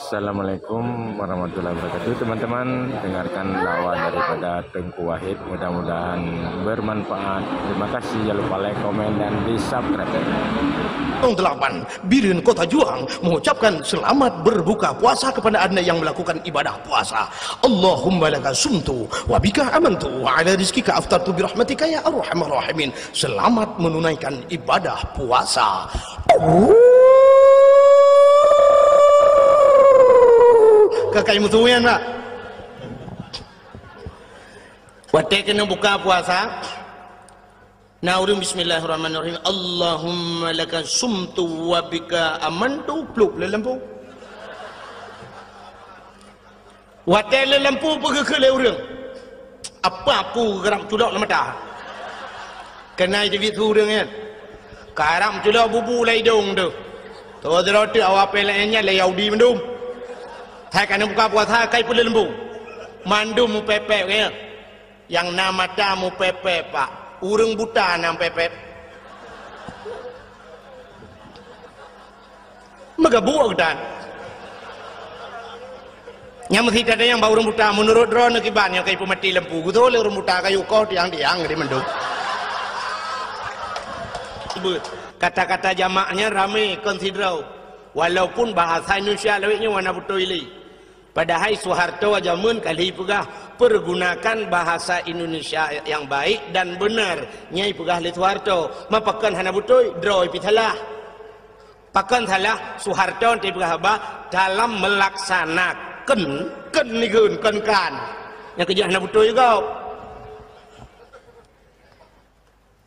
Assalamualaikum warahmatullahi wabarakatuh. Teman-teman, dengarkan dakwah daripada Tengku Wahid, mudah-mudahan bermanfaat. Terima kasih, jangan lupa like, komen, dan di subscribe. 8. Birin Kota Juang mengucapkan selamat berbuka puasa kepada anda yang melakukan ibadah puasa. Allahumma laka sumtu wa bika amantu wa ala rizkika aftartu birahmatika ya arhamar rahimin. Selamat menunaikan ibadah puasa. Kakak mutuyan pak, waktu kena buka puasa. Naurim bismillahirrahmanirrahim. Allahumma laka sumtu wa bika amantu. Pluk le lampu. Waktu le lampu pergi ke leurang. Apa aku geram culak le mata. Kena jadi turang kan. Karam culak bubu lai dong tu. Tu roti awak pelanya lai yaudi mendum. Hai kena buka puasa kai pun le lampu. Mandum mu pepe kan. Yang nama tamu pepe pak. Urang buta nam pepet. Magabuak dan. Yang mesti ada yang bawa urang buta menurut drone kibannya kayak pemati lempu. Gitu oleh urang buta kayu kau tiang di mendung. Kata-kata jamaknya ramai konsiderau. Walaupun bahasa Indonesia lewatnya warna betul ini. Padahal Soeharto jamun kali pegah pergunakan bahasa Indonesia yang baik dan benar. Nyai pegah le Soeharto, mapakan hana betul draw pitalah. Pakan salah Soeharto te pegah ba dalam melaksanakan nikun kan. Yang kerja hana betul juga.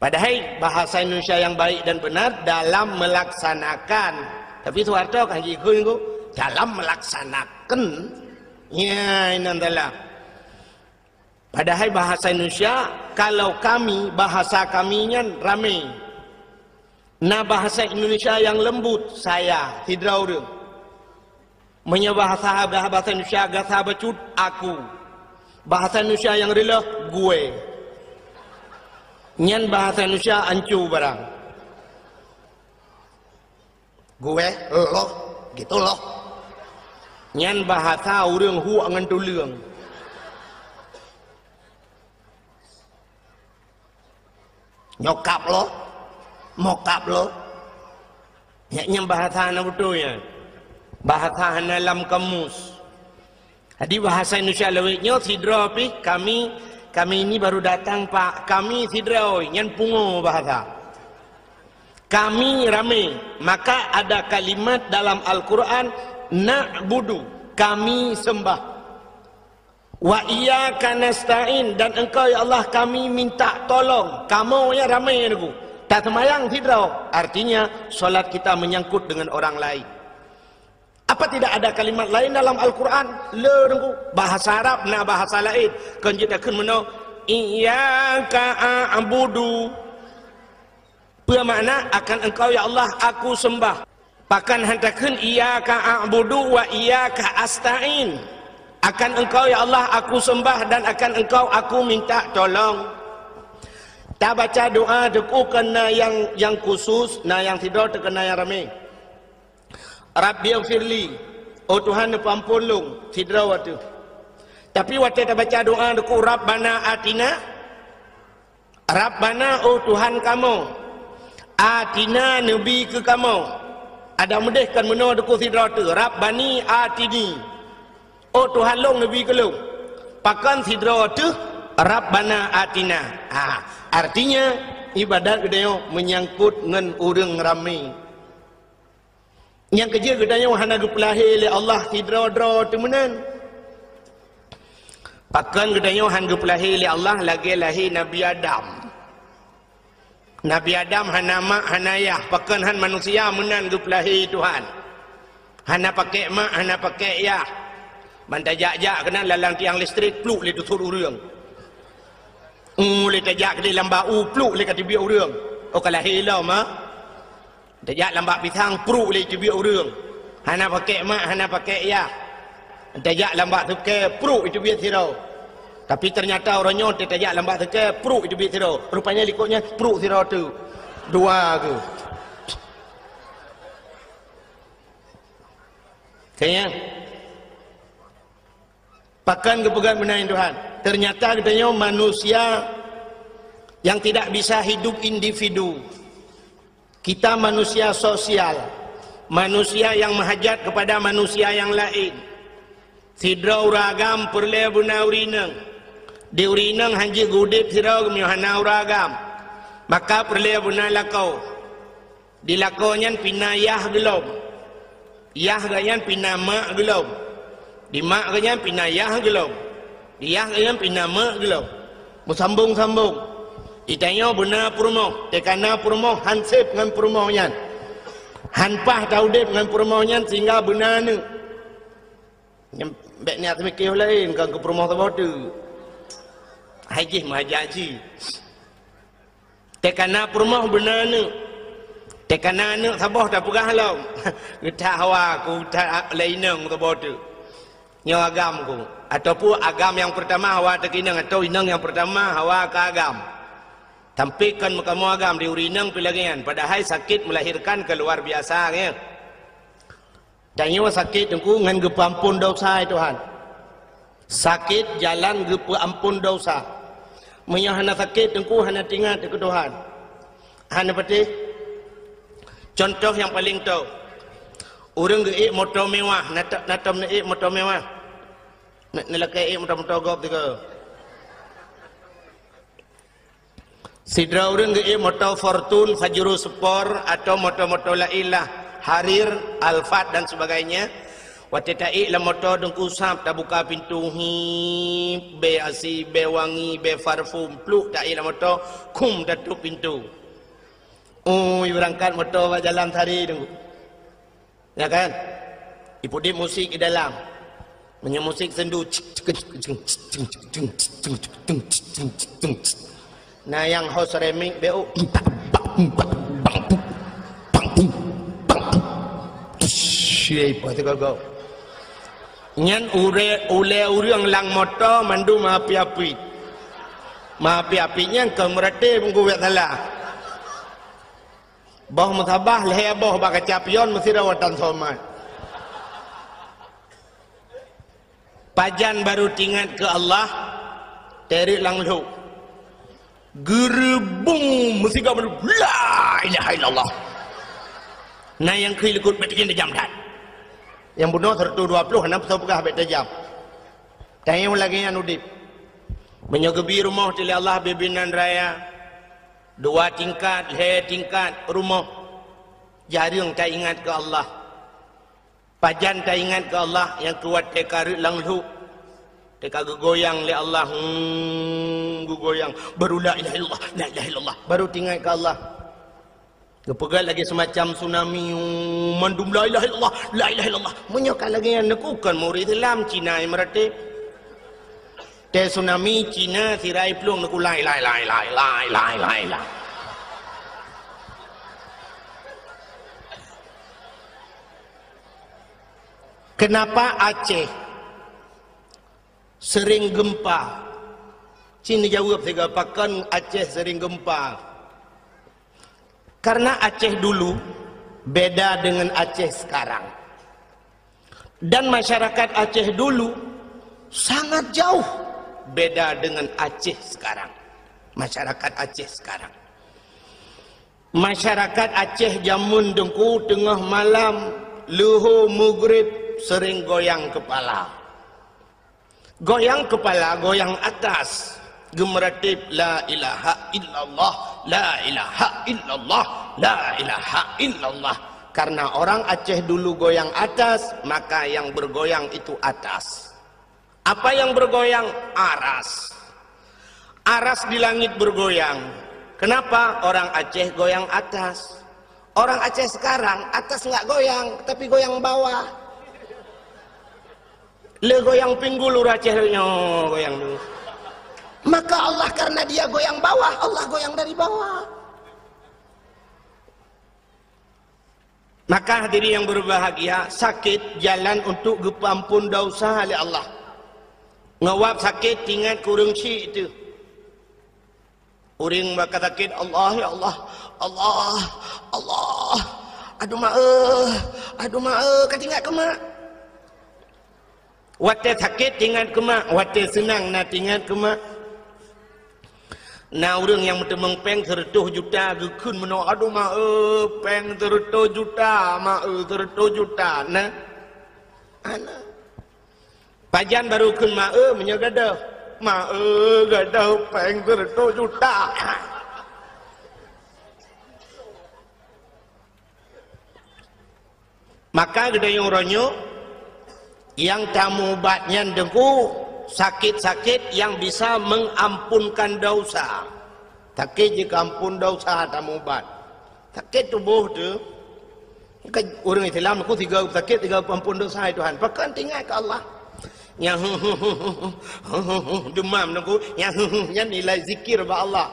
Padahal bahasa Indonesia yang baik dan benar dalam melaksanakan. Tapi Soeharto kan ikut dalam melaksanakan ya ini adalah padahal bahasa Indonesia kalau kami bahasa kaminya ramai nah bahasa Indonesia yang lembut saya hidrau dia bahasa Indonesia agak sahabat cut aku bahasa Indonesia yang rela gue nyan bahasa Indonesia ancu barang gue lo gitu loh nyan bahasa urang huak ngan tuleung nyokap lo mokap lo nyan bahasa na betulnya bahasa na dalam kamus. Jadi bahasa Indonesia lewitnya sidra pi kami ini baru datang pak kami sidra nyan pungo bahasa kami ramai maka ada kalimat dalam Al-Quran na'budu kami sembah wa iyyaka nasta'in dan engkau ya Allah kami minta tolong kamu ya ramai aku tak semayang tidak artinya solat kita menyangkut dengan orang lain apa tidak ada kalimat lain dalam Al-Quran le bahasa Arab na bahasa lain kan kita akan meno iyyaka a'budu bermakna akan engkau ya Allah aku sembah pakan hantakan iyyaka a'budu wa iyyaka asta'in akan engkau ya Allah aku sembah dan akan engkau aku minta tolong. Tak baca doa deku kena yang khusus nah yang tidak terkena yang ramai Rabbighfirli oh Tuhan pampulung tidak waktu tapi waktu tak baca doa deku Rabbana atina Rabbana oh Tuhan kamu atina nabi ke kamu ada mudah kan menurut deku sidratu Rabbani atini oh Tuhan long nabi kelung pakan sidratu Rabbana atina artinya ibadat gedanya menyangkut dengan orang ramai yang kerja gedanya wahana gepelahi oleh Allah sidra-dra temenan pakan gedanya wahana gepelahi oleh Allah lagi lahir Nabi Adam Nabi Adam hana mak hana ayah pakan han manusia menan gepelahi Tuhan hana pakai mak hana pakai ayah bantai jak-jak kena lalang tiang listrik pluk le tutur urang le tajak ke dalam bau pluk le kat tibiak urang oh kalah hilau mah tajak lambak pisang pluk le tibiak urang hana pakai mak hana pakai ayah tajak lambak tuke pluk itu biar sirau tapi ternyata orangnya tajak lambat sekali perut itu bit sirau rupanya likutnya perut sirau tu dua ke kayaknya Pakan kepegang benain Tuhan. Ternyata katanya manusia yang tidak bisa hidup individu. Kita manusia sosial. Manusia yang menghajat kepada manusia yang lain. Sidra uragam perle buna urinang. Di urinang hanji gudip sidra kemiohana uragam. Maka perle buna lakau. Di lakonyan pinayah gelom. Yah ganyan pinama gelom. Di mak ganyan pinayah gelom. Di yah ganyan pinama gelom. Musambung-sambung. Itanya benar purmo. Tekana purmo hansip dengan purmo nyan. Hanpah taudip dengan purmo nyan sehingga benar ni. Nyembek niat mikir lain kan ke purmo terbodu. Haji mahaji. Tekana purmo benar ni. Tekana ni sabah tak pegah lau. Getak hawa ku tak lainang terbodu. Nyo agam ku. Ataupun agam yang pertama hawa tekinang atau inang yang pertama hawa ke agam. Tampilkan kamu agam di urinang pilagian. Padahal sakit melahirkan keluar biasa ya. Dan nyo sakit tengku ngan gepampun dosa Tuhan. Sakit jalan gepampun dosa. Menyo hana sakit tengku hana tinggal ke Tuhan. Hana peti. Contoh yang paling tahu. Orang geik motor mewah, natam neik motor mewah. Nelakai motor gop tiga. Sidra orang geik motor Fortune, Fajro Sport atau motor-motor lailah, Harir, Alphard dan sebagainya. Waktu taik lah motor dengku sap, tak buka pintu hip, be asi, be wangi, be parfum, pluk taik lah motor, kum tutup pintu. Oh, berangkat motor jalan hari dengku. Ya kan? Ibu dia musik di dalam. Punya musik sendu. Nah yang host remix BO. Siapa tu kau? Nyan ule urang lang motor mandu maapi-api. Maapi-apinya kau merate menggugat salah. Bah mutabah leher bah baka capion mesti rawatan somat. Pajan baru tingat ke Allah, terik lang lu. Gerbung mesti kau baru la ilaha illallah. Nah yang kelukut betikin jam dah. Yang bunuh 120 hendak pegah bet jam. Tanya lagi yang udip. Menyogebi rumah tili Allah bibinan raya. 2 tingkat, 3 tingkat rumah. Jarang tak ingat ke Allah. Pajan tak ingat ke Allah yang kuat teka langlu. Teka goyang le Allah. Goyang. Baru la ilaha illallah, la ilaha illallah. Baru tinggal ke Allah. Kepegal lagi semacam tsunami. Mandum la ilaha illallah, la ilaha illallah. Menyokal lagi yang nekukan murid Islam Cina yang meratip. Te tsunami Cina sirai pelung nak ulai lai. Kenapa Aceh sering gempa? Cina jawab saya pakan Aceh sering gempa. Karena Aceh dulu beda dengan Aceh sekarang. Dan masyarakat Aceh dulu sangat jauh beda dengan Aceh sekarang. Masyarakat Aceh sekarang. Masyarakat Aceh jamun dengku tengah malam luhur maghrib sering goyang kepala. Goyang kepala, goyang atas. Gemeratip la ilaha illallah, la ilaha illallah, la ilaha illallah. Karena orang Aceh dulu goyang atas, maka yang bergoyang itu atas. Apa yang bergoyang? Aras. Aras di langit bergoyang. Kenapa? Orang Aceh goyang atas. Orang Aceh sekarang atas nggak goyang, tapi goyang bawah. Le goyang pinggul Aceh goyang dulu. Maka Allah karena dia goyang bawah, Allah goyang dari bawah. Maka hadirin yang berbahagia, sakit jalan untuk gepampun dosa oleh Allah. Ngawap sakit ingat kurang si itu. Uring bakal sakit Allah ya Allah, Allah, Allah. Aduh maaf, kan ingat ke mak. Wate sakit ingat ke mak, wate senang nak ingat ke mak. Nah orang yang bertemang peng 100 juta gekun menok aduh mak peng 100 juta mak 100 juta nah ana pajan baru kun mak menyegadah mak gadah peng 100 juta maka gede yang ronyo yang tamu obatnya dengku sakit-sakit yang bisa mengampunkan dosa. Sakit jika ampun dosa tamu obat. Sakit tubuh tu. Orang Islam aku 3 sakit 3 ampun dosa Tuhan. Pakan tinggal ke Allah. Yang demam aku, yang nilai zikir ba Allah.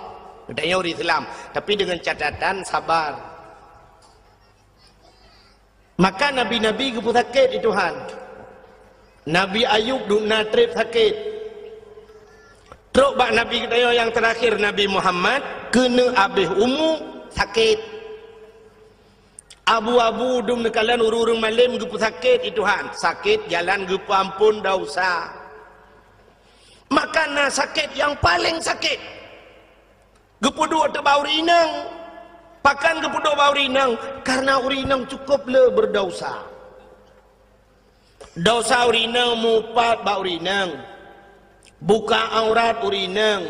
Budaya orang Islam, tapi dengan catatan sabar. Maka nabi-nabi kepu sakit itu Tuhan. Nabi Ayub dukna trip sakit. Teruk bak Nabi kita yang terakhir Nabi Muhammad kena habis umur sakit. Abu-abu dum nekalan urung malam gepu sakit itu han. Sakit jalan gepu ampun dosa. Maka na sakit yang paling sakit. Gepu dua tebau rinang. Pakan gepu dua bau rinang karena urinang cukup le berdosa. Dosa urinang mupat ba urinang buka aurat urinang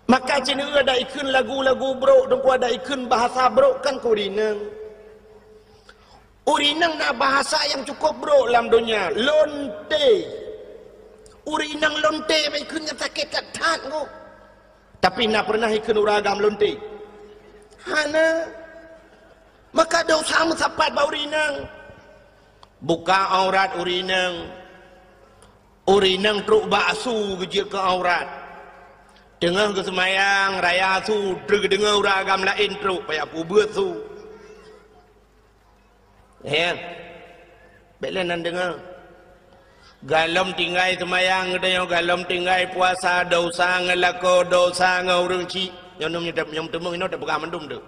maka cina ada ikun lagu-lagu bro dan ku ada ikun bahasa bro kan ku urinang na bahasa yang cukup bro dalam dunia lonte urinang lonte ba ikunnya sakit katat ku tapi nak pernah ikun uragam lonte hana maka dosa musapat ba urinang buka aurat urinang truk baksu kecil ke aurat dengar ke semayang raya su dengar uragam lain truk payah pubut su ya belenan dengar galom tinggai semayang ada galom tinggai puasa dosa ngelako dosa ngurung ci yang temung ini ada pegang mendum tu.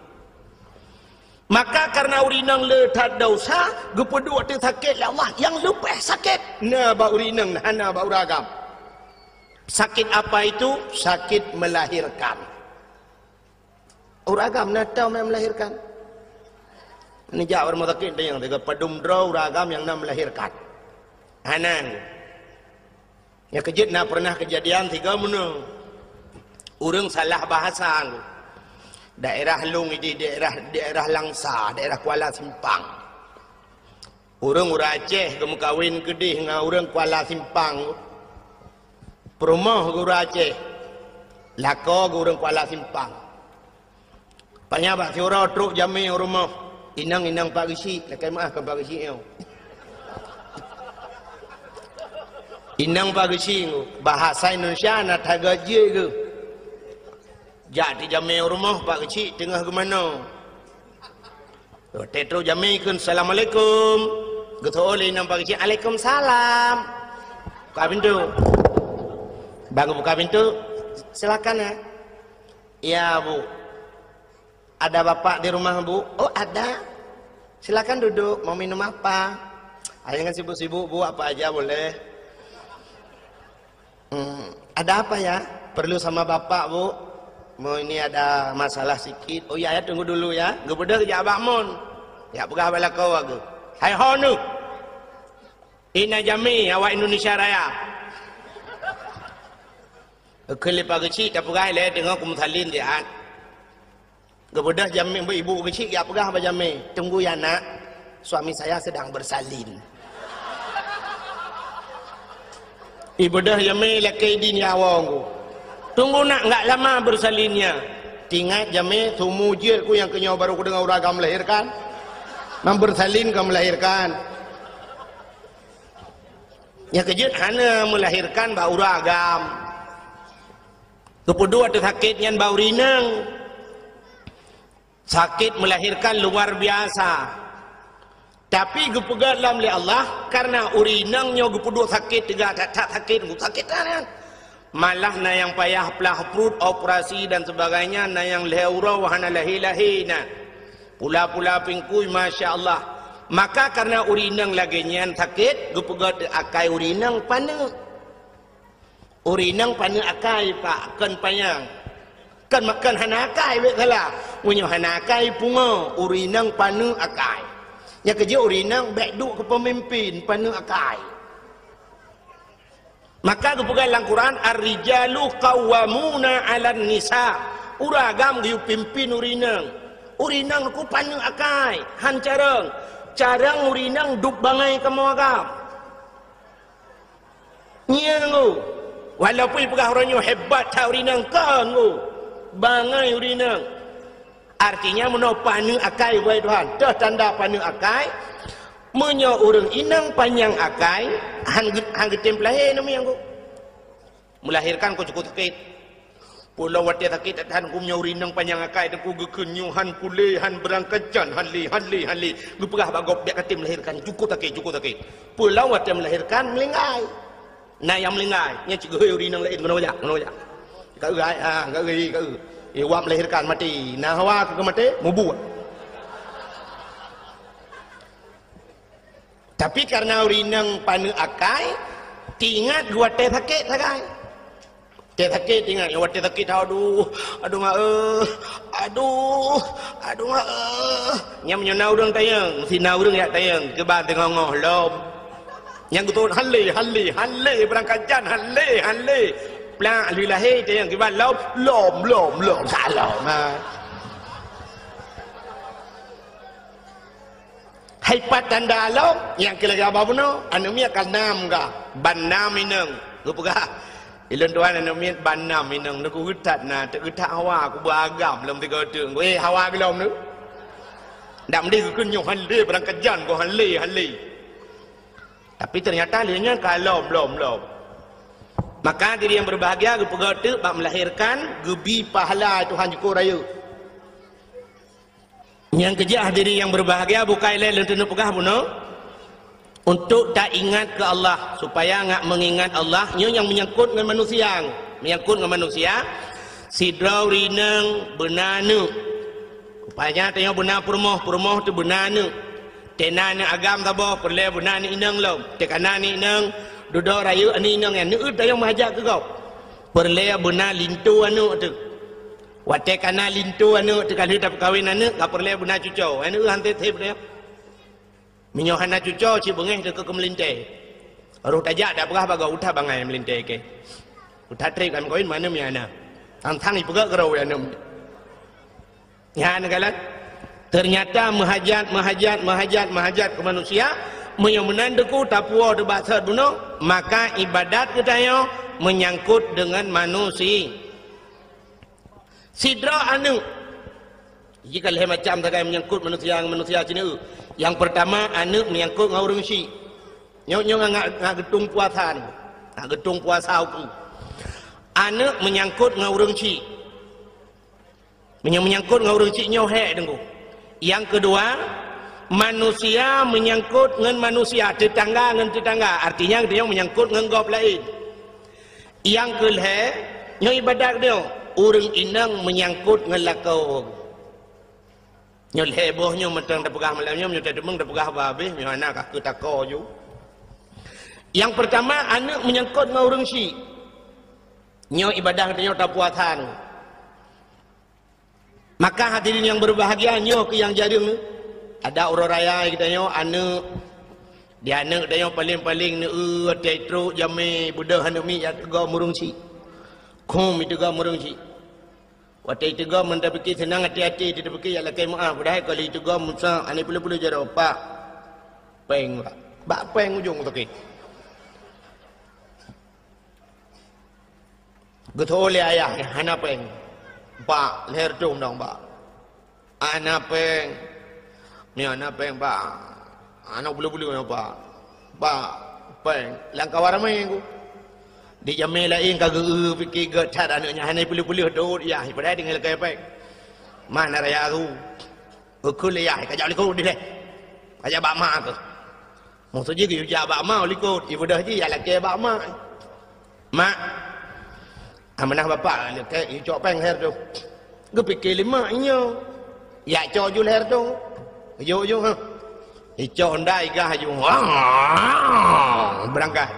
Maka karena urinang letak dosa, gepedua tu sakit lah Allah. Yang lupa sakit. Nah, ba urinang, nah ba uragam. Sakit apa itu? Sakit melahirkan. Uragam, nah tahu melahirkan. Ini jauh orang sakit dia yang tiga pedum draw uragam yang nak melahirkan. Hanan. Ya kejut nak pernah kejadian 3 menung. Urang salah bahasa. Daerah Lung ini daerah Langsa, daerah Kuala Simpang. Orang Aceh kamu kawin kedih dengan orang Kuala Simpang. Perumah ke orang Aceh. Lako ke orang Kuala Simpang. Panya bak siora truk jami rumah. Inang Pak Gisi, lekai maaf ke Pak Gisi yo. Inang Pak Gisi bahasa Indonesia nak tagaje ke. Jadi jami rumah Pak Kecik tengah ke mana? Tetro jami kun Assalamualaikum. Geto oleh Pak Kecik Waalaikumsalam. Buka pintu. Bangun buka pintu. Silakan ya. Ya Bu. Ada bapak di rumah Bu? Oh ada. Silakan duduk. Mau minum apa? Jangan sibuk-sibuk Bu, apa aja boleh. Ada apa ya? Perlu sama bapak Bu? Mau ini ada masalah sikit. Oh ya, tunggu dulu ya. Gebedah kerja abak mon. Ya pegah bala kau aku. Hai honu. Ina jami awak Indonesia Raya. Kelip kecil tak pegah le tengok kumsalin dia. Gebedah jami ibu kecil ya pegah apa jami. Tunggu ya nak. Suami saya sedang bersalin. Ibu dah jami laki din ya awang. Tunggu nak enggak lama bersalinnya. Tingat jami tumu jil ku yang kenyau baru ku dengar uragam melahirkan. Bersalin ke melahirkan. Ya kejut hana melahirkan ba uragam. Kedua tu sakitnya bau rinang. Sakit melahirkan luar biasa. Tapi gepegat dalam oleh Allah karena urinangnya gepedua sakit tiga tak sakit kan. Malah na yang payah pelah perut operasi dan sebagainya na yang leura wahana lahi-lahi na pula-pula pingkui masya Allah Maka karena urinang lagi nyan sakit, gupegot akai urinang pana. Urinang pana akai pak kan payang. Kan makan hanakai betala. Punyo hanakai punga, urinang pana akai. Yang kerja urinang bekduk ke pemimpin pana akai. Maka kepegang dalam Quran ar-rijalu qawwamuna 'alan nisa. Uragam giu pimpin urinang. Urinang ku pana akai, han carang urinang duk bangai kamu agam. Nyengu. Walaupun pegah orangnya hebat tak urinang kan ku. Bangai urinang. Artinya meno panu akai wahai Tuhan. Dah tanda panu akai. Menyo urang inang panjang akai. Han getem lahir nama yang ku. Melahirkan ku cukup sakit. Pulau wati sakit han ku menyo urinang panjang akai. Dan ku gekenyu han kule han berangkacan han li. Ku pegah bagop dia katim melahirkan cukup sakit. Pulau wati melahirkan melingai. Nah yang melingai. Nya cikgu urinang lain kena wajak. Kau gai kau. Wak melahirkan mati. Nah hawa ke mati mubuat. Tapi karena urinang panu akai, tingat gua teh sakit sakai. Teh sakit tingat, yang teh sakit aduh mak. Nyam nyana urang tayang, sina urang ya tayang, ke ban tengah ngoh lom. Yang betul halle berangkat jan halle. Plak lui lahir tayang ke ban lom salam. Hai patan dalam yang kira apa puno anu mi akan nam ga banam ineng ku pegah ilun tuan anu mi banam ineng ku utat na te utat hawa ku beragam lem tiga teung hawa gelom nu dak mesti ku kunyo halle berangkat jan ku halle tapi ternyata lianya kalom lom maka diri yang berbahagia ku pegah tu bak melahirkan gebi pahala Tuhan syukur raya. Yang kerja diri yang berbahagia bukan lain lentu pegah buno untuk tak ingat ke Allah supaya ngak mengingat Allah nyo yang menyangkut dengan manusia sidrau rineng benanu rupanya tanya benar permoh tu benanu tenana agam tabo perle benani inang lom tekanani inang duduk rayu ani inang yang neut tayang mahajak ke kau perle benar lintu anu tu wate kana lintu anu tekan hidup kawin anu ka perle benar cucau anu hante tep dia minyo hana cucau ci bengeh de ke melinte aruh tajak dak berah baga utah bangai melinte ke utah trip kan kawin mana mi ana tang ni pegak gerau anu ya negalan ternyata menghajat ke manusia menyo menandeku tapuo de bahasa buno maka ibadat kita yo menyangkut dengan manusia. Sidra anu jika leh macam takai menyangkut manusia cina yang pertama anu menyangkut ngau urang si nyo ngak getung puasa aku anu menyangkut ngau urang si menyangkut ngau urang si nyo he dengku. Yang kedua manusia menyangkut dengan manusia tetangga artinya dia menyangkut dengan gop lain. Yang kelhe nyo ibadat dia urang inang menyangkut ngelakau nyol hebohnya mentang dah pegah malamnya nyo tak demeng dah pegah habis nyo anak aku tako ju. Yang pertama anak menyangkut dengan urang si nyo ibadah dia tak puasan. Maka hadirin yang berbahagia nyo ke yang jaring ada urang raya kita nyo anak dia anak dia paling tetro jame budak anak mi ya go murung si kom itu go murung si waktu itu go mentah fikir senang hati-hati tidak fikir ya lakai maaf dah kali itu go musa ane pula jaro pak peng bak peng ujung tu ke getole ayah hana peng pak leher dong dong pak ana peng ni ana peng pak ana bulu-bulu pak peng langkah waramai aku di jamai lain kagak fikir gak cat anaknya hanya pilih-pilih dot ya pada dengan lekai pek mana raya aku ukul ya kajak likut dia kajak bak mak tu maksudnya dia kajak bak mak likut ibadah je ya lekai bak mak amanah bapak lekai cok peng her tu gue fikir lima nya ya cok ju her tu yo ha Icok ndai gah ju. Berangkat.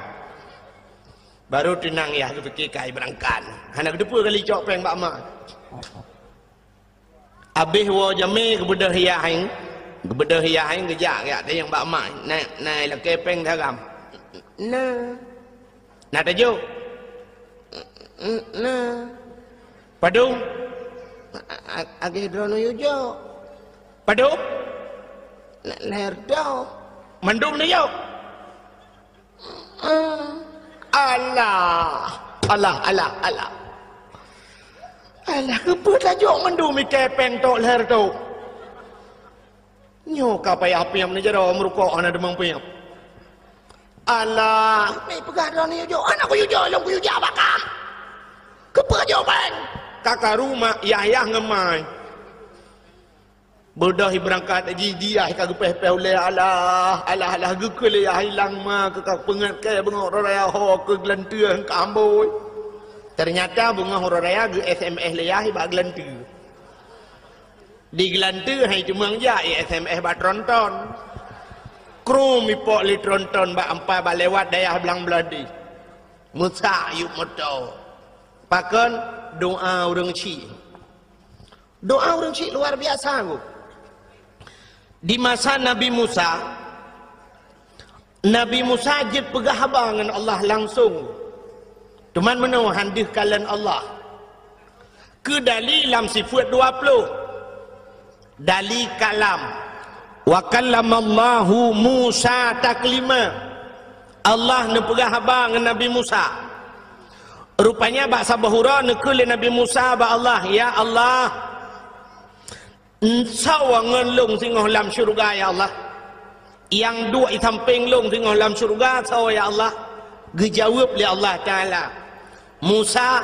Baru tenang ya tu fikir kai berangkat. Hana kedua kali icok peng bak mak. Habis wo jami kebedah hiaing. Kebedah hiaing kejak ya dia yang bak mak. Nai la kepeng dalam. Nah. Nak tajuk. Nah. Padung. Agi drono yujo. Padung. Leher dah. Mendung ni yo. Allah. Apa tajuk mendung mi kepeng tok leher tu. Nyo ka pai apiam ni jero merukok ana demang piam. Allah, ni pegadon ni yo. Anak ku yo long ku yo bakah. Kepa jawapan. Kakak rumah Yahya ngemai. Berdah berangkat haji dia kagak peh oleh Allah gekul ya hilang ma ke pengat ke bengok raya ho ke gelantuan ke amboi. Ternyata bunga raya ge SMS leyah ba gelantu. Di gelantu hai cuma ja SMS ba tronton. Kru mi pok li tronton ba ampa ba lewat dayah belang beladi. Musa yuk moto. Pakan doa orang Cik. Doa orang Cik luar biasa bu. Di masa Nabi Musa je pegah dengan Allah langsung. Teman menau handih kalian Allah. Ke dalam sifat 20. Dali kalam. Wa kallamallahu Musa taklima. Allah ne pegah dengan Nabi Musa. Rupanya bahasa bahura ne ke Nabi Musa ba Allah, ya Allah. Sawa ngelung singoh dalam syurga ya Allah. Yang dua samping long singoh dalam syurga sawa ya Allah. Dijawab oleh Allah Ta'ala. Musa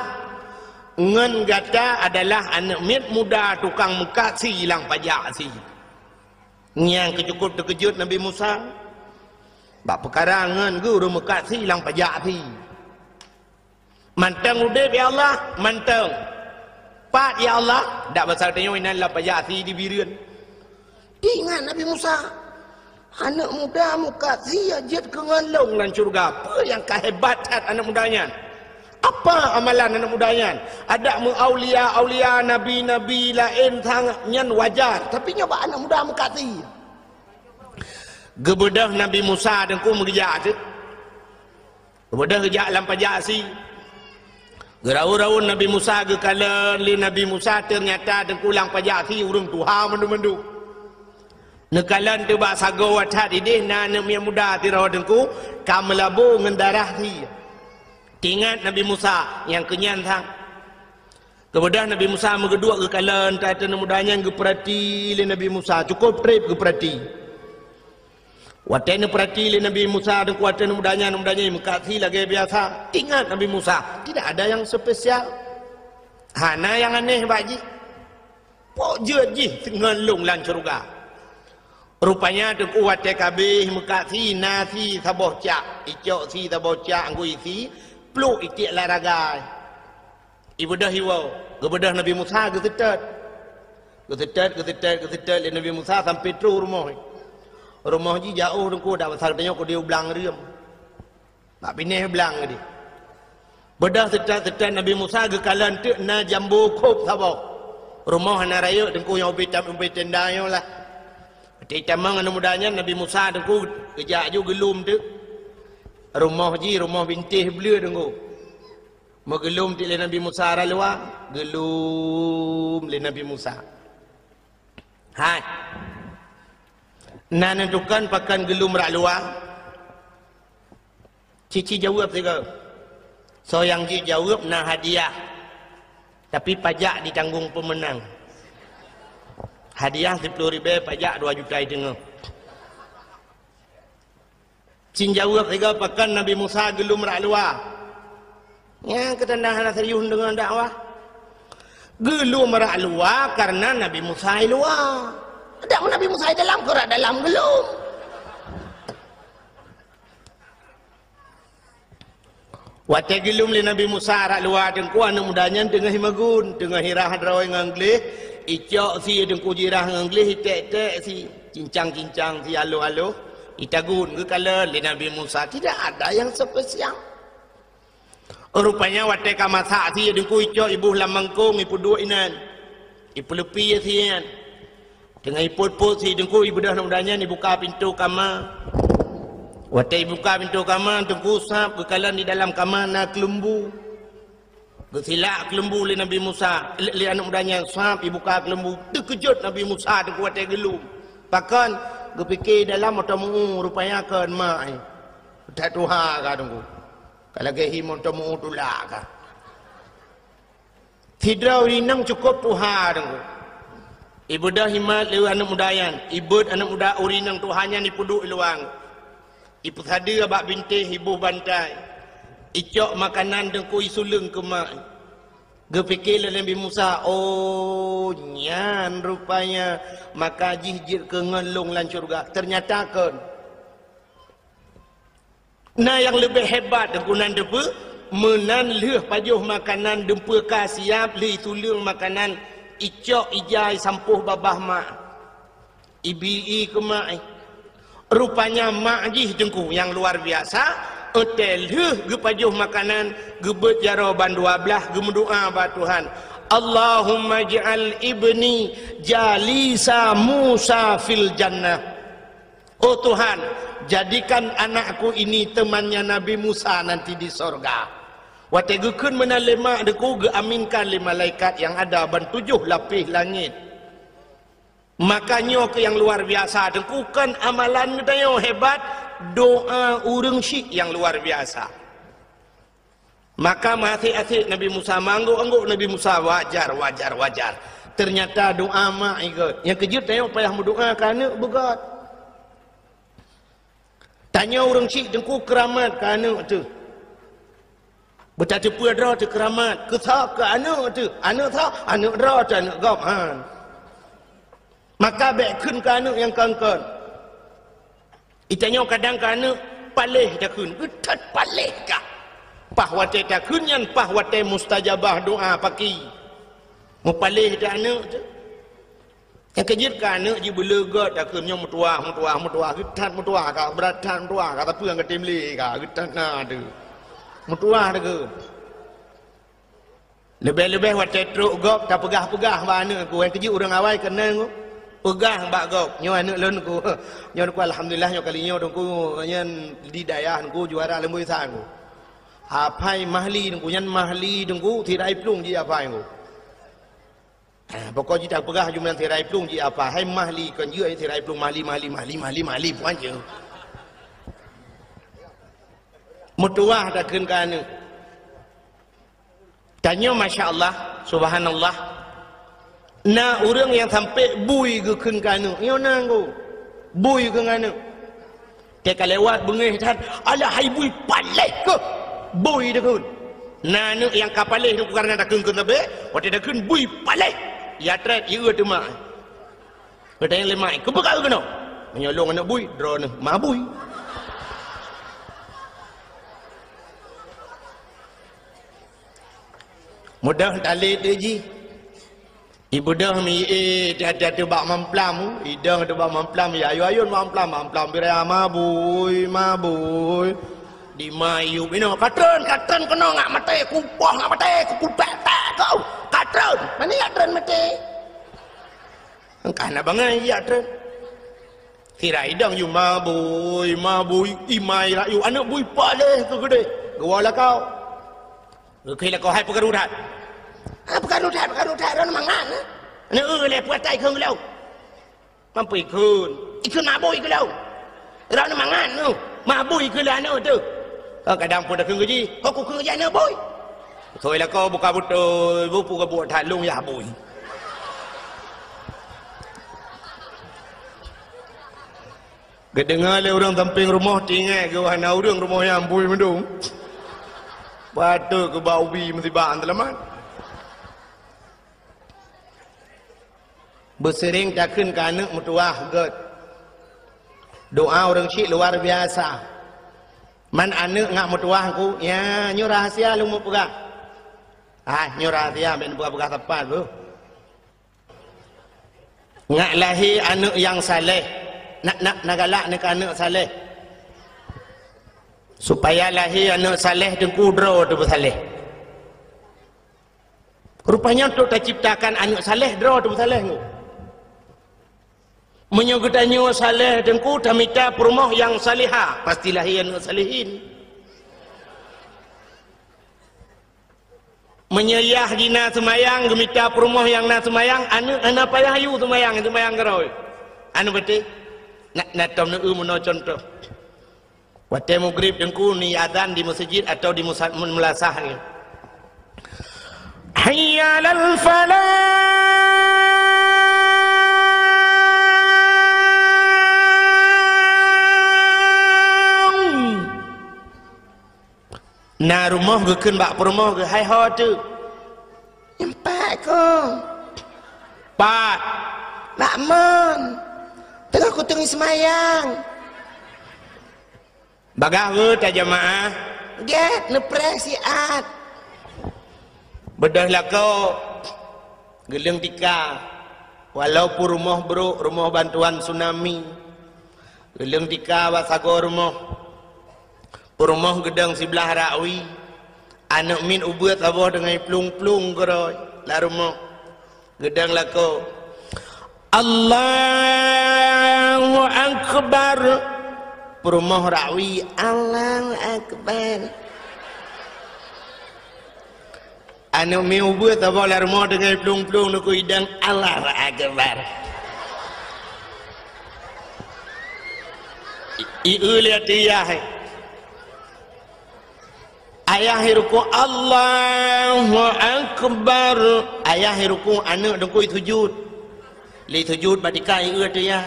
ngen gata adalah anak mit muda tukang muka si hilang pajak si. Yang kecukup terkejut Nabi Musa. Bak perkara ngen guru muka si hilang pajak si. Mantang udip ya Allah, mantang. Pak ya Allah, dak pasal tanya inan la pajati di birian. Ingat Nabi Musa, anak muda muka sia jet ke ngalong lan syurga. Apa yang kehebatan anak mudanya? Apa amalan anak mudanya? Ada mu aulia nabi lain tangan wajar, tapi nyoba anak muda muka sia. Gebedah Nabi Musa dan ku mengejar tu. Gebedah kejak lam pajasi. Gerau-rau Nabi Musa ke kala li Nabi Musa ternyata dengkulang pajati urung Tuhan mendu-mendu. Nekalan tu bak sago watat idih na nemia muda ti rawa dengku kamelabu ngendarah ti. Tingat Nabi Musa yang kenyan thang. Kemudian Nabi Musa megedua ke kala tata mudanya geperati li Nabi Musa cukup trip geperati. Watene perhati li Nabi Musa dan kuatene mudanya mengkati lagi biasa. Ingat Nabi Musa, tidak ada yang spesial. Hana yang aneh baji. Pok je ngelung lan syurga. Rupanya tu kuat TKB mengkati nasi saboh cak, icok si saboh cak anggu isi, pluk itik laragai. Ibadah hiwau, gebedah Nabi Musa gesetet li Nabi Musa sampai terus rumah. Rumah ji jauh dengku dak pasal tanya ko dia belang riam. Nak pineh belang dia. Bedah setat Nabi Musa ke kalan tu na jambu kop sabo. Rumah na raya dengku yang ubi tenda yo lah. Ti tamang anu mudanya Nabi Musa dengku kejak ju gelum tu. Rumah bintih belia dengku. Mau gelum ti le Nabi Musa ra luar, gelum le Nabi Musa. Hai. Nak nentukan pakan gelum rak luar. Cici jawab tiga. So yang Cici jawab nak hadiah. Tapi pajak ditanggung pemenang. Hadiah 10.000, pajak 2 juta tengah. Cici jawab tiga pakan Nabi Musa gelum rak luar. Yang ketendahan serius dengan dakwah. Gelum rak luar karena Nabi Musa luar. Ada Nabi Musa dalam kerak dalam gelum. Waktu gelum li Nabi Musa rak luar dengku anu mudanya tengah himagun, tengah hirah hadrawai nganglih, icok si dengku jirah nganglih tek si cincang-cincang ti alu-alu itagun ke kala li Nabi Musa tidak ada yang spesial. Rupanya wate kamasa ti dengku ijo ibu lamangkung ipu dua inan ipu lepi tian dengan iput-put si dengku ibu dah mudahnya ni buka pintu kamar. Wate buka pintu kamar dengku sap ke kala di dalam kamar nak lembu. Bersilak kelembu oleh Nabi Musa. Li anak mudanya sahab dibuka kelembu. Terkejut Nabi Musa dia kuat gelum. Bahkan dia fikir dalam otamu rupanya akan mai. Tak tuha ka tunggu. Kalau ke himon otamu tulak ka. Tidak urinang cukup tuha tunggu. Ibu dah himat le anak mudayan. Ibu anak muda urinang tuhanya ni puduk luang. Ibu tadi abak bintih ibu bantai. Icok makanan dengku isulung ke mak. Gepikir Nabi Musa, oh nyan rupanya maka jihjir ke ngelung lan syurga. Ternyata kan. Nah yang lebih hebat dengku nan depa menan leh pajuh makanan dempa ka siap li sulung makanan icok ijai sampuh babah mak. Ibi ke mak. Rupanya mak jih dengku yang luar biasa. Hotel gepajuh makanan gebet jaroban 12 gemdoa ba Tuhan Allahumma ja'al ibni jalisa Musa fil jannah. Oh Tuhan, jadikan anakku ini temannya Nabi Musa nanti di sorga. Wategukeun menalema deku geaminkan li malaikat yang ada ban 7 lapis langit. Makanya ke yang luar biasa dengkukan amalan dayo hebat, doa urang syik yang luar biasa. Maka mati-ati Nabi Musa mangguk-angguk Nabi Musa wajar. Ternyata doa mak ikut. Yang kejut tengok payah berdoa kerana begat. Tanya urang syik dengku keramat kerana tu. Bertata pua dra tu keramat. Ketha ke anak tu. Anak tha, anak dra tu anak gop han. Maka baik kun ke anak yang kangkon. Itanya kadang ke anak palih dah kun. Getat palih kah? Pahwate dah kun yang pahwate mustajabah doa paki. Mu palih dah anak tu. Yang kejut ke anak je belegat dah kun yang mutuah. Getat mutuah kah? Beratan mutuah kah? Tapi yang ketim li kah? Getat na tu. Mutuah dah kun. Lebih-lebih wate truk gop tak pegah-pegah ba anak ku. Yang kejut orang awal kena ku. Pegah bak gop nyo anak lon ku nyo ku alhamdulillah nyo kali nyo ku nyen di dayah ku juara lembu san ku apai mahli ku nyen mahli ku tirai plung ji apai ku pokok ji tak pegah jumen tirai plung ji apa hai mahli kan je tirai plung mahli puan je mutuah dak keun ka anu tanya masyaallah subhanallah. Nah orang yang sampai bui ke kun kanu yo nanggo bui ke nganu teka lewat bengih tan ala hai bui paleh ke bui de kun nah nu yang kapaleh tu karena dak kun tabe ote dak kun bui paleh ya tret ye tu mak bertanya lemai ke bekal ke no menyolong anak bui drone ma bui mudah tali tu ji. Ibu dah mi dah bak mamplam, idang dah bak mamplam ya ayun mamplam bira mabui di mayu ino katron kena ngak mate kupoh ngak mate kupek kau katron mana ya tren mate kana bangai ya tren kira idang yu mabui imai yu anak bui paleh ke gede gawala kau kira kau hai pegarudat pegarudat ron mangan ne le puat tai khung lâu mampu ikun mabui ke lâu ron mangan nu mabui ke la nu tu kadang pun dah khung ji aku khung ja ne bui thôi là kau buka betul buku ke buat halung ya bui dengar le orang samping rumah tinggal ke hana orang rumahnya bui mendung batu ke bau bi mesti ban telaman bersering tak kun ke anak mutuah god doa orang syik luar biasa man anak ngak mutuah ku ya nyo rahasia lu mau pegang nyo rahasia ben pegang tepat tu ngak lahir anak yang saleh nak galak nak anak saleh. Supaya lahir anak saleh dengku dro tu bersaleh. Rupanya untuk tak ciptakan anak saleh dro tu bersaleh tu. Menyogedanya saleh dengku dah minta perumah yang salihah, pasti lahir anak salihin. Menyayah dina semayang gemita perumah yang na semayang anak payah ayu semayang geroi anu betul nak tom nu mono contoh waktu maghrib dengku ni azan di masjid atau di mulasah ni hayya lal falah na rumah ke keun bak perumah ke hai ho tu empat ko pat lakman tengah ku tengah semayang bagah ke ta jamaah get nepres siat bedah lah ko geleng tika walaupun rumah bro rumah bantuan tsunami geleng tika wasago rumah rumah gedang sebelah rakwi anak min ubat abah dengan plung-plung keroi la rumah gedang lako Allahu Akbar rumah rakwi Allahu Akbar anak min ubat abah la rumah dengan plung-plung nak idang Allahu Akbar lihat dia ayah ruku Allahu Akbar ayah ruku anak dengku sujud li sujud badika ieu tu ya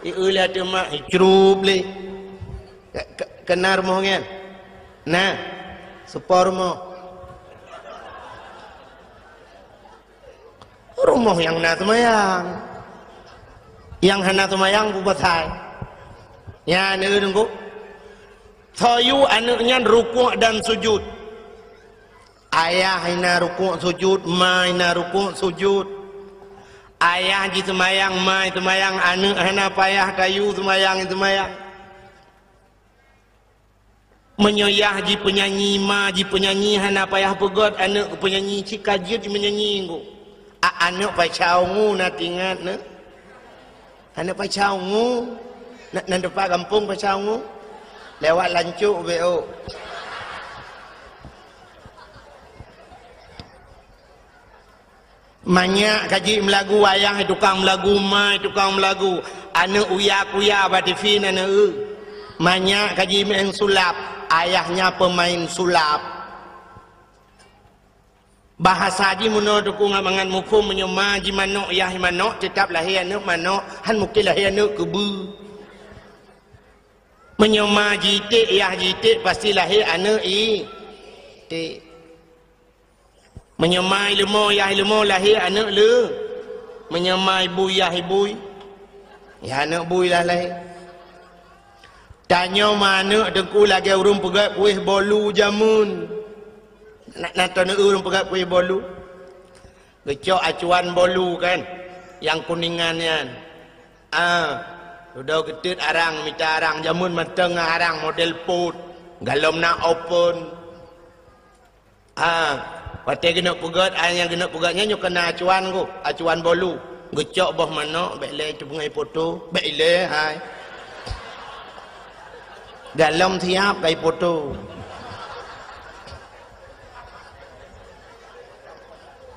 ieu la tu mak icrub li kenar moh ngan nah sepor moh rumah yang na semayang yang hana semayang bubatai ya ni dengku Sayu anaknya rukuk dan sujud. Ayah ina rukuk sujud, ma ina rukuk sujud. Ayah ji semayang, ma semayang, anak hana payah kayu semayang semayang. Menyoyah ji penyanyi, ma ji penyanyi hana payah pegot, anak penyanyi cikajut ji menyanyi nggu. Anak pacau ngu nak ingat ne. Anak pacau ngu nak depan kampung pacau ngu. Lewat lancuk BO banyak kaji melagu wayang tukang melagu mai tukang melagu anak uya-kuya batifi nana banyak kaji main sulap ayahnya pemain sulap bahasa ji muno dukung amangan mukum menyema ji manok yah manok tetap lahir anak manok han mungkin lahir anak kebu menyema jitik yah jitik pasti lahir anak tik menyema ilmu yah ilmu lahir anak le menyema ibu yah ibu ya anak bui lah lahir tanya mana dengku lagi urung pegat kuih bolu jamun nak tanya urung pegat kuih bolu gecok acuan bolu kan yang kuningan kan sudah ketut arang minta arang jamun mateng arang model put galom nak open pate kena pegat yang kena pegatnya nyo kena acuan ku acuan bolu gecok boh mana bek le pungai foto bek le hai galom siap kai foto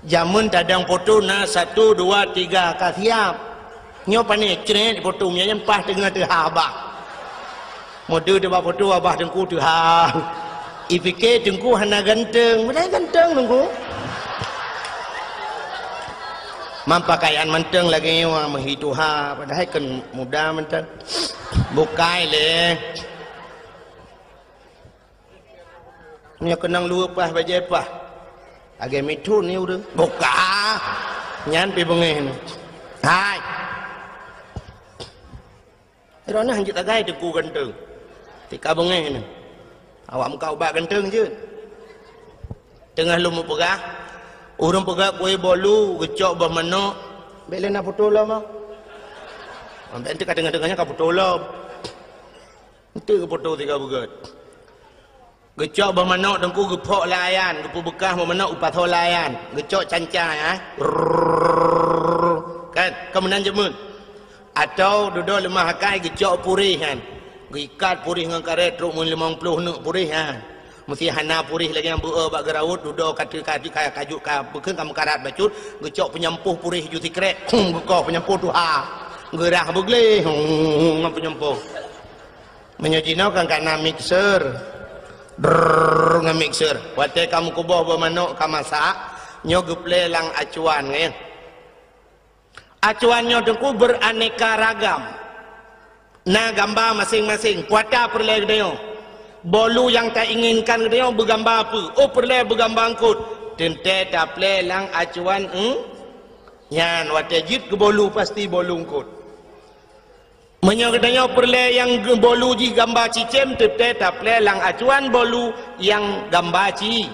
jamun tadang foto na 1 2 3 ka siap nyo pani cret foto nya pas tengah tu abah mode tu foto abah dengku tu ha ipike dengku hana ganteng mulai ganteng dengku mampakaian menteng lagi wa menghitu ha padahal kan muda menteng bukai le nya kenang lu pas baje pas age mitun ni udah buka nyan pi bengeh ni hai Rona hanjut agai deku ganteng. Tika bengeh ni. Awak muka ubat ganteng je. Tengah lu mau pegah. Urang pegah kuih bolu, gecok bah manok. Bek le nak foto lah mah. Sampai nanti kadang-kadangnya kau potolom. Nanti kau potol tiga bugat. Gecok bermanok dengku gepok layan, gepu bekah bermanok upat layan. Gecok cancang ya. Kan kemudian jemun. Atau duduk lemah hakai gecok purih kan. Gikat purih dengan karet truk mun 50 nuk purih kan. Mesti hana purih lagi yang beu bak gerawut duduk kaki kaya kajuk ka bekeun kamu karat bacut gecok penyempuh purih juti krek. Gekoh penyempuh tu ha. Gerah begle. Ngam penyempuh. Menyojino kan kana mixer. Dengan mixer. Waktu kamu kubah bermanuk kamu masak, nyo geple lang acuan ya. Acuannya dengku beraneka ragam. Nah gambar masing-masing. Kuata perle dia. Bolu yang tak inginkan dia bergambar apa? Oh perle bergambar angkut. Tente tak ple lang acuan. Yan waktu jit ke bolu pasti bolu angkut. Menyokdanya perle yang bolu ji gambar cicem tepte taple lang acuan bolu yang gambar ci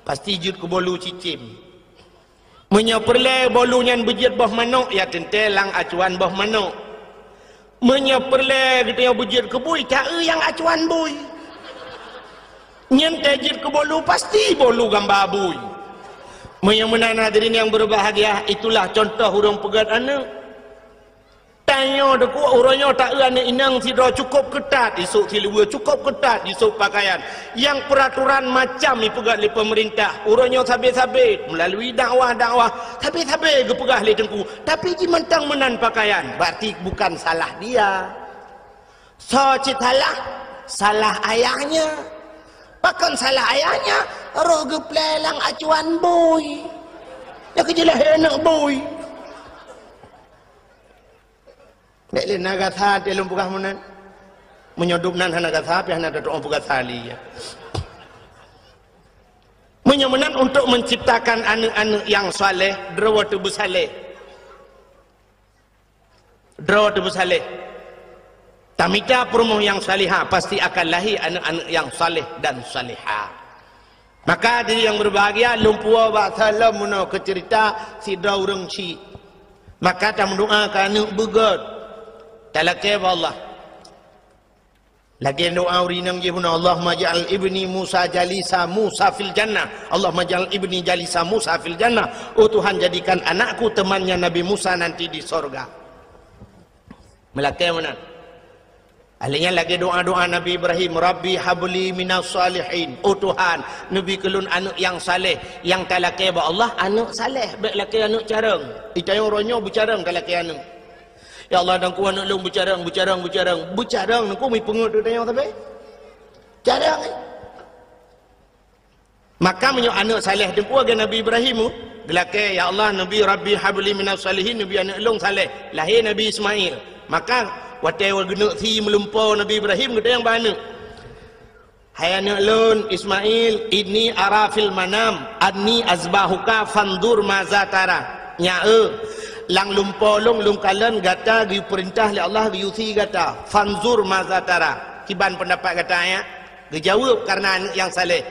pasti jut ke bolu cicem. Menyoperle bolu yang bejit boh manuk ya tente lang acuan boh manuk. Menyoperle kita bejit ke bui tak yang acuan bui. Nyen tajit ke bolu pasti bolu gambar bui. Menyemenan hadirin yang berbahagia, itulah contoh hurung pegat anak. Tanya deku orangnya tak ane inang sidra cukup ketat isuk silua cukup ketat isuk pakaian yang peraturan macam ipegat li pemerintah orangnya sabit-sabit melalui dakwah sabit-sabit gepegah li tengku tapi ji mentang menan pakaian berarti bukan salah dia so salah ayahnya bahkan salah ayahnya roh geplelang acuan boy ya kejelah enak boy. Nek le naga tha te lum pugah munan menyoduk nan naga tha pe hana doa pugah tali ya menyemenan untuk menciptakan anak-anak yang saleh drawa tubuh saleh tamita perumuh yang salihah pasti akan lahir anak-anak yang saleh dan salihah. Maka diri yang berbahagia lumpua ba salam muno ke cerita si daurang ci maka ta mendoakan anak begat talakay Allah lagi doa urinang jibuna Allah maj'al ibni Musa jalisa Musa fil jannah Allah maj'al ibni jalisa Musa fil jannah oh Tuhan jadikan anakku temannya Nabi Musa nanti di sorga melakay mana ahlinya lagi doa-doa Nabi Ibrahim Rabbi habli minas salihin oh Tuhan Nabi kelun anak yang saleh yang talakay ba Allah anak saleh baik laki anak carang itayong ronyo bercarang talakay anak ya Allah dan ku anak long bercarang ku mi pengut tu tanya tapi carang maka menyo anak saleh dengku aga Nabi Ibrahim gelake ya Allah Nabi Rabbi habli minas salihin Nabi anak long saleh lahir Nabi Ismail maka watai wal genuk thi melumpau Nabi Ibrahim gede yang bana hai anak lon Ismail ini arafil manam anni azbahuka fandur mazatara nya lang lumpolong lung kalan gata gi perintah li Allah gi yusi gata fanzur mazatara kiban pendapat gata ya dijawab karena yang saleh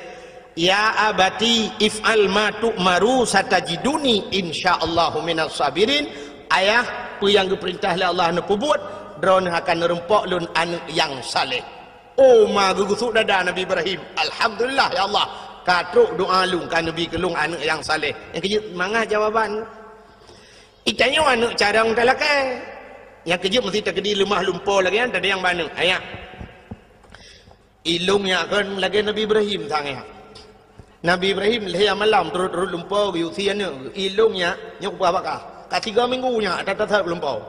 ya abati if'al ma tu'maru satajiduni insyaallah minas sabirin ayah pu yang diperintah li Allah nak buat drone akan nerempok lun anak yang saleh oh ma gugusuk dada Nabi Ibrahim alhamdulillah ya Allah katruk doa lung kan Nabi kelung anak yang saleh yang kejut mangah jawaban itanya anak carang talakai yang kejut mesti terkedi lemah lumpur lagi kan ada yang mana ayat ilungnya kan lagi Nabi Ibrahim tangnya Nabi Ibrahim leher malam turut lumpur yusiannya ilungnya nyupa bakah kat 3 minggunya tak lumpur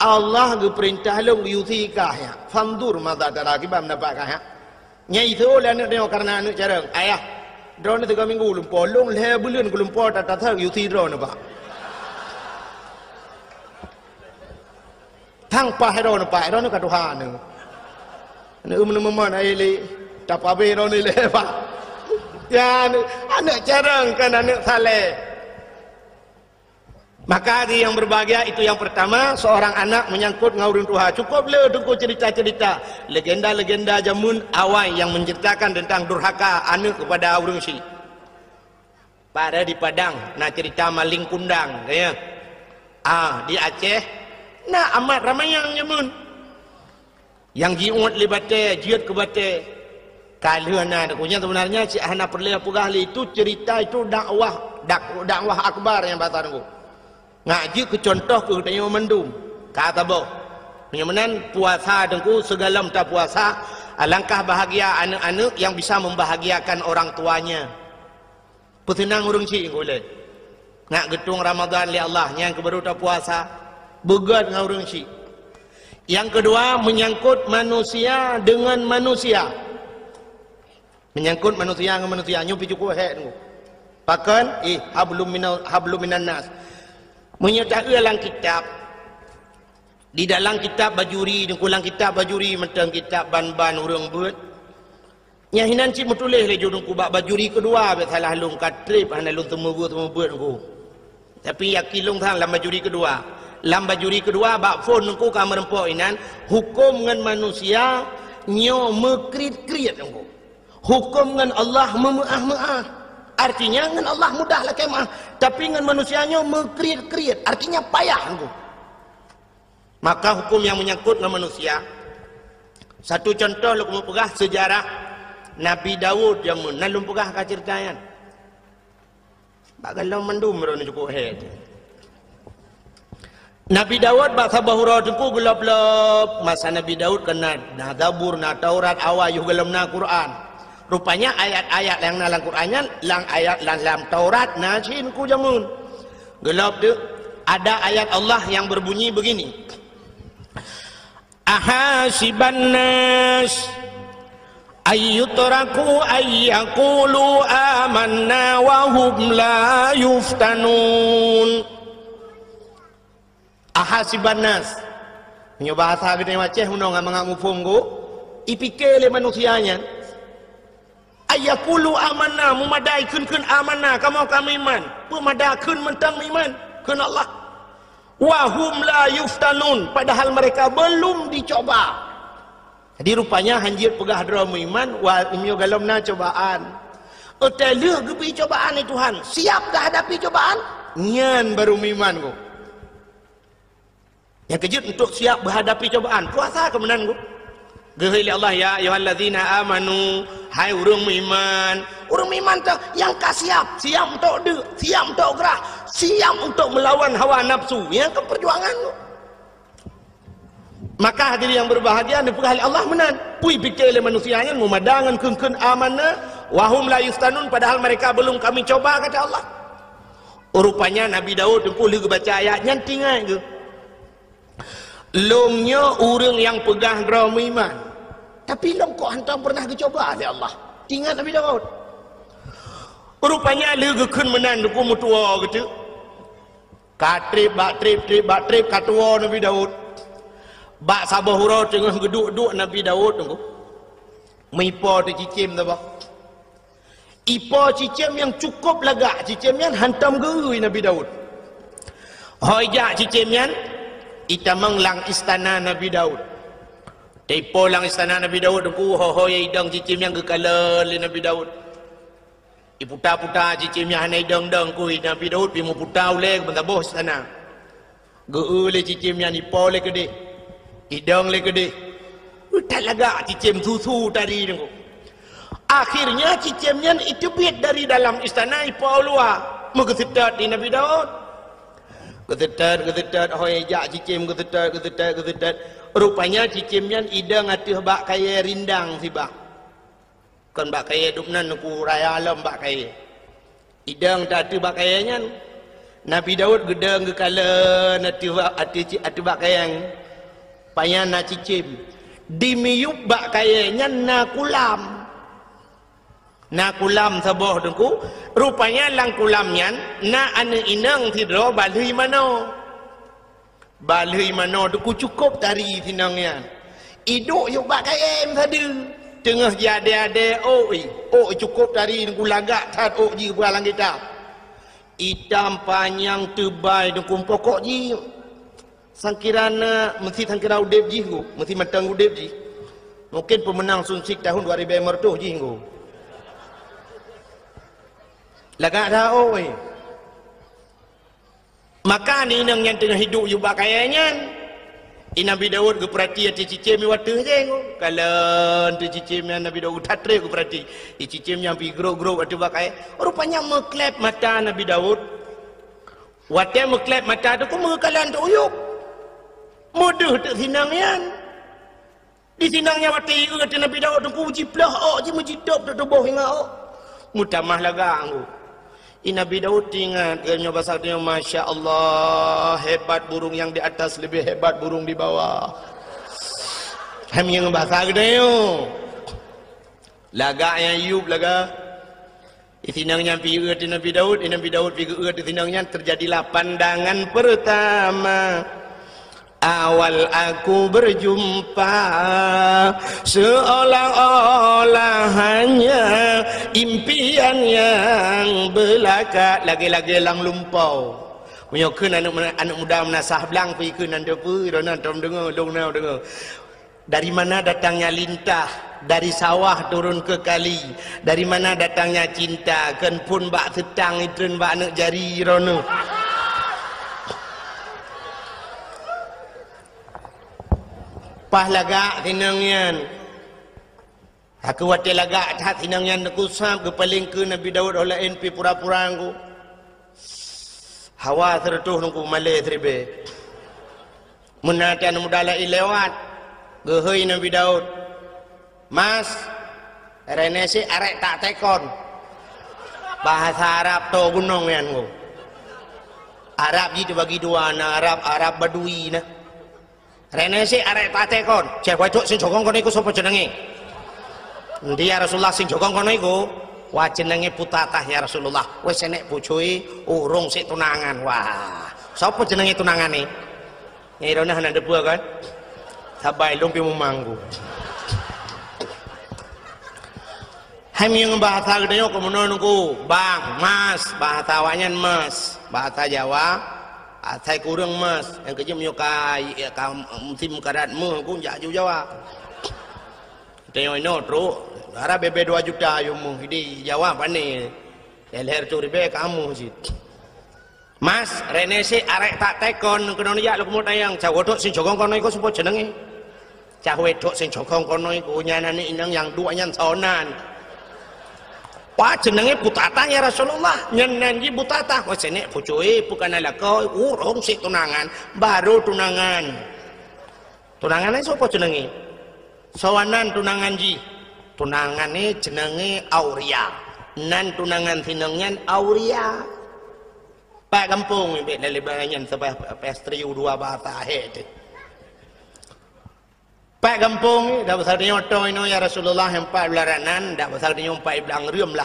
Allah ge perintah long yusi kahnya fandur mata daraki bam dapat kahnya nyai itu lah anak dia karena anak carang ayah drone 3 minggu lumpur long leher bulan ke lumpur tak yusi drone apa tanpa hero nak Tuhan ni umum ai le tak apa hero ni le pak ya anak jarang kan anak saleh maka dia yang berbahagia itu yang pertama seorang anak menyangkut ngaurin Tuhan cukup le dengku cerita-cerita legenda-legenda jamun awal yang menceritakan tentang durhaka anak kepada urang si pada di Padang nak cerita maling kundang ya di Aceh Nak amat ramai yang nyamun. Yang jiut li batai, jiut ke batai. Kalau nak kunya sebenarnya si ahna perlu apa itu cerita itu dakwah akbar yang bahasa aku. Ngaji ke contoh ke tanya mendum. Kata boh. Menyamanan puasa dengku segala tak puasa. Alangkah bahagia anak-anak yang bisa membahagiakan orang tuanya. Pesenang urang cik boleh. Nak getung Ramadan li Allah yang kebaru tak puasa. Begat dengan urang cik. Yang kedua menyangkut manusia dengan manusia. Menyangkut manusia dengan manusia. Nyupi cukup hek tu. Pakan hablum minan nas. Menyertai dalam kitab. Di dalam kitab bajuri, di dalam kitab bajuri mentang kitab ban-ban urang buat. Nya hinan cik metulis le judung ku bajuri kedua bet salah lung katrip ana lung temu buat ku. Tapi yakilung thang lam bajuri kedua. Lam bajuri kedua bak phone ku ka merempok inan hukum ngan manusia nyo mekrit-krit ku. Hukum ngan Allah memeah-meah. Artinya ngan Allah mudahlah kemah, tapi ngan manusianya mekrit-krit. Artinya payah ku. Maka hukum yang menyangkut dengan manusia. Satu contoh lu mau pegah sejarah Nabi Daud yang nalum pegah ka ceritayan. Bagalau mendum ron cukup head. Nabi Daud bahasa bahura tengku gelap-gelap masa Nabi Daud kena na Zabur na Taurat awayuh gelamna Quran. Rupanya ayat-ayat yang dalam Qurannya lang ayat dalam Taurat na cin ku jamun. Gelap tu ada ayat Allah yang berbunyi begini. Ahasiban nas ayyutraku ayyakulu amanna wa hum la yuftanun. Ahasiban nas punya bahasa gede maceh hunong ngam mufunggu ipike le manusianya ayyakulu amanna memadai kun amanna kamu kami iman memadai kun mentang iman kun Allah wahum la yuftanun padahal mereka belum dicoba. Jadi rupanya hanjir pegah drama iman wa imyo galamna cobaan. Oteleh gebi cobaan ni Tuhan. Siap dah hadapi cobaan? Nyan baru iman ku. Yang kejut untuk siap menghadapi cobaan. Puasa kemenan ku. Gehili Allah ya ayyuhallazina amanu hai urang iman. Urang iman tu yang siap untuk siap untuk gerah, siap untuk melawan hawa nafsu. Yang ke perjuangan tu. Maka hadirin yang berbahagia dipegah oleh Allah menan. Pui fikir oleh manusianya memadangan kun amanah wahum la yuftanun padahal mereka belum kami coba kata Allah. Rupanya Nabi Daud tu boleh baca ayatnya tinggal ke. Longnya orang yang pegang drama iman. Tapi long kok hantar pernah dicoba oleh Allah. Ingat Nabi Daud. Rupanya lega kun menan ku mutua gitu. Katrip bak trip katua Nabi Daud. Bak sabah hurau tengah geduk-duk Nabi Daud tunggu. Meipo tu cicim tu bah. Ipo cicim yang cukup lagak cicim yang hantam gerui Nabi Daud. Hojak cicim yang itamang lang istana Nabi Daud. Tepo lang istana Nabi Daud tunggu hohoy idang cicim yang kekala li Nabi Daud. Iputa-puta cicim yang hanai dang-dang kui Nabi Daud pi mu puta ule bentar boh istana. Geu le cicim yang ipo le gede. Idang le gede. Tak lagak cicim susu tadi tunggu. Akhirnya cicimnya itu biat dari dalam istana ipo luar. Mengesetat di Nabi Daud. Kesetat hoi jak cicim kesetat. Rupanya cicimnya idang atuh bak kaya rindang si bak. Kan bak kaya dupnan ku raya alam bak kaya. Idang tak atuh bak kayanya. Nabi Daud gedang ke kala atuh bak kayang. Payah na cicim. Dimiyup bak kayanya na kulam. Na kulam saboh dengku. Rupanya lang kulamnya na ane inang tidro balui mano. Balui mano dengku cukup dari sinangnya. Iduk yuk bak kayem tadi. Tengah jade-ade cukup dari dengku lagak tat ji bualang kita. Hitam panjang tebal dengku pokok ji. Sangkirana mesti sangkira udep ji ku, mesti matang udep ji. Mungkin pemenang sunsik tahun 2000 tu ji ku. Lagak dah Maka ni nang yang tengah hidup juga kayaknya Nabi Daud ke perhati ati cicim watu jeng. Kalau tu cicim Nabi Daud tatre ke perhati. Cicim yang pi grow watu bakai. Rupanya meklep mata Nabi Daud. Watu meklep mata tu ku mengkalan tu uyup. Mudah tu sinangnya. Di sinangnya watu kata Nabi Daud tu ku jiplah je menjidap tu tubuh hingga mutamah laga aku. Nabi Daud ingat ilmu bahasa dia, Masya Allah, hebat burung yang di atas lebih hebat burung di bawah. Kami yang bahasa dia laga yang Ayub laga isinangnya pergi ke Nabi Daud pergi ke isinangnya, terjadilah pandangan pertama. Awal aku berjumpa seolah-olah hanya impian yang belaka, lagi-lagi lang lumpau. Menyokun anak muda menasah belang pergi ke nanda pu, dona tom dengar, dong dengar. Dari mana datangnya lintah, dari sawah turun ke kali. Dari mana datangnya cinta, ken pun bak setang itren bak anak jari rono. Pahlaga tinangyan. Aku wate laga tak tinangyan aku sam ke paling ke Nabi Daud oleh NP pura-pura aku. Hawa tertuh nungku malai terbe. Menatian mudala lewat. Gehoi Nabi Daud. Mas, renesi arek tak tekon. Bahasa Arab to gunung yan ko. Arab ji dibagi dua, na Arab Badui na. Renesi arek tak tekon. Cek waduk sing jokong kono iku sapa jenenge? Endi ya Rasulullah sing jokong kono iku? Wah jenenge Putatah ya Rasulullah. Wis enek bojoe urung sik tunangan. Wah, sapa jenenge tunangane? Nyirone ana debu kan? Sabai lumpi mumanggu. Kami yang bahasa gede ko menonku, Bang, Mas, bahasa awanyan Mas, bahasa Jawa. Atai kurang mas, yang kerja menyukai tim karatmu, aku jak Jawa. Tengok ini terus, harap bebe 2 juta yumu, jadi Jawa apa ni? Leher curi be kamu sih. Mas, renesi arek tak tekon, kena ni jak lu kemud ayang, cak wedok sing jokong kono iku sapa jenenge? Cak wedok sing jokong kono iku nyanane inang yang duanya sonan. Wah jenenge Putatah ya Rasulullah, nyenengi Putatah. Wah senek bojoe bukan ala kau urung sik tunangan, baru tunangan. Tunangane sapa jenenge? Sawanan tunangan ji. Tunangane jenenge Auria. Nan tunangan sinengnya Auria. Pak kampung mbek lelebanyan sampai pestri dua bahasa het. Pak kampung dah besar dia oto ino ya Rasulullah 4 belaranan dah besar dia 4 belang rium lah.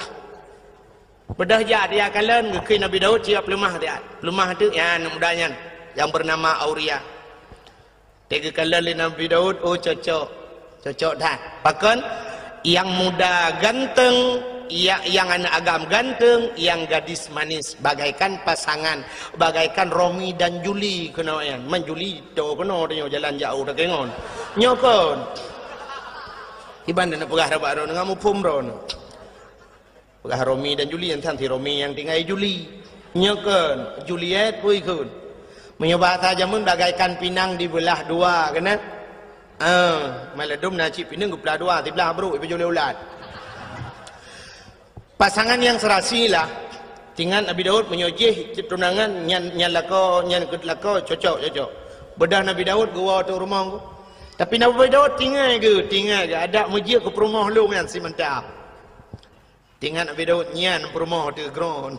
Bedah ja dia kalen ke Nabi Daud siap lemah dia. Lemah tu ya mudanya yang bernama Auria. Tiga kalen Nabi Daud oh cocok dah. Bahkan yang muda ganteng, yang anak agam ganteng, yang gadis manis, bagaikan pasangan, bagaikan Romi dan Juli kenayan. Menjuli do kena dia jalan jauh dah kengon. Nyokon. Iban nak pegah rabak ron ngamu pumron. Pegah Romi dan Juli yang tanti Romi yang tinggal Juli. Nyokon, Juliet pun ikut. Menyoba saja mun bagaikan pinang dibelah dua kena. Maladum nasi pinang dibelah dua, dibelah bro ibu juli ulat. Pasangan yang serasi lah. Tinggal Nabi Daud menyojih tunangan nyan lako cocok. Bedah Nabi Daud gua tu rumah aku. Tapi Nabi Daud tinggal ke ada masjid ke rumah lu yang si mentah. Tinggal Nabi Daud nyan rumah tu gron.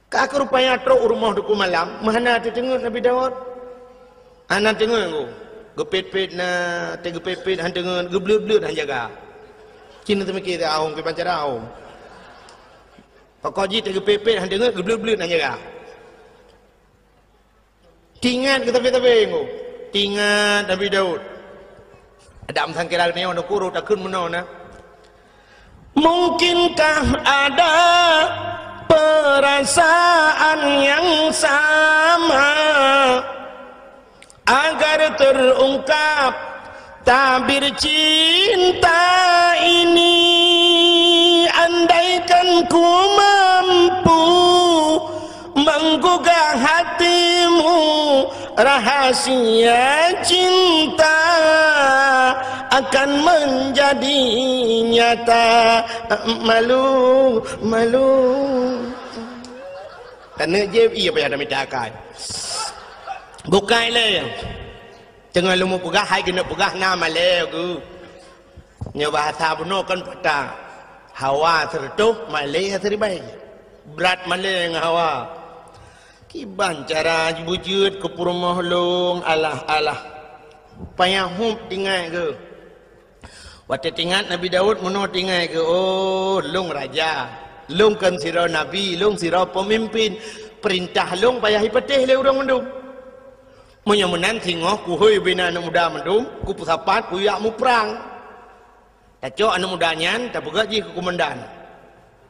Kak rupanya truk rumah tu malam. Mana tu tengok Nabi Daud? Anak tengok aku. Gepet-pet na, tegepet-pet han tengok geblut-blut han jaga. Cina tu mikir dia ahong ke pancar ahong. Pakau ji tegepet-pet han tengok geblut-blut han jaga. Tinggal ke tepi-tepi aku. Tinggal Nabi Daud. Ada amsang kira ni orang kuru tak kun menon na. Mungkinkah ada perasaan yang sama agar terungkap tabir cinta ini, andaikan ku mampu menggugah hatimu rahasia cinta akan menjadi nyata. Malu Tana je iya pa ada mitakan. Bukai le. Tengah lu mu pegah hai kena pegah nama le ku. Nya bahasa buno kan pata. Hawa sertuh malih seribai. Berat malih hawa. Kiban cara wujud ke rumah long alah payah hum tinggal ke waktu tinggal Nabi Daud muno tinggal ke oh long raja long kan sira nabi long sira pemimpin perintah long payah hipatih le urang mendum munyo menan tingoh ku heuy bina anak muda mendum ku pusapat ku yak mu perang taco anak muda nyan ta pegak ji ke komandan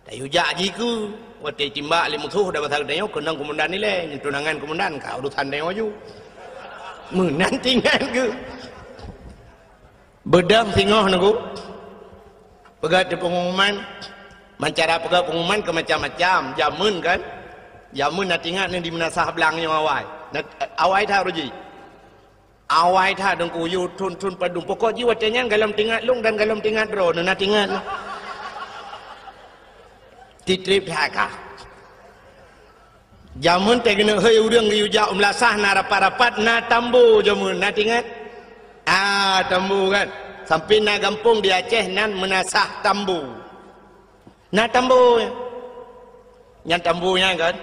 ta yuja ji ku waktu timbak li musuh dah pasal dia kenang komandan ni le tunangan komandan ka urusan dia ju menang tinggal ke bedam singoh nunggu pegat di pengumuman mancara pegat pengumuman ke macam-macam jamun kan jamun nak tinggal ni di menasah belangnya awai tha ruji awai tha dong ku yu tun padung pokok ji watenya galam tinggal lung dan galam tinggal ro nak tinggal titrip thaka jamun teh kena heuy urang yu ja umlasah na rapat-rapat na tambu jamun na tingat tambu kan sampai na gampung di Aceh nan menasah tambu na tambu yang tambunya kan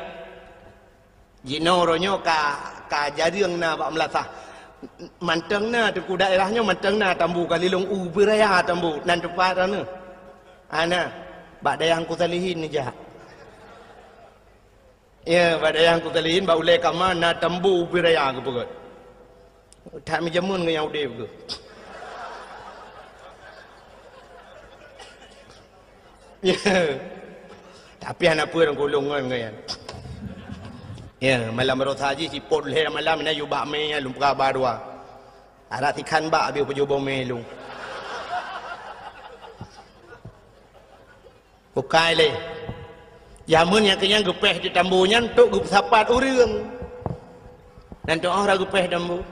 jino ronyo ka jariang na bak melasah manteng na tu ku daerahnya manteng na tambu kalilung beraya tambu nan tepat ana ana bak dayang ku salihin ni jah ya bak dayang ku salihin bak ulai kama na tambu beraya ke pegat tak menjamun ke yang udah ke ya tapi anak pun orang kolong kan ya malam berot haji si pot leh malam na yu bak me lum ka badwa ara tikan bak biu pejobo me lung bukai le jamun yang kenyang gepeh di tambunya untuk gup sapat urang dan tu orang gepeh tambu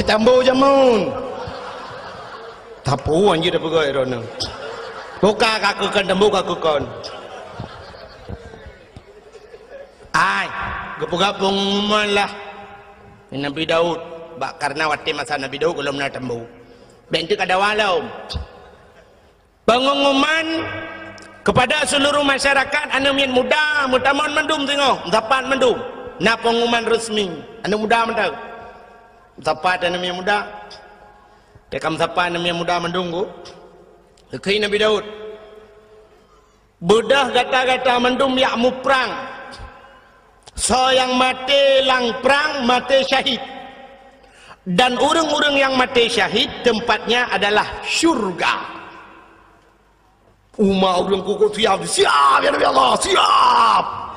tambu jamun tapu anjir dah pegai rona buka kakukan tambu kakukan ai gepugapung lah Nabi Daud bak karena waktu masa Nabi Daud kalau nak tambu bentuk ada walau pengumuman kepada seluruh masyarakat anu min muda mutamon mendum tengok dapat mendum na pengumuman resmi anu muda mentau Tepat dan yang muda dekam sapan yang muda mendunggu kekei Nabi Daud bedah gata-gata mendum yak mu perang so yang mati lang perang mati syahid dan urang-urang yang mati syahid tempatnya adalah syurga urang kuku siap ya Nabi Allah siap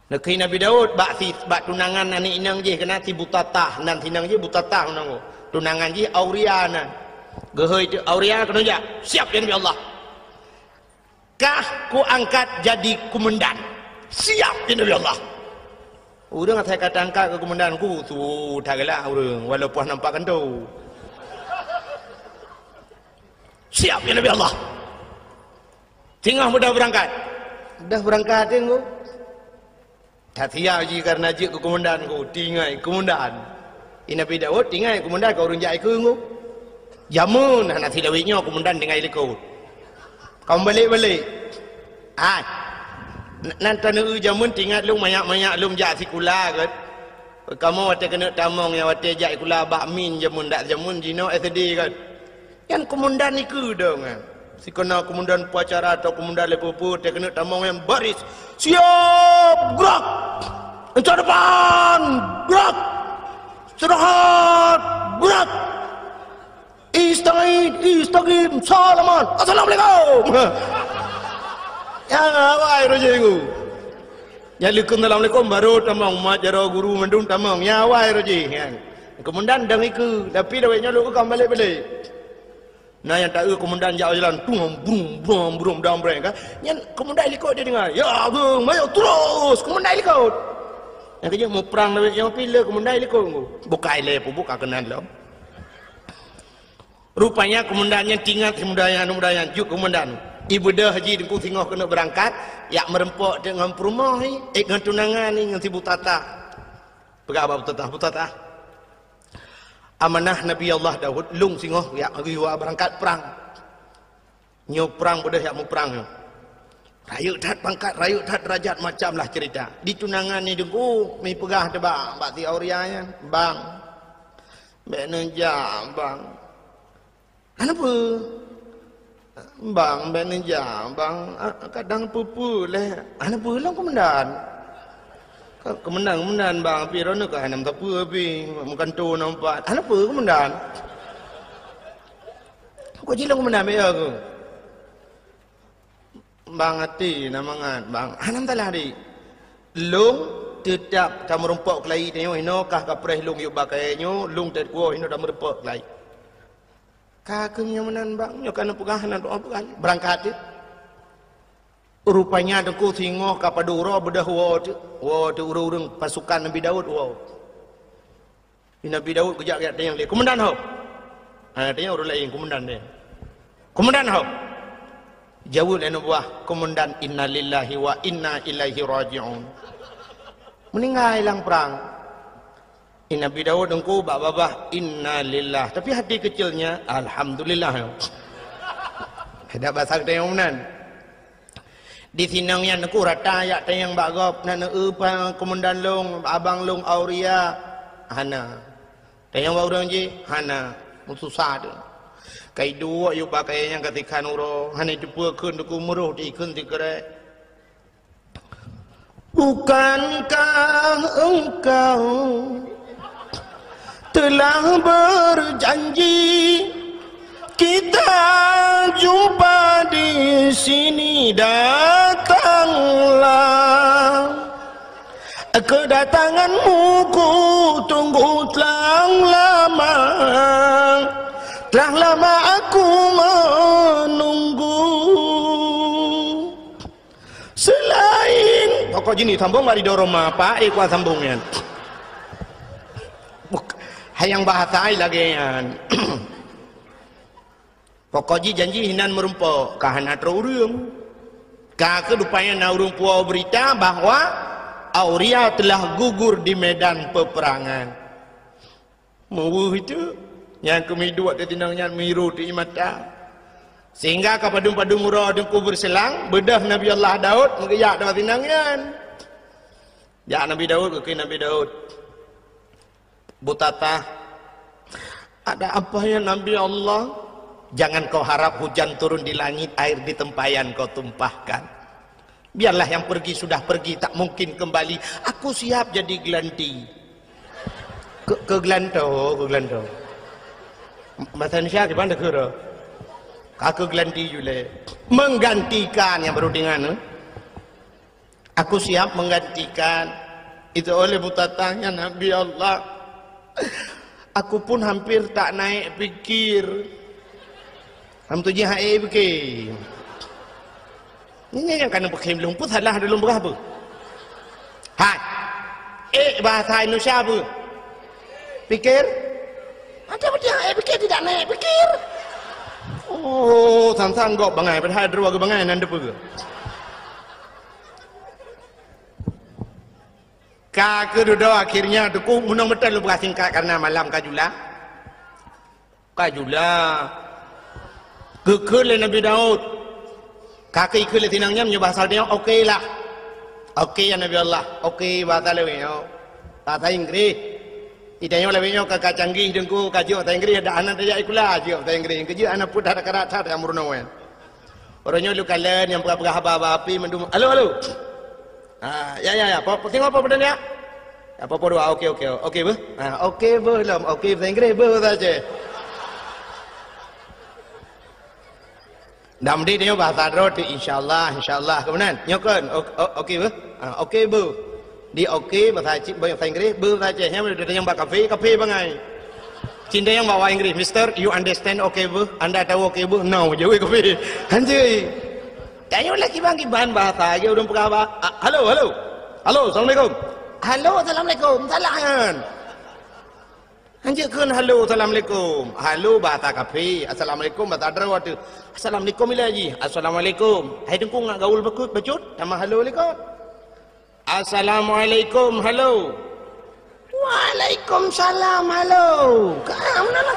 Nekei Nabi Daud bak tunangan anak inang je kena si butatah nan tinang je butatah nang tunangan je Auriana gehoi tu Auriana kena ja siap ya Nabi Allah kah ku angkat jadi komandan siap ya Nabi Allah urang saya kata angkat ke komandan ku tu tagalah urang walaupun nampak kan tu siap ya Nabi Allah tinggal mudah berangkat dah berangkat tengok tak siap je karena je ke komandan ku tinggal komandan Nabi Daud tinggal komandan kau orang jai ku jamun anak silawiknya komandan tinggal ikut kau balik-balik nanti nu jamun tinggal lu banyak-banyak lu jak sikula kan kamu waktu kena tamong yang waktu jak kula bakmin jamun dak jamun jino SD kan yang komandan ikut dong kan si kena komandan upacara atau komandan lepupu dia kena tamong yang baris siap gerak encah depan gerak istirahat gerak istagim salaman assalamualaikum ya apa ayo jengu Assalamualaikum baru tamang majaro guru mendung tamang nyawai roji kan. Kemudian dang iku tapi dawainya lu kam balik-balik. Nah yang tak kemudian jalan brum dam breng kan. Yang kemudian ikut dia dengar. Ya bang, mayo terus kemudian ikut. Yang kerja mau perang dawai yang pilih kemudian ikut. Buka ile pun buka kenan lo. Rupanya kemudiannya tinggal kemudian juk kemudian. Ibu dah haji dengku tengok kena berangkat, yak merempok dengan perumah ni, dengan tunangan ni dengan si Butata. Berapa Butata? Amanah Nabi Allah Daud, lung singoh yak riwa berangkat perang. Nyo perang bodoh yak mau perang. Rayuk tat pangkat, rayuk tat derajat macamlah cerita. Di tunangan ni dengku, mi pegah tebak, bakti aurianya, bang. Beneja, bang. Kenapa? Bang, beneja, bang, kadang pupu leh. Anak pulang komandan. Komandan bang, piro nak anam tapu abi, bukan tu nampak. Anak pu komandan. Kau jilang komandan be aku. Bang hati namangan, bang. Anam talah di. Lung tetap kamu rumpok kelai tengok ino kah kapreh lung yuk bakainya, lung tet kuo ino dah merumpok kelai. Kakeknya menan bang, nyokan pegahan doa pegahan berangkat. Rupanya dengku tengok kapadura bedah wa tu urung pasukan Nabi Daud wa. Nabi Daud kejak yang dia. Komandan hau. Dia orang lain komandan dia. Komandan hau. Jawab anu buah komandan innalillahi wa inna ilaihi raji'un. Meninggal hilang perang. Nabi Daud dengku babah inna lillah tapi hati kecilnya alhamdulillah. Ada bahasa tayang nan. Di sinangnya dengku rata ayat tayang bagop nan komandan long abang long auria hana. Tayang orang je hana susah tu. Kai dua yu pakai yang ketika nuro hana itu keun dengku muruh di keun tikere. Bukankah engkau telah berjanji kita jumpa di sini, datanglah. Kedatanganmu ku tunggu telah lama aku menunggu. Selain pokok jini sambung mari doroma apa kuat sambungnya. Hayang bahasa lagi kan. Pokoknya janji hinan merumpok kahana terurung. Kaka rupanya na urung puau berita bahwa Auria telah gugur di medan peperangan. Mau itu yang kami dua tinangnya miru di mata. Sehingga kapadung-padung murah dengku berselang bedah Nabi Allah Daud mengeyak dapat tinangnya. Ya Nabi Daud ke Nabi Daud. Butata, ada apa ya Nabi Allah? Jangan kau harap hujan turun di langit, air di tempayan kau tumpahkan. Biarlah yang pergi sudah pergi, tak mungkin kembali. Aku siap jadi gelanti. Ke gelanto. Bahasa Indonesia gimana kira? Aku gelanti juga. Menggantikan yang baru dengan. Aku siap menggantikan. Itu oleh butatanya Nabi Allah. Aku pun hampir tak naik pikir. Hamtuji hai fikir. Ini yang kena pakai belum pun salah dalam berapa? Hai. Bahasa Indonesia apa? Pikir? Ada betul hai pikir tidak naik pikir. Oh, sang-sang gok bangai pada dua ke bangai nanda apa ke? Kaka duduk akhirnya tuku munang betul lu berasingkat karena malam kajula. Kekul Nabi Daud. Kaka ikut le tinangnya bahasa dia okey lah. Okey ya Nabi Allah. Okey bahasa lewinyo. Bahasa Inggris. Idanya lewinyo kakak canggih dengku kajiu bahasa Inggris ada anak dia ikulah kajiu bahasa Inggris. Kajiu anak pun ada karat yang murnawan. Orangnya lu kalian yang berapa api mendum. Halo. Ya. Tengok apa benda ni? Apa doa? Okey, bu. Okey, bu. Okey, bahasa Inggeris, bu saja. Đam đi theo bahasa Arab tu insyaallah kemudian nyokan okey bu okey bu di okey bahasa Inggris bu bahasa Cina yang kafe bangai cinta yang bawa Inggris mister you understand okey bu anda tahu okey bu no jauh kafe anjay tanya lagi bang bahan bahasa aja udah apa halo assalamualaikum salam anjirkan halo assalamualaikum halo bahasa kafe assalamualaikum bahasa Arab tu assalamualaikum lagi assalamualaikum hai dengkung nak gaul becut sama halo lekot assalamualaikum halo waalaikumsalam halo kamu mana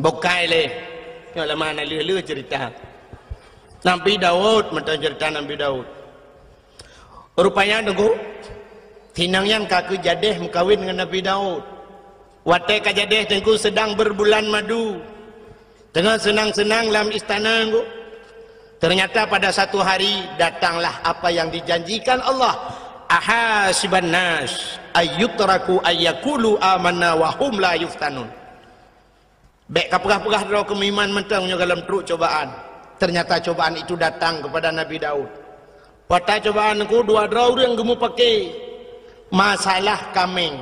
bokai le yang lama nak lừa cerita Nabi Daud macam cerita Nabi Daud rupanya nunggu tinangyan kaku jadeh mengkawin dengan Nabi Daud watai kajadeh tengku sedang berbulan madu tengah senang-senang dalam istana nunggu ternyata pada satu hari datanglah apa yang dijanjikan Allah ahasiban nas ayyutraku ayyakulu amanna wa hum la yuftanun baik kapurah-purah draw kemiman mentangnya dalam teruk cobaan ternyata cobaan itu datang kepada Nabi Daud pada cobaan aku dua draw yang gemu pakai masalah kameng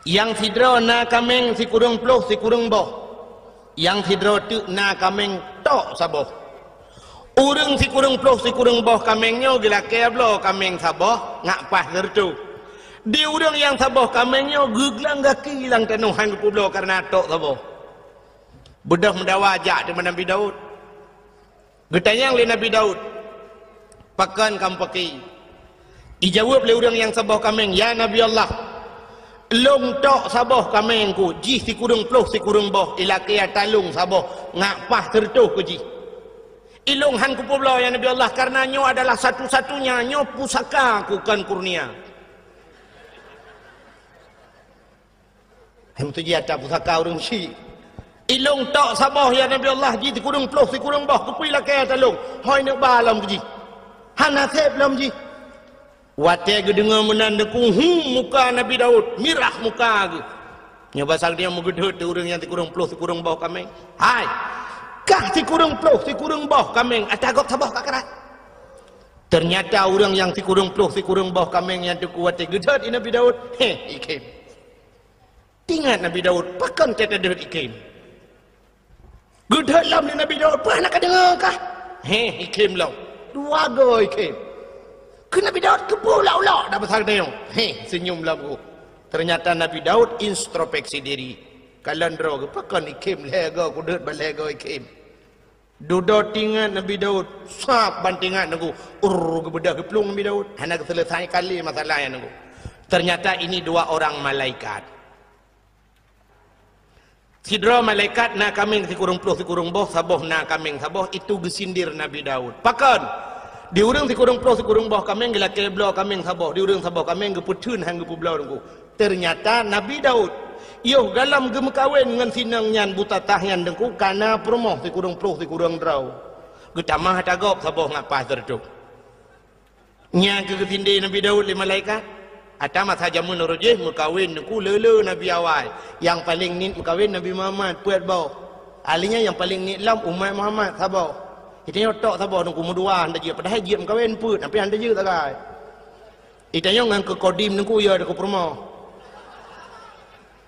yang sidro na kameng si kurung ploh si kurung boh yang sidro tu na kameng tok saboh urang si kurung ploh si kurung boh kamengnya gila keblo kameng saboh ngak pas gertu di urang yang saboh kamengnya guglang gaki hilang tanuhan kupublo karena tok saboh bedah mendawajak di Nabi Daud getanyang li Nabi Daud pakan kam pakai dijawab oleh orang yang saboh kameng ya Nabi Allah long tok saboh kamengku ji si kurung ploh si kurung boh ilaki talung saboh ngak pah tertuh ku ji ilung han kupublo ya Nabi Allah karena nyo adalah satu-satunya nyo pusaka ku kan kurnia hem tu ji ada pusaka urang si ilung tok saboh ya Nabi Allah ji si kurung ploh si kurung boh ku ilaki talung hoi nak balam ku ji hana sep lam ji wate ge dengar menandaku muka Nabi Daud mirah muka ge nyoba sang dia megedut urang yang ti kurung ploh ti kurung bau kameng hai kah ti kurung ploh ti kurung bau kameng atagok saboh kakarat ternyata urang yang ti kurung ploh ti kurung bau kameng yang tu wate gedut Nabi Daud ikem tingat Nabi Daud pakan tete deut ikem gedut lam ni Nabi Daud pernah ka dengar kah ikem lam dua goi ke Nabi Daud kepula-ula dah besar dia senyum lagu ternyata Nabi Daud introspeksi diri kalandro ke pakan ikim lega kudet balega ikim dudo tingan Nabi Daud sap bantingan nagu ke bedah ke pelung Nabi Daud hana selesai kali masalah yang nagu ternyata ini dua orang malaikat sidra malaikat na kameng si kurung ploh si kurung boh saboh na kameng saboh itu gesindir Nabi Daud pakan di urang si kurung ploh si kurung boh kameng gila keblo kameng saboh di urang saboh kameng geputun hang gepublau nunggu ternyata Nabi Daud yo galam gemekawin dengan sinang nyan buta tahyan dengku karena promoh si kurung ploh si kurung draw getamah tagop saboh ngapa tertuk nya kegetinde Nabi Daud li malaikat atamat saja menurut je mukawin ku lele Nabi awal yang paling nit mukawin Nabi Muhammad puat bau alinya yang paling nit lam umat Muhammad sabau itanya tok sabau nungku mudua anda je padahal je mukawin put tapi anda je tak kai itanya ngan ke kodim nungku ya deku promo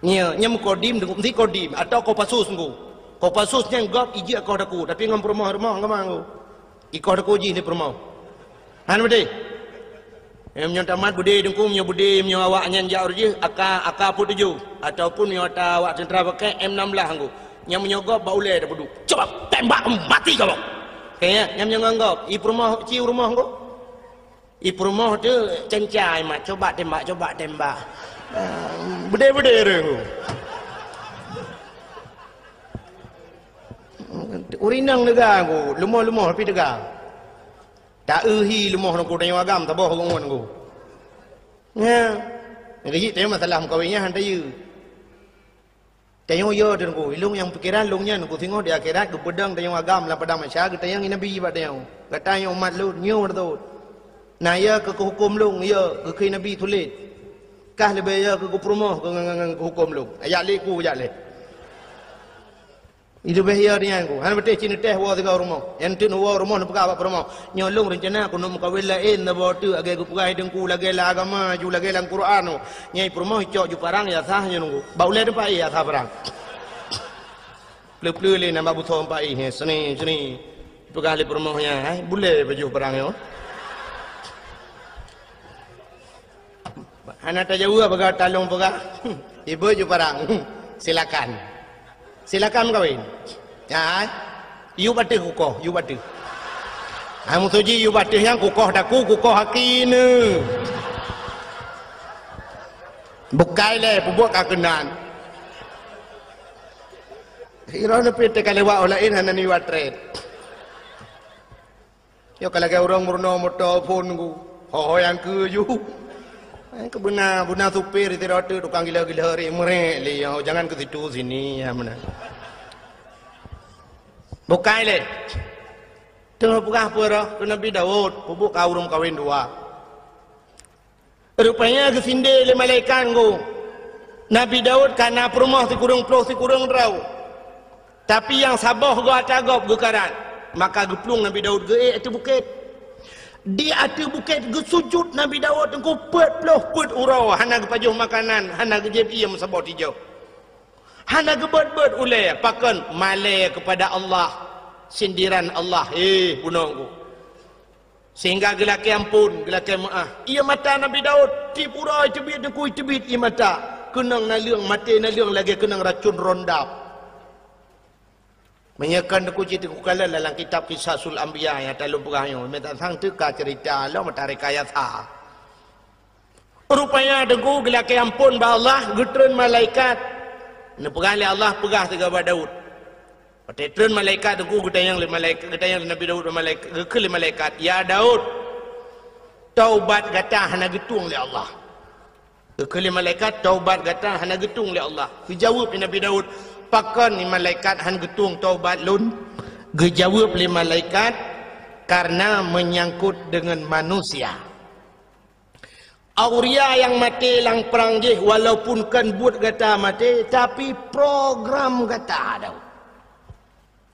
nya kodim nungku mesti kodim atau kopasus nungku kopasus yang gop ije kau deku tapi ngam promo rumah ngamang ikau deku je ni promo han bede yang tamat bude dengku punya bude punya awak nyan jauh je aka pun tuju ataupun yang ta awak sentra pakai M16 anggo yang menyogop baule dah peduk coba tembak mati kau kayaknya yang menganggap i rumah ci rumah anggo i rumah tu cencai mak coba tembak bude reng urinang negah anggo lemah tapi tegak tak euhi lemah nangku tanya agam tak boh ngon nangku nya ngi tanya masalah kawinnya hantai you tanya yo nangku ilung yang pikiran lungnya nangku tengok di akhirat ke pedang tanya agam la padang masyarakat tanya nabi ba tanya katanya umat lu nyu tu nah ya ke hukum lung ya ke nabi tulis kah lebih ya ke rumah ke hukum lu ayat liku ayat le itu bahaya dia aku han betul cina teh wa tiga rumah yang tin wa rumah nak pegang apa rumah nyolong rencana aku nak mukawil lain na bawa tu agai ku pegai dengku lagi la agama ju lagi lang Quran no nyai rumah cok ju parang ya sah nunggu bau le tempat ya sah parang pleu le nama bu thom pai he seni pegang le rumahnya boleh baju parang yo anak tak jauh pegang talung pegang ibu ju parang silakan kawin ya you batu kukoh kamu tuji you batu yang kukoh kukoh hakine bukai le pubuk kakenan irona pete kalewa olain hanan ni watret yo kalage orang murno moto phone ku ho yang ke you buna supir itu rotu tukang gila-gila hari merek le jangan ke situ sini ya mana bukai le tengah buka apa tu Nabi Daud pubuk kaurum kawin dua rupanya ke sinde le malaikat go Nabi Daud kana perumah si kurung rau tapi yang sabah go atagop go karan maka geplung Nabi Daud ge itu bukit di atas bukit gesujud Nabi Daud engkau pet urau hana gepajuh makanan hana gejep iam sabot hijau hana gebet ulai pakan malai kepada Allah sindiran Allah bunongku sehingga gelaki ampun gelaki maaf ia mata Nabi Daud tip urau cebit dengku cebit ia mata kenang naliang mati naliang lagi kenang racun rondap menyekan aku cerita kukala dalam kitab Qisasul Anbiya yang talung perahnya minta sang teka cerita Allah matarik ayat ha rupanya deku gelaki ampun ba Allah getren malaikat nepegah le Allah pegah tiga ba Daud petren malaikat deku getayang le malaikat getayang Nabi Daud malaikat gekele malaikat ya Daud taubat gata hana getung le Allah gekele malaikat taubat gata hana getung le Allah dijawab Nabi Daud pakan ni malaikat han getung taubat lun gejawab le malaikat karena menyangkut dengan manusia auria yang mati lang perang je walaupun kan buat kata mati tapi program kata ada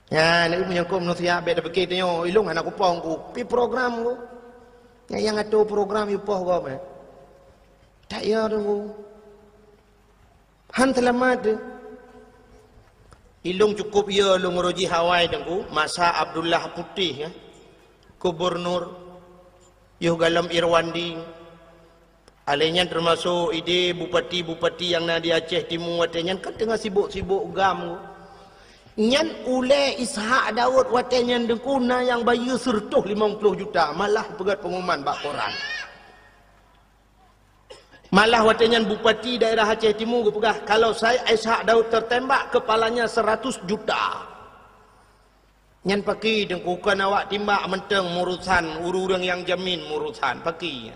ya ni menyangkut manusia beda begitu yo ilung anak kupong ku pi program ku yang atau program yupoh go me tak ya tu han selamat ilung cukup ya lung roji Hawaii dengku masa Abdullah Putih ya gubernur yuh galam Irwandi alenya termasuk ide bupati yang na di Aceh Timur watenya kan tengah sibuk gam nyan ule Ishak Daud watenya dengku na yang bayu sertuh 50 juta malah pegat pengumuman bak koran malah watenya bupati daerah Aceh Timur pegah kalau saya Ishak Daud tertembak kepalanya 100 juta nyan paki dengkukan awak timbak menteng murusan ururang yang jamin murusan paki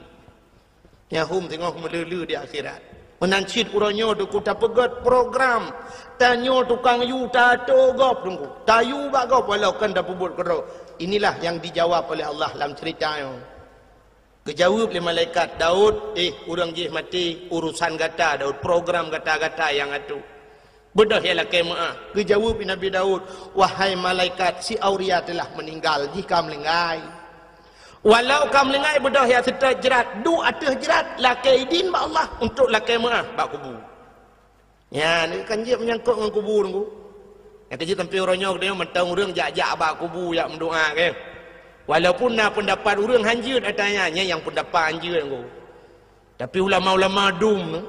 ya hum tengok melelu di akhirat menancit uranyo dengku tak pegat program tanyo tukang yu tato gop dengku tayu bak gop walau kan dah pubut kero inilah yang dijawab oleh Allah dalam ceritanya kejawab oleh malaikat Daud urang jih mati urusan gata Daud program gata-gata yang atu bedah ialah kemaah kejawab Nabi Daud wahai malaikat si Auria telah meninggal jika melengai walau kam melengai bedah ya serta jerat du atah jerat lakai idin ba Allah untuk lakai maah bak kubur ya ni kan dia menyangkut dengan kubur tu kata je tempi orangnya dia mentang urang jak-jak bak kubur yak mendoa ke walaupun nak pendapat urang hanjut atanya yang pendapat hanjut engko tapi ulama-ulama dum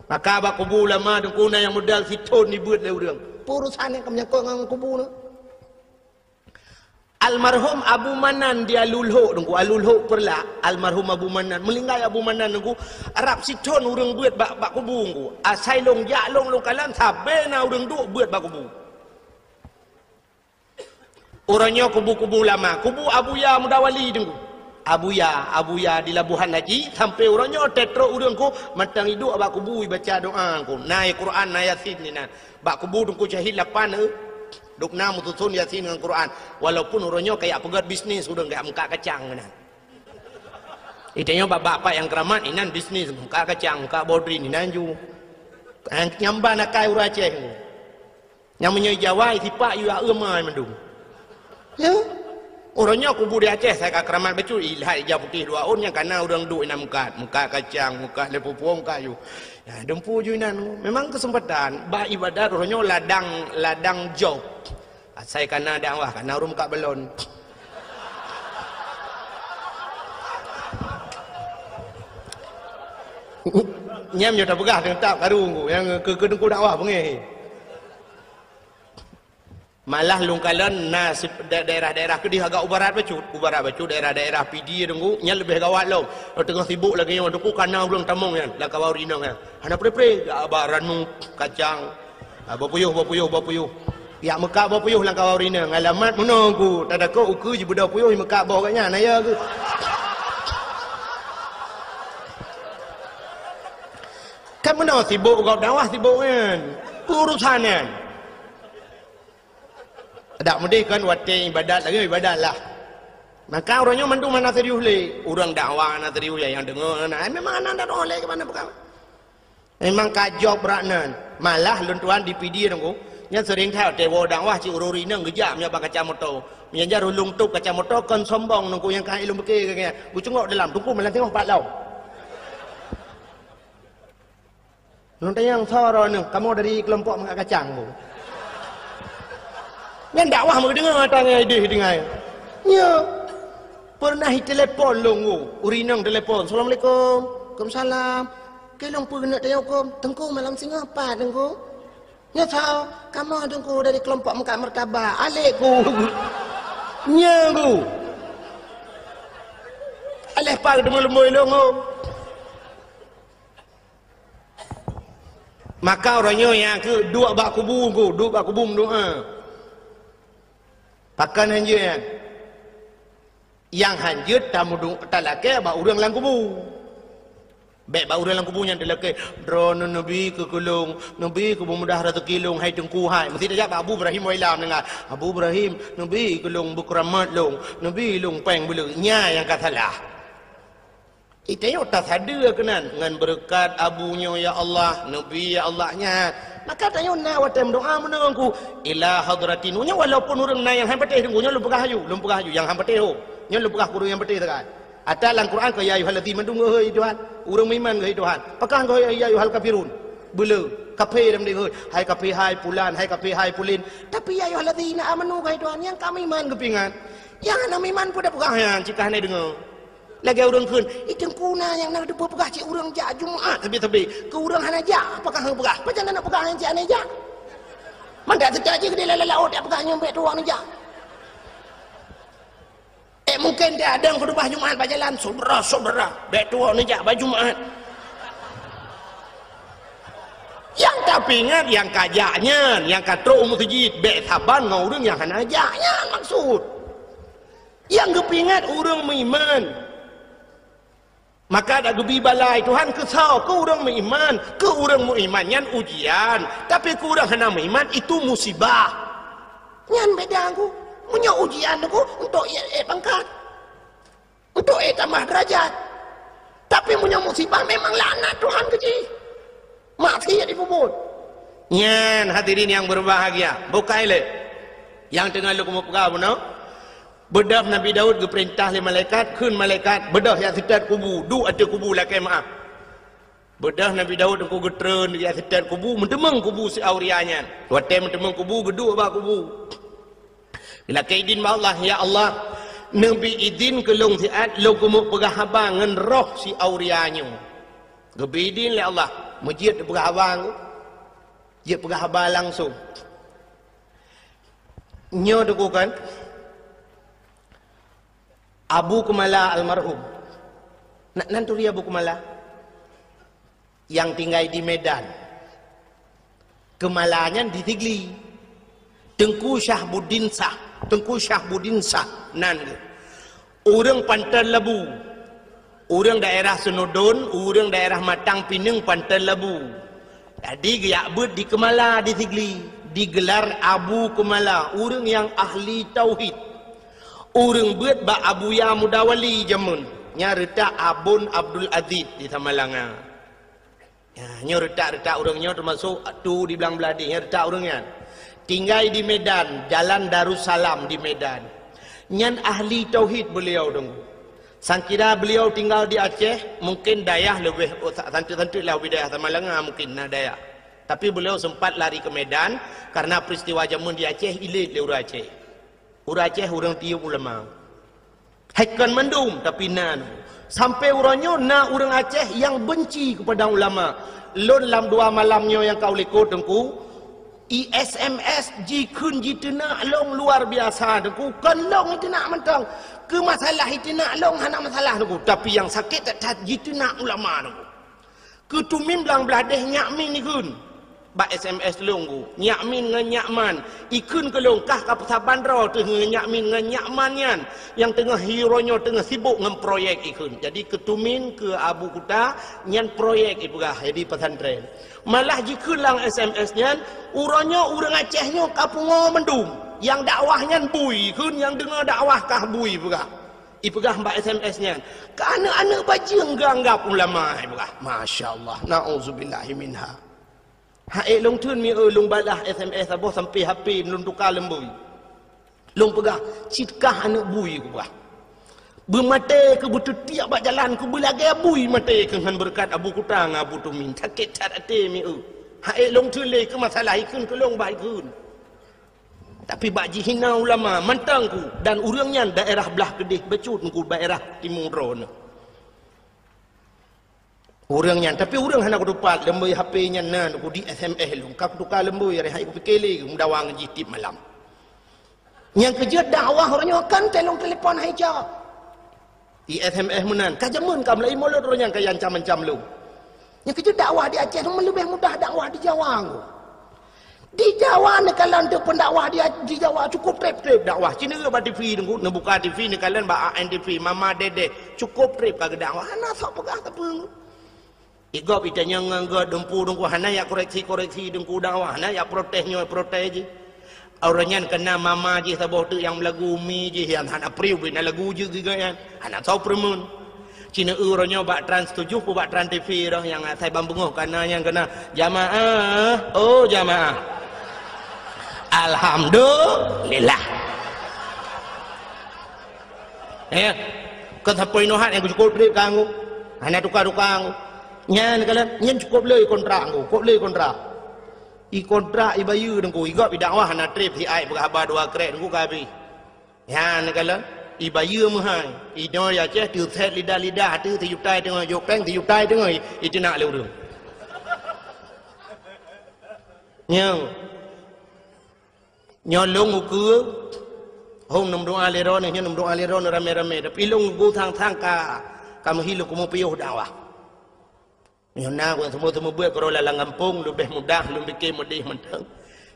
maka abak kubur ulama dengku na yang modal siton dibuat le urang urusan yang menyangkut dengan kubur tu almarhum Abu Manan dia lulhuk dengku alulhuk perla almarhum Abu Manan melinggai Abu Manan dengku Arab siton urang buat bak kubur dengku asai long jak long kalan sabena urang duk buat bak kubur orangnya kubu-kubu lama kubu Abu Ya Mudawali dengku Abu Ya di Labuhan Haji sampai orangnya tetro urangku matang hidup abak kubu baca doa ku naik Quran naik Yasin ni nah bak kubu dengku jahil lapan duk na mutusun Yasin dengan Quran walaupun orangnya kayak pegat bisnis urang kayak muka kacang nah Itanya bapak yang keramat inan bisnis muka kacang muka bodri inan ju nyamba nak kai uraceh yang menyai Jawa tipak yu amai mendung ya orangnya kubu di Aceh saya keramat betul ilhai hijau putih 2 on yang kana orang duk inan muka kacang muka lepopo muka yu ya dempu ju inan memang kesempatan ba ibadat orangnya ladang job saya kana dakwah kana urung muka belon nyam nyo tak pegah tak karung yang ke dengku dakwah pengen malah lungkalan nasib daerah-daerah ke dia agak ubarat bacut daerah-daerah PD dengku nya lebih gawat lo tengah sibuk lagi yang dengku kana belum tamung kan lah kawau rina kan hana pre baran mu kacang bapuyuh ya Mekah bapuyuh lang kawau rina ngalamat menunggu tak ada ko uku je budak puyuh Mekah bawah katnya naya ke kan mana sibuk kau dakwah sibuk kan urusan kan tak mesti kan wate ibadat lagi ibadat lah maka orangnya mandu mana serius le orang dakwah mana serius yang dengar memang anak dah oleh ke mana bukan memang kajok beraknan malah luntuan di PD dengku yang sering tahu dewa dakwah ci ururi nang gejak nya bang kaca motor menyajar ulung tu kaca motor kan sombong nunggu yang kai ilmu bekir kan bu cungok dalam tungku malah tengok 4 lau Nonton yang soro ni, kamu dari kelompok mengak kacang bu. Yang dakwah mau dengar tanya ide dengar. Ya, pernah telefon longu, urinang telefon. Assalamualaikum, Waalaikumsalam. Kelong pun nak tanya hukum, tengku malam singa apa tengku? Ya tahu, kamu tengku dari kelompok mengak mertabak, alekku. Ya bu. Aleh pag dengan lemboy longu. Maka orangnya yang ke dua bak kubu doa. Pakan hanya yang hanjut tamu talake ba urang lang kubu. Baik ba urang lang kubu yang talake drone nabi ke kulung, nabi kubu mudah rezeki long hai tengku hai. Mesti dia Abu Ibrahim wailam dengar. Abu Ibrahim nabi kulung bukramat long, nabi long peng bulu nya yang katalah. Itanya tak sadar kenan dengan berkat abunya ya Allah, Nabi ya Allahnya. Maka tanya na watem doa menengku ila hadratinunya walaupun urang na yang hampateh dengkunya lumpur hayu yang hampateh ho. Nya lumpur kuru yang peteh tekan. Ada dalam Quran ke ya ayyuhallazina mendung heuy Tuhan. Urang iman ke Tuhan. Pakah ke ya ayyuhal kafirun. Bela kafe dam deu hai kafe hai pulan hai kafe hai pulin. Tapi ya ayyuhallazina amanu ke Tuhan yang kami iman kepingan. Yang ana iman pun dah pegah yang cikah ni dengar. Lagi orang kun, itu kuna yang nak depa pegah cik orang jak Jumaat tebi-tebi. Ke orang hana jak, apakah hang pegah? Macam mana nak pegah yang cik ane jak? Mandak sedar je ke dia lalau dia pegah nyampe tu orang ni jak. Mungkin dia ada khutbah Jumaat berjalan saudara, baik tu orang ni jak baju Jumaat. Yang tapi ingat yang kajaknya, yang katrok masjid, baik saban ngau orang yang hana jaknya maksud. Yang kepingat orang beriman. Maka ada gebi balai Tuhan kesal ke orang beriman, ke orang beriman yang ujian, tapi ke orang hana beriman itu musibah. Yang beda aku, punya ujian aku untuk pangkat, untuk tambah derajat. Tapi punya musibah memang laknat Tuhan kecil. Mati ya dipuput. Nyan hadirin yang berbahagia, bukai le. Yang tengah lu kumu pegah benar. Bedah Nabi Daud keperintah le malaikat, kun malaikat bedah yang setat kubu, du ada kubu lah kai maaf. Bedah Nabi Daud engko getreun yang setat kubu, mentemeng kubu si aurianya. Wate mentemeng kubu gedu ba kubu. Bila kaidin ba Allah ya Allah, Nabi idin kelung siat lo kumu pegah abang ngan roh si aurianya. Gebidin le Allah, masjid pegah abang. Dia pegah abang langsung. Nyo dukukan Abu Kumala almarhum. Nanturi Abu Kumala yang tinggal di Medan. Kemalanya di Tigli. Tengku Syahbuddin Sah nan. Orang Pantai Labu. Orang daerah Senodon, orang daerah Matang Pinang Pantai Labu. Jadi gayak ber di Kemala di Tigli. Digelar Abu Kumala, orang yang ahli tauhid. Orang buat ba Abu Ya Mudawali jamun. nya retak Abun Abdul Aziz di Tamalanga. Ya, nya retak orangnya termasuk tu di belang beladi, nya retak orangnya. Tinggal di Medan, Jalan Darussalam di Medan. Nyan ahli tauhid beliau dong. Sangkira beliau tinggal di Aceh, mungkin dayah lebih tentu lah wilayah Tamalanga mungkin nah dayah. Tapi beliau sempat lari ke Medan karena peristiwa jamun di Aceh ilit le urang Aceh. Urang Aceh urang tiup ulama. Haikan mendum tapi nan. Sampai urangnya na urang Aceh yang benci kepada ulama. Lon lam dua malamnya yang kau likut dengku. SMS ji kun ji tenak long luar biasa dengku. Kan long itu nak mentang. Ke masalah itu nak long hana masalah dengku. Tapi yang sakit tak ji tenak ulama dengku. Ke tumin belang beladeh nyakmin ni kun. Ba SMS long ku. Nyakmin dengan nyakman. Ikun ke long kah kapasa bandra tu nyakmin dengan nyakman yan. Yang tengah hero-nya tengah sibuk dengan proyek ikun. Jadi ketumin ke Abu Kuta nyan proyek ipugah jadi pesantren. Malah jika lang SMS nyan urangnya urang Acehnya kapungo mendum. Yang dakwahnya bui kun yang dengar dakwah kah bui pugah. Ipugah mbak SMS nyan. Ka anak-anak bajing ganggap ulama ipugah. Masya-Allah. Nauzubillahi minha. Haik long tun mi long balah SMS aboh sampai HP long tukar lembui. Long pegah citkah anak bui ku bah. Bermata ke betul tiap bak jalan ku belagai bui mata ke han berkat Abu Kutang Abu Tumin sakit tat ate mi haik long tun le ke masalah ikun ke long baik kun. Tapi bak jihina ulama mantang ku dan urangnya daerah belah Kedih becut ku daerah Timur Ron. Orangnya, tapi orang hendak kudupat lembui HP-nya nan ku di SMS long. Kau tukar lembui hari ku fikir lagi mendawang jitip malam. Yang kerja dakwah orangnya kan telong telefon hai ja. Di SMS menan. Kajamun kam lai mulut orangnya kaya ancam-ancam lu. Yang kerja dakwah di Aceh tu lebih mudah dakwah di Jawa. Di Jawa ni kalian tu pendakwah di Jawa cukup trip dakwah. Cina ke ba TV tunggu nak buka TV ni kalian ba ANTV Mama Dede cukup trip ka dakwah. Ana sok pegah tepung. Igop itanya ngangga dempu dengku hana ya koreksi dengku dakwah hana ya protesnya protes je. Orangnya kena mama je saboh tu yang lagu mi je yang hana priu bina lagu je juga kan. Hana tahu permun. Cina orangnya bak Trans 7 pu bak Trans TV dah yang saya bambunguh karena yang kena jamaah. Oh jamaah. Alhamdulillah. Ya. Kau sampai nohat yang cukup trip kamu. Hana tukar-tukar. Nyan kalian nyan cukup le kontrak aku cukup le kontrak i kontrak i bayu dengku i gop i dakwah na trip si ai berkhabar dua krek dengku kabi nyan kalian i bayu mahai i no ya ceh tu set lidah tu yutai tengah yok peng tu yutai tengah i nak le urang nyan long uku hong nom doa le ron nyan nom doa le ron rame-rame tapi long go thang ka kamu hilu kumu piuh dakwah. Yang nak semua buat kalau lalang kampung lebih mudah lebih mudah mentang.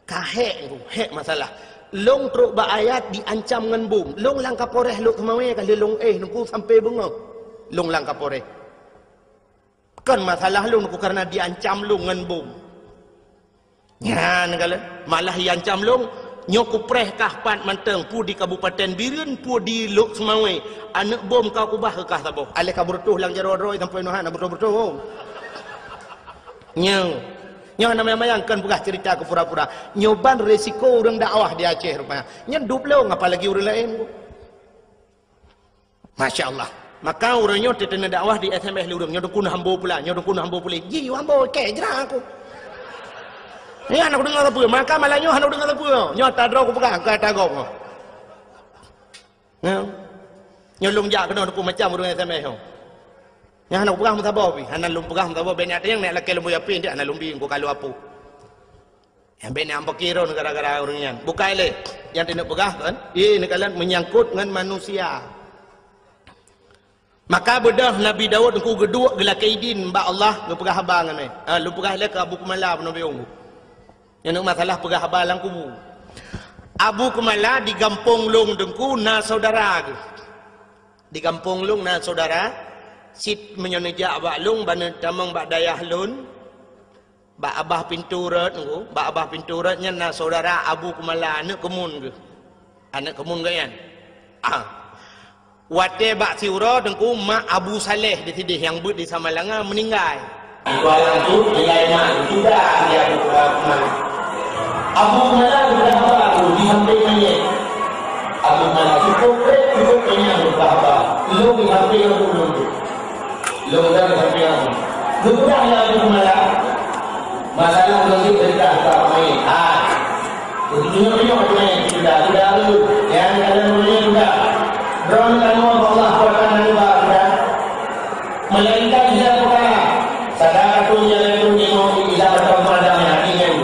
Kahek tu, hek masalah. Long truk ba ayat diancam dengan bom. Long lang kaporeh lok kemawai kali long nunggu sampai bengok. Long lang kaporeh. Kan masalah long nunggu karena diancam long dengan bom. Ya negala malah diancam long nyoku preh kahpat manteng pu di Kabupaten Biren pu di lok semawai. Anak bom kau kubah ke kah taboh. Ale kabur tuh lang jaro-jaro sampai nohan betul-betul. Nyong namanya mayangkan pegah cerita ke pura-pura nyoban resiko orang dakwah di Aceh rupanya nyeduk lo apalagi orang lain Masya Allah maka orangnya terkena dakwah di SMS orang nyodukun hambo pula ji hambo kek jerang aku ni anak dengar apa maka malahnya anak dengar apa nyota drog aku pegang kata gok nyolong jak kena aku macam orang SMS yang anak pegang mutabah pi anak lum pegang mutabah banyak yang nak laki lembu yapin dia anak lumbi ko kalau apa yang banyak ampak kira gara-gara orangnya bukai le yang tidak pegang kan ini kalian menyangkut dengan manusia maka bedah Nabi Daud ku gedua gelak kaidin mbak Allah lu pegang habang ni lu pegang le ke Abu Kumala Nabi ungu yang masalah pegang habang lang kubu Abu Kumala di kampung long dengku na saudara di kampung long na saudara sit menyonejak bak lung bana tamang bak dayah lun bak abah pintu rat ngku bak abah pintu ratnya na saudara Abu Kumala anak kemun ke kan Wate bak siura dengku mak Abu Saleh di tidih yang ber di Samalanga meninggal. Itu orang tu nilai mak sudah dia berapa. Abu Mala sudah baru di samping ini. Abu Mala cukup ini berapa. Lu di samping yang dulu. Lu dah di samping yang dulu. Sudah ya Abu Mala. Masalah lagi cerita tak main. Begitu macam ni sudah lu. Yang kalian boleh sudah. Berang kamu Allah berkata sudah. Melainkan dia perkara. Sadar punya itu ni tidak berkemadamnya ingin.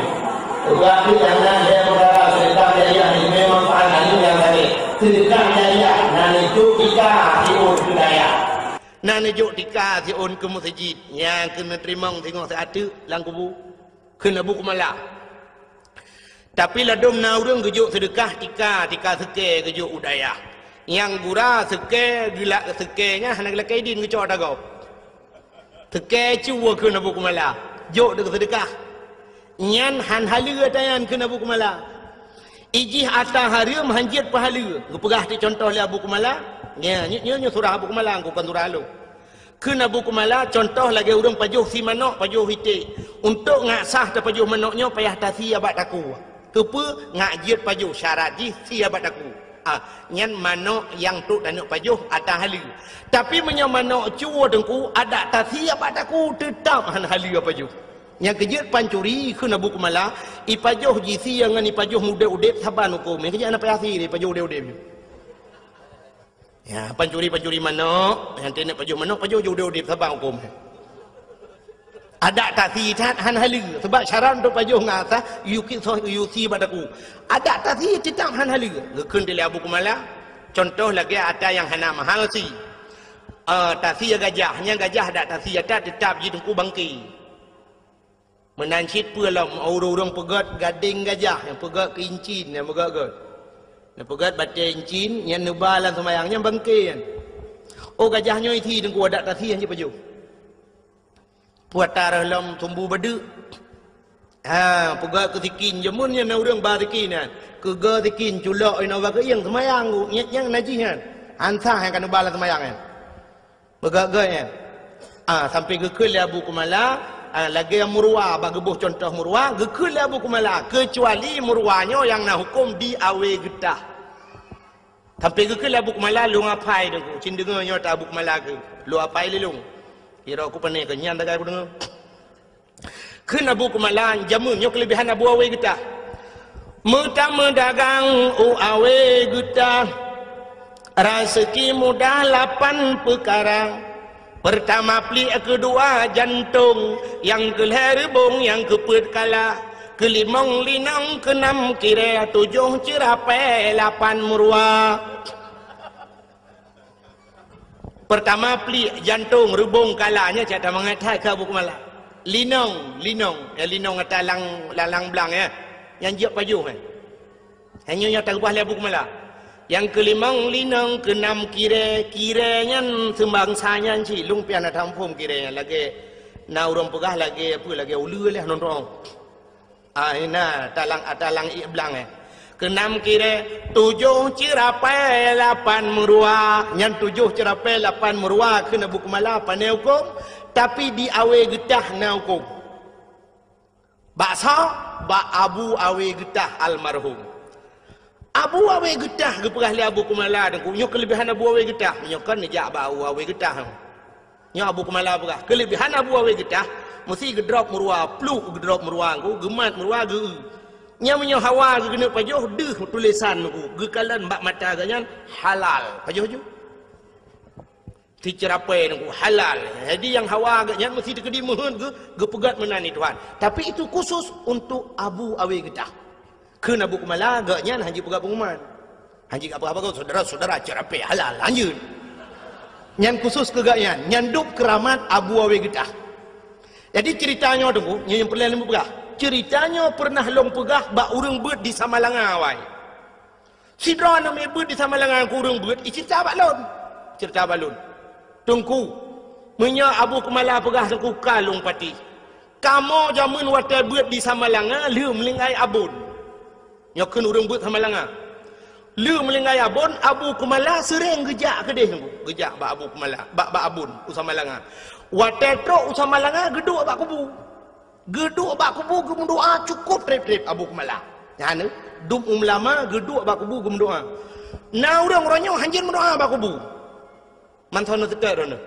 Tetapi jangan dia perkara sedekah jariah ini memang pahala yang tadi. Sedekah jariah nan itu kita siun budaya. Nan itu kita siun ke masjid yang kena terima tengok seatu lang kubu kena buku malah. Tapi ladum na urang gejuk sedekah tika seke gejuk udaya. Yang gura seke gila sekenya hana gila kaidin gecok dagau. Seke cuwa kena buku malah. Jok dek sedekah. Nyan han halia tayan kena buku malah. Ijih atah haria mhanjit pahala. Gepegah ti contoh le buku malah. Nya surah buku malah ku kan surah lu. Kena buku malah contoh lagi urang pajuh si manok pajuh hitik. Untuk ngak sah ta pajuh manoknya payah tasi abad taku. Kepa ngak jiat pajuh syarat ji si abad taku. Nyan manok yang tu dan pajuh atah halia. Tapi menyo manok cuwa dengku ada tasi abad taku tetap han halia pajuh. Yang kejut pancuri kena buku malah ipajuh ji si yang ni pajuh muda udep saban hukum. Yang kejut ana payasi ni pajuh udep-udep. Ya, pancuri manok, yang tenek pajuh manok, pajuh udep saban hukum. Ada tak sihat han halu sebab syarat untuk pajuh ngasa yusi badaku. Ada tak sihat tetap han halu. Gekun di Abu Kumala. Contoh lagi ada yang hana mahal si. Tasiyah gajahnya gajah ada tasiyah tetap jidungku bangki. Menancit pulang orang pegat gading gajah yang pegat keincin yang pegat. Yang pegat baca incin yang nebalan semayangnya bangki kan. Oh gajahnya itu dengku ada tasiyah je pajuh. Puat tarah lam tumbuh badu. Pegat ketikin jemunnya na urang barikin kan. Kega tikin culak ina waga yang semayang yang najis kan. Ansah yang kan bala semayang kan. Pegat-gat kan. Sampai gekul Abu Kumala lagi yang murwa bagebuh contoh murwa gekul Abu Kumala kecuali murwanya yang nak hukum di awe getah. Sampai gekul Abu Kumala lu ngapai dengku. Cindengannya tak Abu Kumala ke. Lu apai lelung. Kira aku pandai kenyan tak aku dengar. Kena buku malang jamun nyok kelebihan Abu Awe kita. Pertama dagang Awe kita. Rezeki mudah 8 perkara. Pertama pli, kedua jantung, yang keherbong, yang keput kala. Kelimong linang, keenam kira, 7 cerapai, 8 murwa. Pertama pli jantung rubung kalanya cakap mengatai ke Abu Kumala. Linong ya linong kata lalang belang ya. Yang jiak pajuh kan. Hanya yang tak ubah Abu Kumala. Yang kelimang linong, keenam kiranya sembangsanya ci lung pian ada tampum kiranya lagi na urang pegah lagi apa lagi ulu lah nonrong. Ina talang belang ya. Keenam kira 7 cerapai 8 murwa. Yang 7 cerapai 8 murwa kena buku malah pandai hukum. Tapi di awe getah na hukum. Baksa Abu Awe getah almarhum. Abu Awe getah geperah li Abu Kumala dan kunyo kelebihan Abu Awe getah. Nyo kan nejak Abu Awe getah. Nyo Abu Kumala perah. Kelebihan Abu Awe getah mesti gedrop murwa, pluk gedrop murwa ku, gemat murwa ge. Nya hawa kena pajuh deh tulisan ku gekalan bak mata ganyan halal pajuh ju ti cerapai ku halal. Jadi yang hawa ganyan mesti dikedi mohon ge pegat menani Tuhan. Tapi itu khusus untuk Abu Awe getah. Kena Abu Kumala ganyan haji pegat pengumuman. Haji apa-apa kau saudara-saudara cerapai halal lanjut. Nyan khusus ke ganyan nyanduk keramat Abu Awe getah. Jadi ceritanya tu yang perlu lembu pegah. Ceritanya pernah long pegah bak urang beut di Samalanga awai. Sidra nama beut di Samalanga ku urang beut cerita balon. Cerita balon. Tungku. Menya Abu Kumala pegah tungku kalung pati. Kamu jamun wate beut di Samalanga liu melingai abun. Nyokeun urang beut Samalanga. Lu melingai abun, Abu Kumala sering gejak ke dia. Gejak bak Abu Kumala, bak abun usama langa. Watetro usama langa geduk bak kubu. Geduk bak kubu gum doa cukup trip Abu Kumala. Yang dum lama geduk bak kubu gum doa. Nah orang-orangnya hanjir mendoa bak kubu. Mantan tetet dah.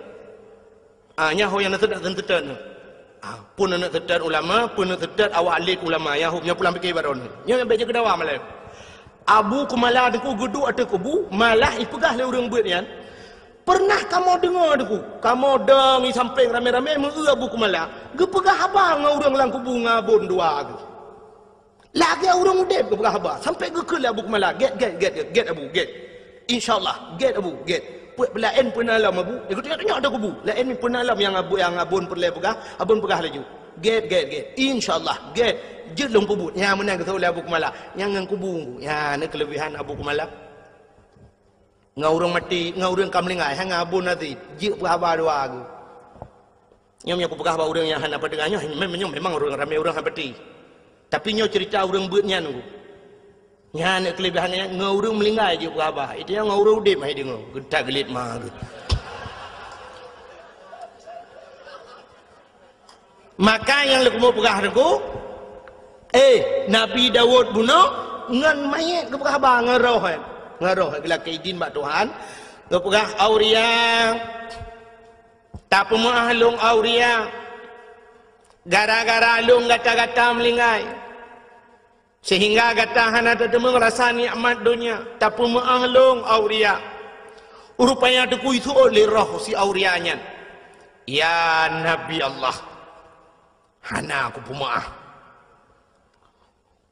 Nyaho yang tetet tetet. Pun nak tetet ulama, pun nak tetet awak alit ulama. Yang nya pulang fikir baron. Nya baca kedawa malam. Abu Kumala deku geduk ada kubu, malah ipegah le orang buat nian. Pernah kamu dengar deku? Kamu dengi sampai rame-rame mengu Abu Kumala. Gepegah abang orang lang kubu ngabon dua ke. Lagi orang udep gepegah abang sampai gekul Abu Kumala. Get Abu, get. Insyaallah, get Abu, get. Lain pun alam Abu. Dia tengok ada kubu. Lain pun alam yang abun perle pegah, abun pegah laju. Get. Insyaallah, get. Jelung kubu. Yang menang kata oleh Abu Kumala. Yang ngang kubu. Ya, ni kelebihan Abu Kumala. Ngau orang mati, ngau orang kamlingai, hang abun nanti. Jik pegah dua aku. Nyom aku pegah orang yang hana pada dengannya. Memang orang ramai orang hapati. Tapi nyo cerita orang buatnya nunggu. Nya nak kelebihannya ngau orang melingai je pegah. Itu yang ngau orang udip mai dengar. Gedak gelit mah. Maka yang leku mau pegah aku. Nabi Dawud bunuh ngan mayat ke pegah abang ngaroh bila keidin bak Tuhan ke pegah auria tak pemuah long auria gara-gara long gata-gata melingai sehingga gata hana tetemu merasa nikmat dunia tak pemuah long auria rupanya deku itu oleh roh si aurianya. Ya Nabi Allah hana aku pemuah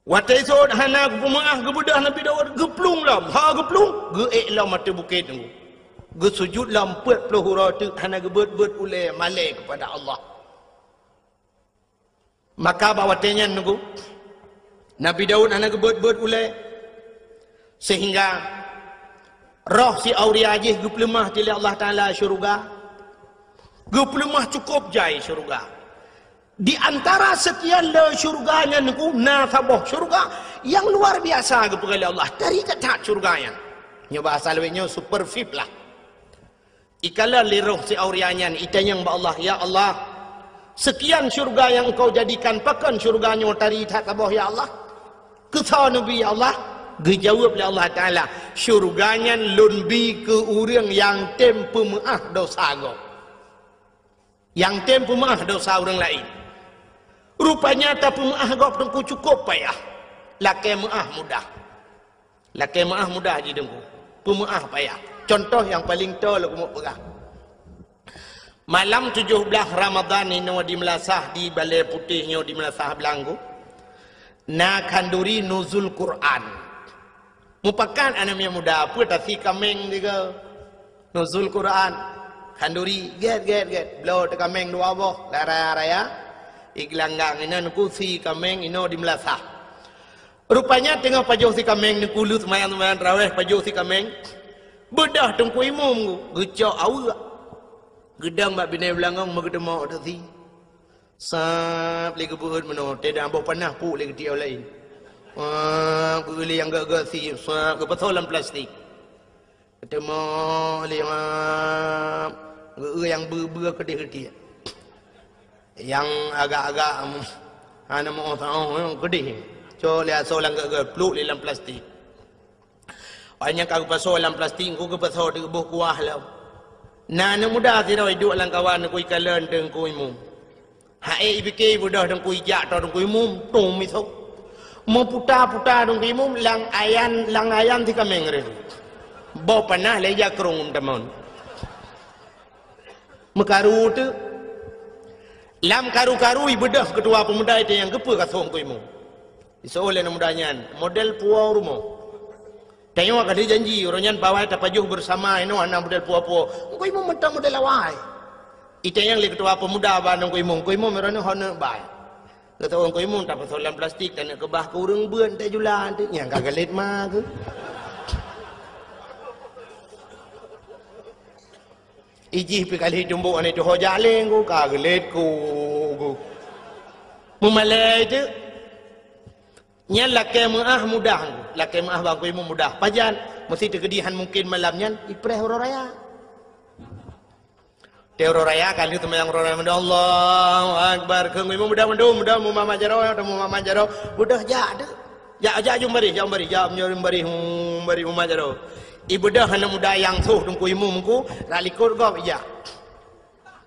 watai so hana pemaah gebudah Nabi Dawud geplung lam geplung geek lam mata bukit tu gesujud lam 40 hurau tu hana gebet ulai malai kepada Allah. Maka bawatenya nunggu Nabi Dawud hana gebet ulai sehingga roh si auria ajih geplemah tili Allah Taala syurga geplemah cukup jai syurga. Di antara sekian le syurganya niku nasabah syurga yang luar biasa kepada Allah dari ketat syurganya. Nya bahasa lewenya super fit lah. Ikala liruh si aurianya itanya ba Allah, ya Allah, sekian syurga yang engkau jadikan pakan syurganya dari tasabah ya Allah. Kata Nabi ya Allah, dijawab oleh Allah Taala, syurganya lunbi ke orang yang tempu maaf dosa go. Yang tempu maaf dosa orang lain. Rupanya tapi maah gop dengku cukup payah. Laki maah mudah. Laki maah mudah je dengku. Pemaah payah. Contoh yang paling tol aku mau pegang. Malam 17 Ramadan ini di Melasah di Balai Putihnya di Melasah Belanggu. Na kanduri nuzul Quran. Mupakan anak yang muda apa tasi kameng juga. Nuzul Quran. Kanduri get. Blow te kameng dua boh. Raya. Iklanggang ina nukusi kameng ino di Melasah. Rupanya tengah pajuh si kameng nukulu semayan raweh pajuh si kameng. Bedah tengku imum gecok awak. Gedang bak binai belanggang magedemo tadi. Sap li kebuhut meno tidak ambo panah pu li dia lain. Guli yang gak si sap ke petolan plastik. Ketemu li yang ber kedih-kedih. Yang agak-agak ana mau tahu gede. Co lihat solang ke peluk dalam plastik. Banyak aku pasal dalam plastik ku ke pasal di buah kuah lah. Nana muda ti dah hidup lang kawan ku ikalan deng ku imu. Hae ibike budah deng ku ijak tau deng ku imu tung mi sok. Mau puta-puta deng ku imu lang ayan ti kameng re. Bo panah leja krung tamon. Mekaru tu lam karu-karu ibedah ketua pemuda itu yang gepa kasong ku imu. Isoleh mudanya model puau rumah. Tengok ada janji orangnya bawa tapajuh bersama ino anak model puau-puau. Ku imu mentang model awai. Itu yang ketua pemuda bandung ku imu merana hona bai. Kata orang ku imu tak pasal dalam plastik dan kebah ke urang beun tak julan tu. Yang kagalit mah tu. Ijih pi kali jumbo ane tu hojaleng ku kagalit ku. Mumalai tu Nya lakai maah mudah. Lakai maah bang kuimu mudah. Pajan mesti terkedihan mungkin malamnya ipreh horo raya. Horo raya kan itu yang horo raya Allahu akbar. Kuimu mudah mu mama jaro mudah ja. Ja jumbari mama jaro. Ibu dah hana muda yang suh dong kuimu mungku ralikor go ja.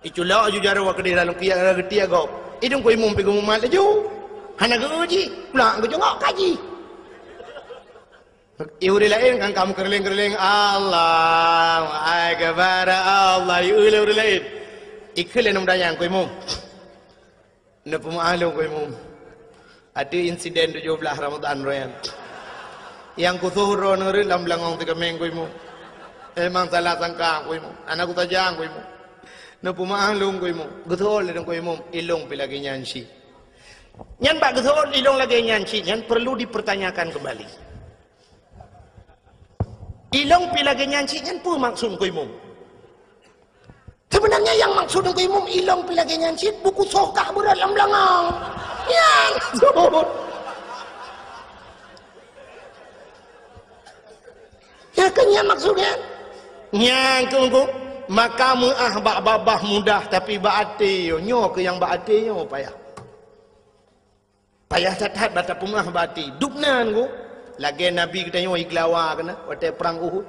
Iculau aju jaro wa kedira lu kia getia go. Idung kuimu pigu mumal aju. Hana uji, pulang ke jongok kaji. Iuri lain kan kamu kerling-kerling Allah akbar Allah iuri lain. Ikhlas nam dayang ko imum. Na pumaalo ko imum. Ada insiden 17 Ramadan royan. Yang ku zuhur nuri lam langong 3 minggu imum. Emang salah sangka ko imum. Anak ku tajang ko imum. Na pumaalo ko imum. Gutol ko imum ilong pilagi nyansi. Nyan bak gethon ilong lagi nyanci, nyan perlu dipertanyakan kembali. Ilong pi lagi nyanci, nyan pu maksud ko imum. Sebenarnya yang maksud ko imum ilong pi lagi nyanci buku sokah beralam langang. Yang ya kan yang maksudnya. Nyang ku maka muah bak babah mudah tapi bak ate yo nyo ke yang bak ate yo payah. Payah tathat bata pumah bati duknan go lagi nabi kita nyo iglawa kana wate perang Uhud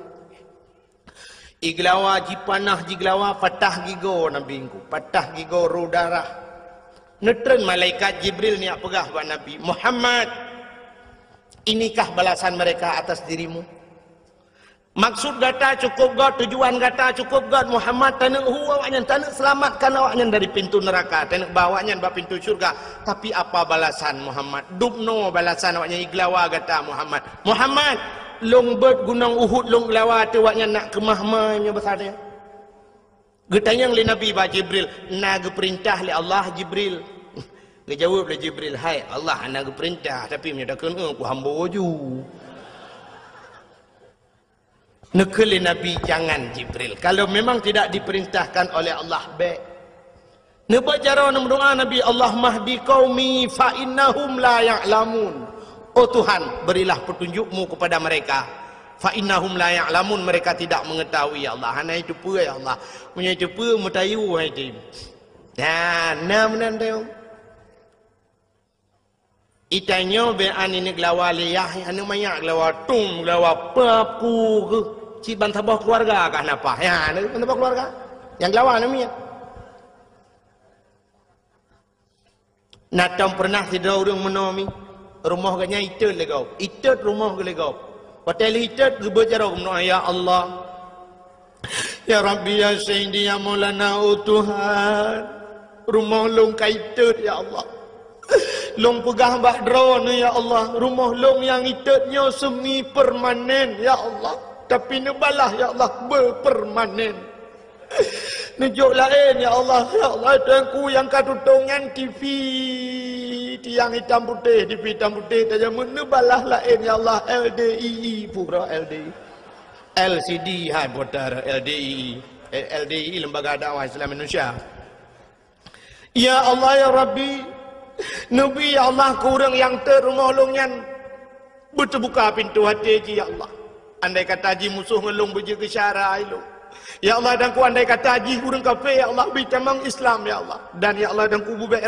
iglawa jipanah jiglawa patah gigo nabi ku patah gigo rudara netren malaikat Jibril ni pegah ba nabi Muhammad inikah balasan mereka atas dirimu maksud gata cukup god tujuan gata cukup god Muhammad tanak awaknya tanak selamatkan awaknya dari pintu neraka tanak bawanya ba pintu surga tapi apa balasan Muhammad dubno balasan awaknya iglawa gata Muhammad long bird gunung Uhud long lawa tu awaknya nak kemah-mahnya besarnya getanyang li nabi ba Jibril na perintah li Allah Jibril ngejawab li Jibril hai Allah ana perintah tapi nya dak keun ku hamba waju Nekeli Nabi jangan Jibril. Kalau memang tidak diperintahkan oleh Allah baik. Nebacara berdoa Nabi Allah mahdi qaumi fa innahum la ya'lamun. Oh Tuhan, berilah petunjukmu kepada mereka. Fa innahum la ya'lamun, mereka tidak mengetahui ya Allah. Hana itu apa ya Allah? Punya itu apa mutayu hai tim. Dan nam teu. Itanyo be ani neglawa liyah anu maya glawa tum glawa papu ke. Ciban tabah keluarga kah napa? Ya, tabah keluarga. Yang lawan namanya. Natam pernah tidur orang menomi rumah ganya itu legau. Itu rumah legau. Hotel itu berbicara mendoa ya Allah. Ya Rabbi ya Sayyidi ya Maulana oh Tuhan. Rumah long kaitu ya Allah. Long pegah bak drone ya Allah. Rumah long yang itutnya semi permanen ya Allah. Tapi nebalah ya Allah berpermanen. Nujuk lain ya Allah. Ya Allah tuanku yang katutungan TV tiang hitam putih TV hitam putih saja menebalah lain ya Allah LDII pura LDI LCD hai putar LDI Lembaga Dakwah Islam Indonesia. Ya Allah ya Rabbi Nabi ya Allah kurang yang terumah longyan berterbuka pintu hati ya Allah. Andai kata haji musuh ngelung beje ke syara ilung. Ya Allah dan ku andai kata haji hurung kafe ya Allah bitamang Islam ya Allah. Dan ya Allah dan ku bubek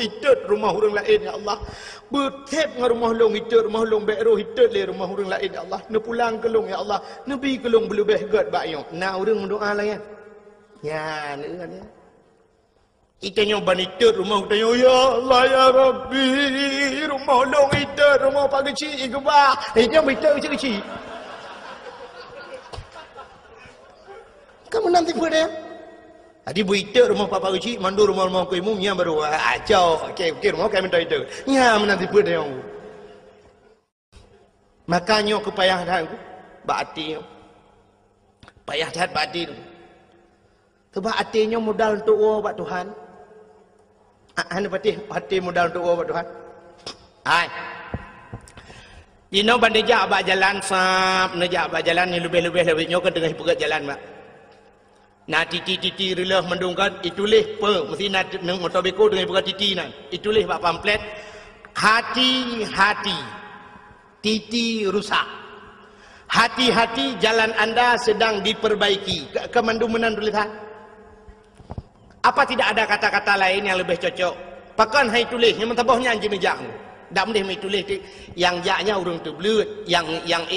hitut rumah hurung lain ya Allah. Betep ngah rumah long hitut rumah long bekro hitut le rumah hurung lain ya Allah. Ne pulang ke long ya Allah. Nabi ke long belubeh god bayong. Na hurung mendoa lah ya. Ya ne kan ya. Itanya banitut rumah utanya ya Allah ya Rabbi rumah long hitut rumah pak kecil ke bah. Dia hitut kecil-kecil. Kamu nanti pada adi buite rumah papa kecil mandu rumah ku imum nya baru acau okey rumah kami minta itu nya menanti pada yang makanya kepayah dah baati payah dah baati tu sebab hatinya modal untuk buat Tuhan anu hati modal untuk buat Tuhan hai dino bandejak bak jalan sap nejak bak jalan ni lebih-lebih nyo ke tengah pegat jalan bak. Nah titi relah mendungkan itulah pe mesti nak motor beko dengan buka titi nan itulah bak pamflet Hati-hati, titi rusak. Hati-hati, jalan anda sedang diperbaiki. Kemandumenan tulisan. Apa tidak ada kata-kata lain yang lebih cocok? Pakan hai tulis, yang mentabahnya anjing nejak. Tak boleh mai tulis yang jaknya urang tu belut, yang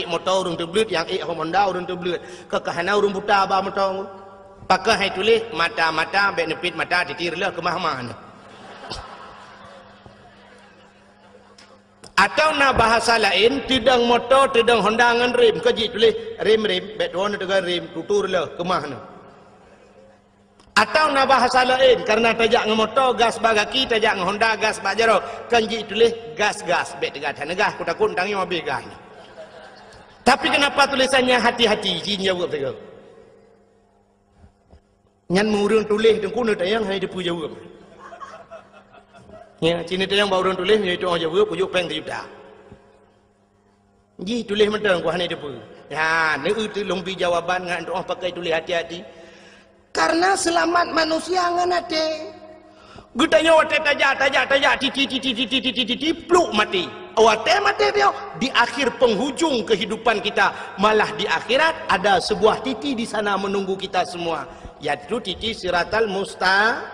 motor urang tu belut, yang Honda urang tu belut. Kekahana urang buta ba motor. Pakai hai tulis mata-mata benefit mata ditirlah ke mahmah. Atau na bahasa lain tidang motor tidang Honda ngan rem kaji tulis rem betone dengan rem tuturlah ke mahna. Atau na bahasa lain karena tajak ngan motor gas bagaki tajak ngan Honda gas bajaro kanji tulis gas bet tegak gas ku takut tangi mobil gas. Tapi kenapa tulisannya hati-hati jin jawab tegak. Ngan murung tulis dengku na tayang hai depu jawab. Ya, sini tayang bau orang tulis ni tu orang Jawa pujuk peng juta. Ji tulis mentang ku hanai depu. Ya, ni tu lompi jawaban ngan orang pakai tulis hati-hati. Karena selamat manusia ngan ate. Gudanya wate tajak titi pluk mati. Wate mati dia di akhir penghujung kehidupan kita, malah di akhirat ada sebuah titi di sana menunggu kita semua. Yaitu titi siratal mustaqim.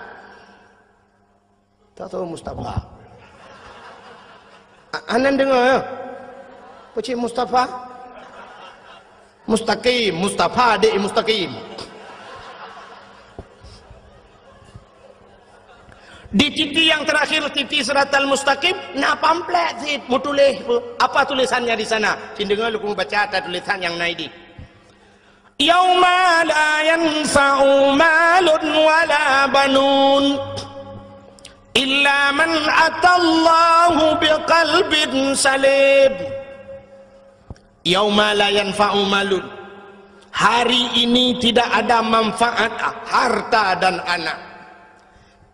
Tak tahu Mustafa. Anan dengar ya? Pecik Mustafa? Mustaqim, Mustafa adik mustaqim. Di titi yang terakhir, titi siratal mustaqim, nak pamflet sih, mau tulis apa tulisannya di sana? Sini dengar lu baca ada tulisan yang naik di. Yauma la yanfa'u malun wala banun. Illa man atallahu biqalbin salim. Yauma la yanfa'u malun. Hari ini tidak ada manfaat harta dan anak.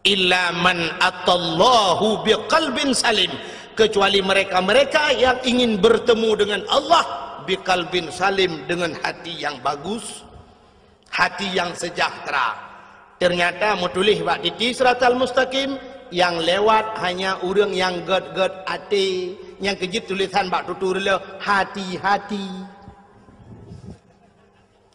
Illa man atallahu biqalbin salim. Kecuali mereka-mereka yang ingin bertemu dengan Allah biqalbin salim, dengan hati yang bagus, hati yang sejahtera. Ternyata mau tulis bak titi siratal mustaqim, yang lewat hanya orang yang ged hati, yang kejut tulisan bak tutur le hati-hati.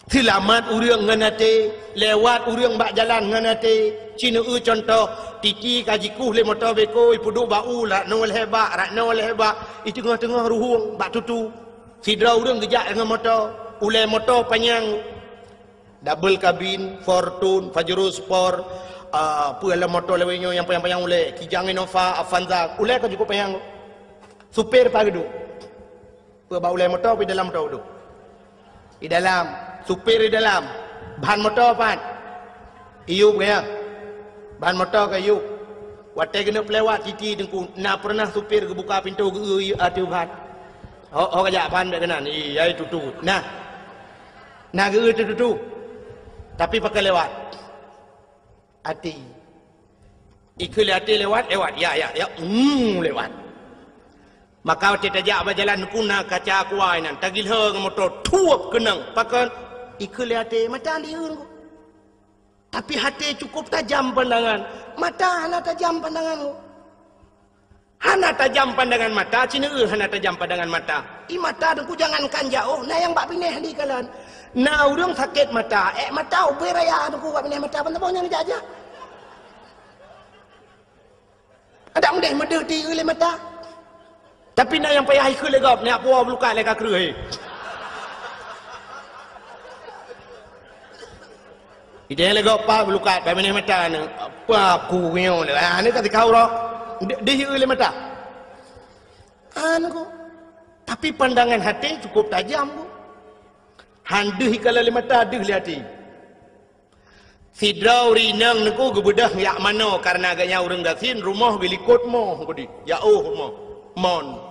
Selamat orang ngan hati, lewat orang bak jalan ngan hati. Cina contoh titi kajiku le motor beko ipuduk bau lah nol hebat rak nol hebat itu tengah-tengah ruhung bak tutu. Sidra orang gejak dengan motor, ulai motor panjang double cabin, Fortune, Pajero Sport, apa motor lewenya yang panjang-panjang ulai, Kijang Innova, Avanza, ulai kau cukup panjang. Supir pagi duduk. Bawa ulai motor di dalam motor duduk. Di dalam, supir di dalam. Bahan motor apa? Iup kaya. Bahan motor ke iup. Watai kena pelewat titi dengku. Nak pernah supir ke buka pintu ke atu bahan. Oh kajak bahan baik kena. Iya itu tu. Nah ke itu. Tapi pakai lewat hati. Ikut hati lewat. Ya. Lewat. Maka kita tajak berjalan kuna kaca kuai nan. Tagil hang motor tuap kenang. Pakai ikut hati mata liun. Tapi hati cukup tajam pandangan. Mata hana tajam pandangan. Hana tajam pandangan mata. Cina hana tajam pandangan mata. Mata dengku jangankan jauh. Nah yang bak pineh di kalan. Nah urang sakit mata, mata uber raya aku buat pindah mata benda-benda ni aja. Ada mudah medeti oleh mata. Tapi nak yang payah ikut legap ni apa luka leka kerui. Ide legap pa luka pai pindah mata ni. Apa aku nyo ni. Ni kata kau ro. Dia oleh mata. Anu. Tapi pandangan hati cukup tajam ku. Handuh kalau mata aduh hati. Sidrau rinang niku gebedah yak mano karena agaknya orang gasin rumah gelikut mo gudi. Jauh mo. Mon.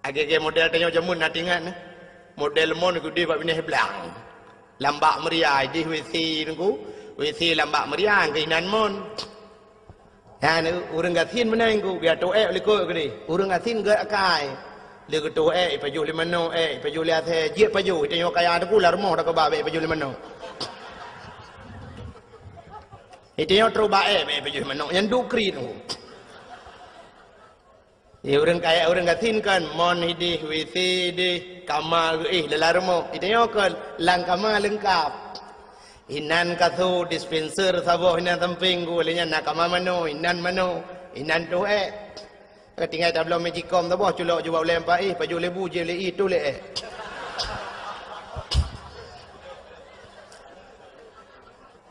Agak model tanya jamun natingan. Model mon gudi bab ini belang. Lambak meriah di WC niku. WC lambak meriah keinan mon. Ya ni orang gasin mana niku biar toe likut gudi. Orang gasin gerak kai. Dia kata pajuh lima no pajuh lihat je pajuh tengok kaya ada pula rumah dak babe pajuh lima no tengok terus bae pajuh lima no yang dukri tu Ya orang kaya orang katin kan mon hidih wc dih kamar dalam itu kan lang kamar lengkap. Inan kathu dispenser sabo inan tamping gulenya nak kamar mano inan tu tinggal tak belum magicom tu boh culok jual lempar baju lebu je le itu le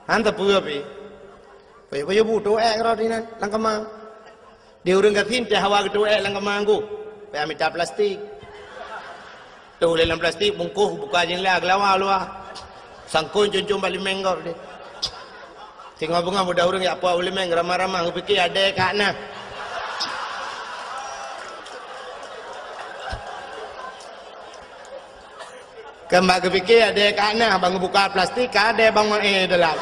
Hanta pura pi. Baju butuh kau di nan lang kamar. Dia orang katin teh hawa ketua lang kamangku. Pe ambil plastik. Tu dalam plastik bungkus buka jendela gelawa luar. Sangkun cuncung balik mengkau dia. Tengok bunga muda orang ya apa boleh meng ramah-ramah aku fikir ada kat nah. Kembang aku fikir ada kat nah bang buka plastik ada bang dalam.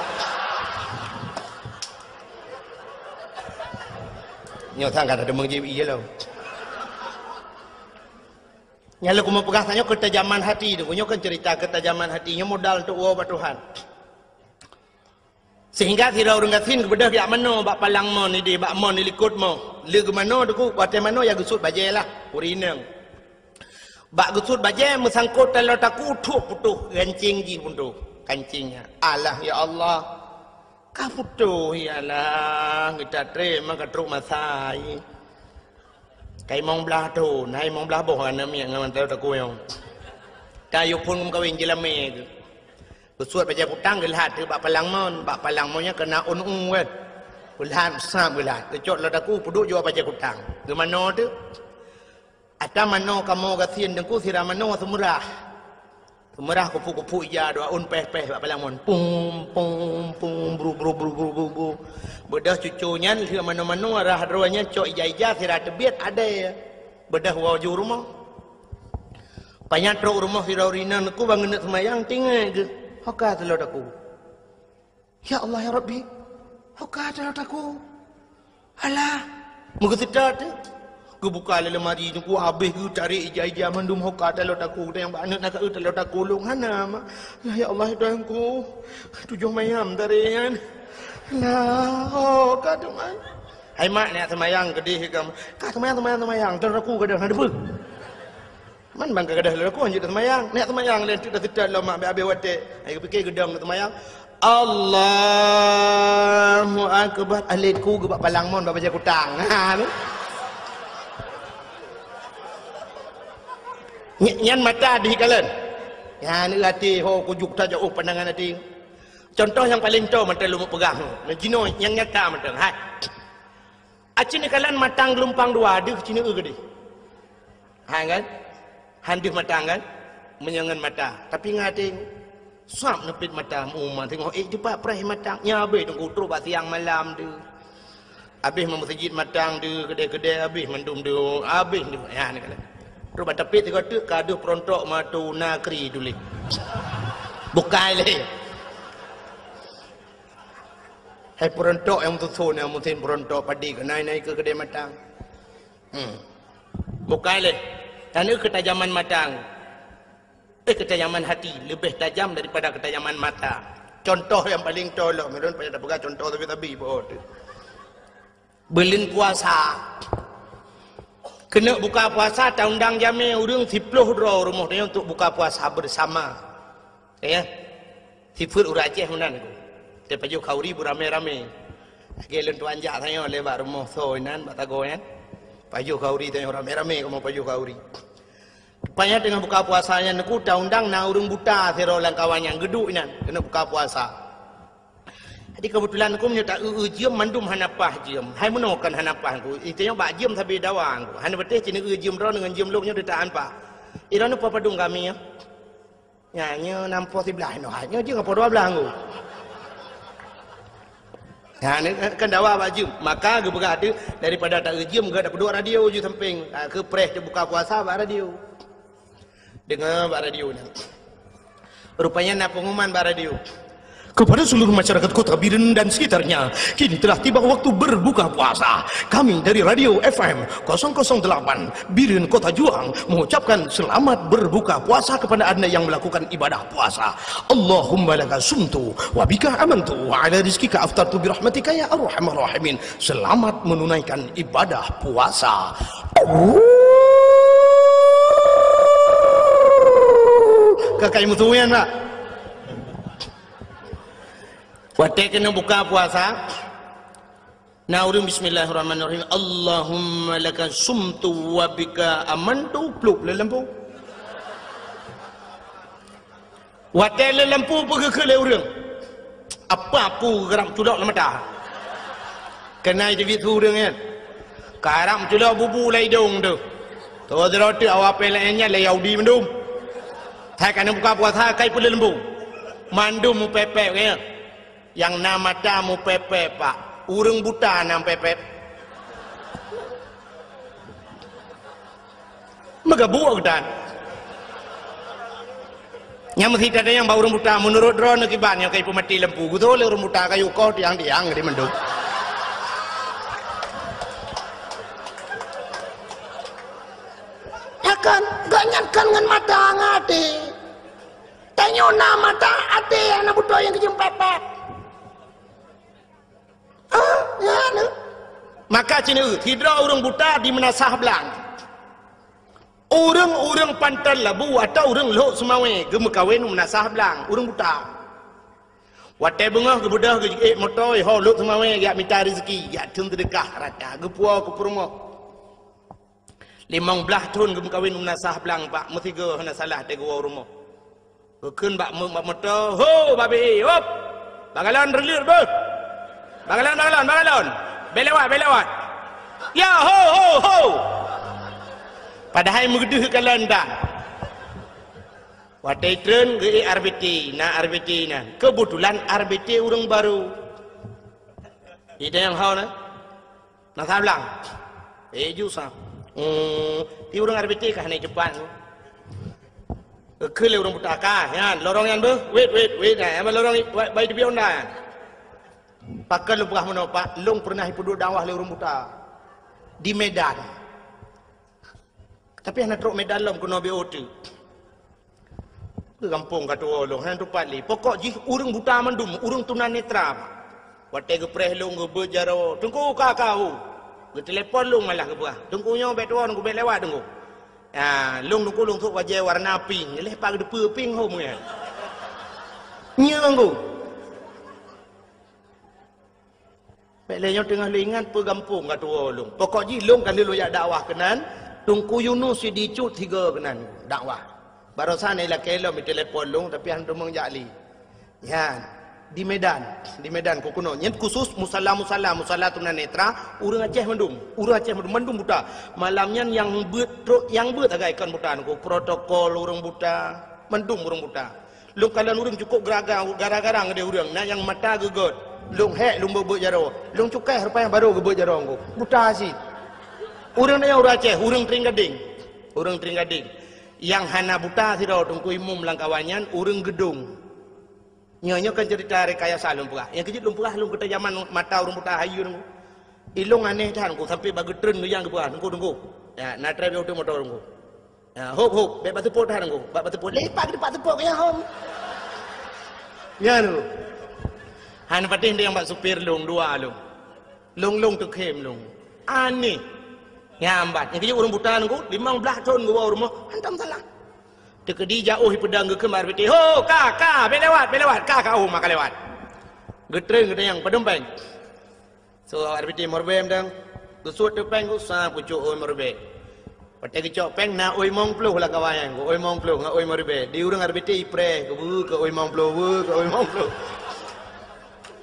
Nyo thang kata demang jiwi je lo. Nyala ku mau pegang tanya ketajaman hati tu. Nyo kan cerita ketajaman hatinya modal untuk uang Tuhan. Sehingga tidak orang katin kepada pihak mana bak palang mon ni dia bak mon ni likut mo. Le ke mana tu ku kuat mana ya gusut bajai lah. Urinang. Bak gusut bajai mesangkut kalau taku tuk putuh kancing ji pun tu. Kancingnya. Allah ya Allah. Kaputuh ialah kita terima ketruk masai. Kai mong belah tu, nai mong belah boh ana mi ngaman tahu tak kuyong. Kayu pun kawin jelame ke. Bersuat baca putang gelhat ke bak palang monnya kena un kan. Gelhat sam gelhat. Kecot la taku puduk jua baca putang. Ke mana tu? Ata mano kamu kasien dengku sira mano semurah. Merah kupu-kupu ija doa un peh-peh bak palang mon. Pum bru. Bedah cucunya dia mana-mana arah rohnya cok ija-ija sira tebiat ada ya. Bedah waju rumah. Banyak truk rumah sira urina aku bangun nak semayang tinggal ke. Haka telot aku. Ya Allah ya Rabbi. Haka telot aku. Alah. Muka sedar tu. Ku buka lemari ni ku habis ku cari ija-ija mandum hoka telot aku yang banyak nak ke telot aku long hana mak. Ya Allah Tuhanku. Tujuh mayam dari kan. Nah, oh kaduman. Hai mak nak semayang kedih kamu. Ka semayang telot aku kadang ada apa? Man bang kadah telot aku anjut semayang. Nak semayang lain tu dah sedar lah mak habis watek. Ai fikir gedang nak semayang. Allahu akbar. Alitku gebak palang mon baca kutang. Ha ni. Nyan mata di kalian. Ya ni hati ho kujuk tak jauh pandangan hati. Contoh yang paling tahu mata lu pegang. Jino yang nyata mata. Hai. Aci ni kalian matang gelumpang dua deh cina gede. Ha kan? Handih matang kan? Menyangan mata. Tapi ngati suap nepit mata umma tengok cepat perih matang. Nya habis tunggu terus bak siang malam tu. Habis memasjid matang tu kedai-kedai habis mendum tu. Habis tu. Ya ni kalian. Terus tapi tengok tu kadu perontok matu nakri dulu. Bukai leh. Hai perontok yang tusun yang mungkin perontok padi ke naik ke kedai matang. Bukai leh. Dan itu ketajaman matang. Ketajaman hati lebih tajam daripada ketajaman mata. Contoh yang paling tolong, mereka pada pegang contoh tapi pun. Belin puasa. Kena buka puasa tak undang jami urang 10 rumah dia untuk buka puasa bersama. Ya. Sifur ura Aceh menan aku. Te paju kauri beramai-ramai. Gelen tu anjak tanya lewat rumah soinan batago kan. Paju kauri tanya ramai-ramai kamu paju kauri. Rupanya dengan buka puasanya aku tak undang na urang buta sero lang kawan yang geduk nan kena buka puasa. Jadi kebetulan aku menyerta jiem mandum hanapah jiem. Hai menokan hanapah aku. Itanya bak jiem sampai dawang aku. Hana betih cina jiem ro dengan jiem loknya detaan pak. Irana apa padung kami ya. Nyanya nampo sebelah no. Hanya je ngapa 12 aku. Ya ni kan dawa bak jiem. Maka ge berada daripada tak jiem ge ada peduk radio je samping. Ke press dia buka puasa bak radio. Dengar bak radio ni. Rupanya nak pengumuman bak radio. Kepada seluruh masyarakat Kota Biren dan sekitarnya, kini telah tiba waktu berbuka puasa. Kami dari Radio FM 008 Biren Kota Juang mengucapkan selamat berbuka puasa kepada anda yang melakukan ibadah puasa. Allahumma laka sumtu wa bika amantu wa ala rizkika aftartu birahmatika ya arhamar rahimin. Selamat menunaikan ibadah puasa. Kakai musuhnya nak. Waktu kena buka puasa. Nah, urang bismillahirrahmanirrahim. Allahumma laka sumtu wa bika amantu pluk le lampu. Waktu le lampu pergi ke le urang. Apa aku geram tulak le mata. Kena jadi tu urang kan. Karam tulak bubu lai dong tu. Tu roti awak pelanya le yaudi mendum. Thai kena buka puasa kai pun le lampu. Mandum mu pepek kan. Yang nama tamu pepek pak. Urang buta nam pepek. Magabuak dan. Yang mesti ada yang bau urang buta menurut drone kibannya kayak pemati lampu. Gudo le urang buta kayu kau tiang-tiang di mendung. Ya kan, gak nyatkan dengan mata ngate. Tanya nama mata ate anak buta yang kejum pepek. Ya, no. Maka cina tidak orang buta di menasah belang. Orang pantal labu atau orang lok semawe gem kawin menasah belang. Orang buta. Watai bengah ke budak ke motor ho lok semawe ya minta rezeki ya tun sedekah rata ge puau ke rumah. 15 tahun gem kawin menasah belang pak mesti ge hana salah de gua rumah. Keun bak motor ho babi hop. Bagalan relir be. Bagalan. Belawat. Ya, ho. Padahal menggeduh kalan dah. Watai tren ke RBT na. Kebetulan RBT orang baru. Itu yang hau na. Nak sablang. Jusah. Ti orang RBT kah naik cepat. Kele orang buta kah. Ya, lorong yang be. Wait. Apa lorong baik di onda. Pakai lu pernah menapa? Long pernah hidup dakwah le orang buta di Medan. Tapi anak truk Medan long kena BOT. Ke kampung kata long, hang tempat li. Pokok ji urang buta mandum, urang tunanetra. Wate ke preh long ke bejaro. Tunggu kakau. Ke telefon long malah ke buah. Tunggu nyo bet tuan ku bet lewat tunggu. Ya, long tunggu long tu wajah warna pink. Lepas ke depan pink home ya. Nyanggu. Pelenya tengah lingan pegampung kata long. Pokok ji long kan lu ya dakwah kenan, tungku Yunus di cut 3 kenan dakwah. Barusan ila kelo mi telefon long tapi han rumang jali. Ya, di Medan ku kuno. Nyet khusus musalla tunanetra urang Aceh mendum buta. Malamnya yang beut agak buta ku protokol urang buta, mendum urang buta. Long kalian urang cukup gara-gara ngade urang nah yang mata gegot. Long bebek jaro. Long cukai rupanya baru bebek jaro aku. Buta sih. Urang yang urang Aceh, urang Tringgading. Yang hana buta sih dah tungku imum langkawanyan, urang gedung. Nyonya kan cerita rekayasa lumpurah. Yang kejut lumpurah lung kita zaman mata urang buta hayu tungku. Ilung aneh dah tungku sampai bagi tren yang kebuah tungku. Ya, nak try auto motor tungku. Ya, hop, batu pot dah tungku. Batu pot lepak di batu pot ya hom. Ya tu. Han patin dia yang bak supir long 2 long. Long tu kem long. Ani. Nyambat. Yang kejut urang buta nunggu 15 tahun gua rumah. Hantam salah. Tekedi jauh pedang ke kemar beti. Ho, ka, belewat. Ka maka lewat. Getreng yang pedompeng. So RBT morbem dang. Kusut tepeng ku sa pucuk oi morbe. Patai kecok peng na oi mong ploh lah kawayan ku. Oi mong ploh oi morbe. Di urang RBT ipre ke oi mong ploh ke oi mong ploh.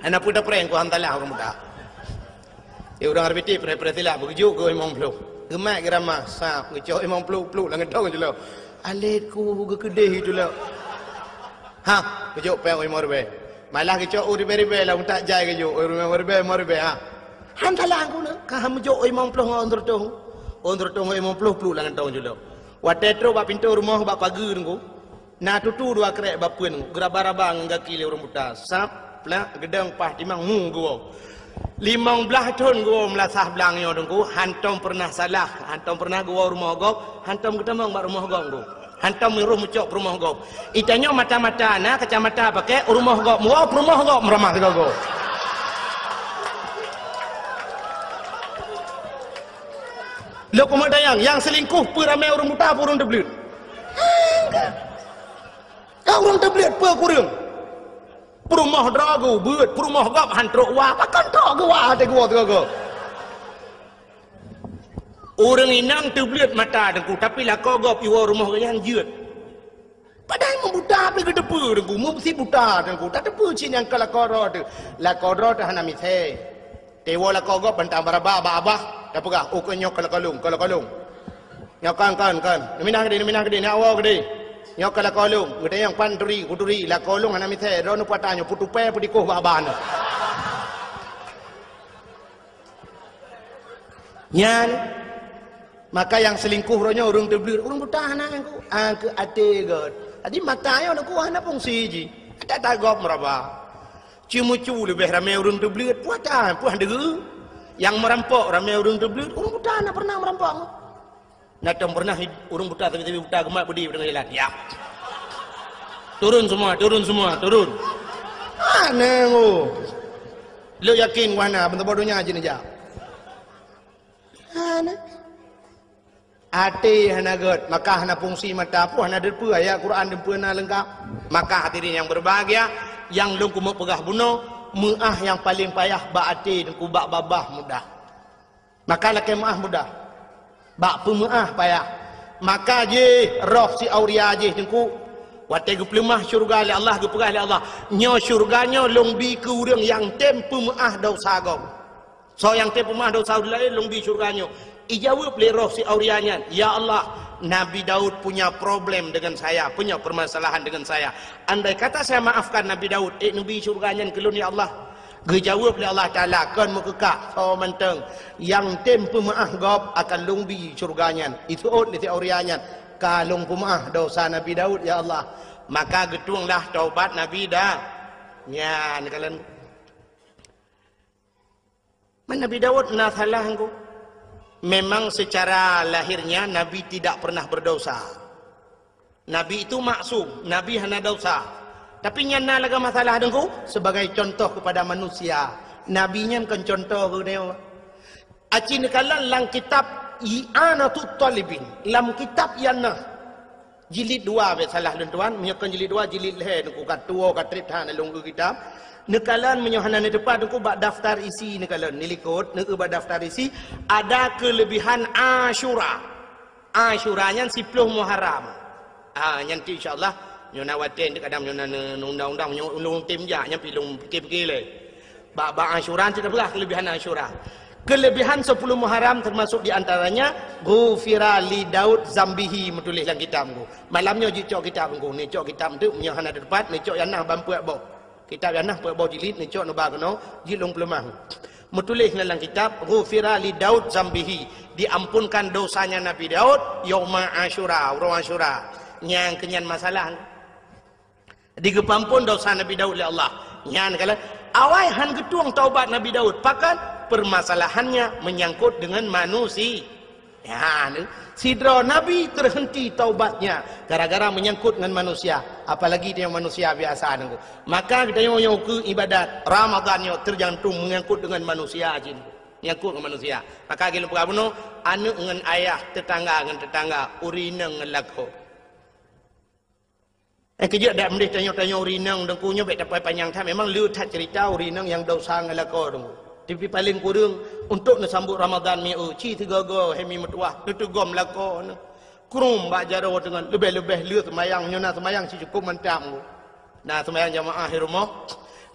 Anak puda preng ku hantalah aku muda. Ya urang RBT pre tilah begitu ke imam plu. Gemak gerama sa ngecok imam plu lah ngedong je lo. Alit ku ke kedeh itu lo. Ha, ngecok peng imam rebe. Malah ngecok rebe lah untak jai ke jo imam rebe ha. Hantalah aku nak ka ngecok imam plu ngondur tong imam plu lah ngedong je lo. Watetro ba pintu rumah ba pagi ngku. Na tutu 2 krek ba pun geraba-raba ngaki le urang buta. Sap lah gedang pah timang gua 15 tahun gua melasah belang yo dengku hantam pernah salah hantam pernah gua rumah gop hantam ketemu mak rumah gop gua hantam miruh mucok rumah gop itanya mata-mata na kacamata pakai rumah gop muap rumah gop meramah gua Lo komadayang yang selingkuh per ramai orang buta apa orang terbelit. Orang terbelit per kurang. Perumah drago beut, perumah gap hantrok wa, pakan tok ke wa te gua tu. Orang inang terbelit mata dengku tapi lah kau gap iwa rumah yang jeut. Padahal membuta apa ke depan dengku, mesti buta dengku. Tak depan cin yang kalau kau tu, lah kau tu hana mithe. Tewa lah kau gap bantang barabah abah, dah pegah. Oh kau nyok kalau kalung. Nyok kan. Minah ke dia, awak ke dia. Nyok kalau kolong, kita yang kuturi, lah kolong anak mithe, rono patanyo putupe pudikoh baban. Nyan, maka yang selingkuh ronya orang terbelir, orang buta anak aku ate god. Adi matanya nak anak fungsi ji, ada tagop meraba. Cimu lebih ramai orang terbelir, puan degu. Yang merampok ramai orang terbelir, orang buta anak pernah merampok. Natang pernah orang buta tapi buta gemak budi dengan jalan. Ya. Turun semua. Mana ngo? Lo yakin mana bentuk bodohnya aja nih. Mana? Hati hana god, maka hana fungsi mata pu hana depu ayat Quran depu na lengkap. Maka hadirin yang berbahagia, yang lu kumu pegah bunuh, muah yang paling payah ba hati dan ku ba babah mudah. Maka laki muah mudah. Bak pemaah payah. Maka je roh si auria je tengku. Watai gu pelemah syurga oleh Allah, gu pegah oleh Allah. Nyo syurganya longbi ke urang yang tem pemaah dosa gau. So yang tem pemaah dosa lain longbi syurganya. Ijawab le roh si aurianya, ya Allah, Nabi Daud punya problem dengan saya, punya permasalahan dengan saya. Andai kata saya maafkan Nabi Daud, Nabi syurganya kelun ya Allah. Gejawab oleh Allah Ta'ala kan mekekak so menteng yang tem pemaah gop akan lungbi syurganya itu ot ni aurianya kalung pemaah dosa Nabi Daud ya Allah maka getuanglah taubat Nabi dah nyan kalian Nabi Daud na salah engkau memang secara lahirnya Nabi tidak pernah berdosa Nabi itu maksum Nabi hana dosa. Tapi nyana laga masalah dengku sebagai contoh kepada manusia. Nabi nya kan contoh ke dia. Aci nekalan lang kitab I'anatut Talibin. Lam kitab yana jilid 2 be salah tuan, menyakan jilid 2 jilid leh dengku kat tua kat trip han long kitab. Nekalan menyohana ni depan dengku bak daftar isi nekalan nilikut neke bak daftar isi ada kelebihan Asyura. Asyuranya 10 Muharram. Nanti insyaallah nyona waten kadang nyona undang-undang nyona tim ja nya pilung pikir-pikir le. Bak Asyura tidak belah kelebihan Asyura. Kelebihan 10 Muharram termasuk di antaranya ghufira li Daud zambihi menulis dalam kitabku. Malamnya jicok kitabku ni cok kitab tu punya hana depan ni cok yanah bampuak bo. Kitab yanah puak bo jilid ni cok no bagno jilung pelemah. Menulis dalam kitab ghufira li Daud zambihi diampunkan dosanya Nabi Daud yauma Asyura, orang Asyura. Yang kenyan masalah digepampun dosa Nabi Daud oleh Allah. Nyan kala awai han getuang taubat Nabi Daud. Pakan permasalahannya menyangkut dengan manusia. Ya, sidra Nabi terhenti taubatnya gara-gara menyangkut dengan manusia. Apalagi dia manusia biasa nengku. Maka kita yang ke ibadat Ramadannya tergantung menyangkut dengan manusia aja. Menyangkut dengan manusia. Maka kita bunuh anu dengan ayah tetangga dengan tetangga urina dengan lakho. Kejap dak mendih tanya-tanya urinang dengkunya baik dapat panjang tak memang lu tak cerita urinang yang dosa ngelako dengku. Tapi paling kurang untuk nasambut Ramadan mi ci tiga-go hemi metuah tu gom lako kurum bak jaro dengan lebih-lebih lu semayang nyona semayang si cukup mentam. Nah semayang jamaah di rumah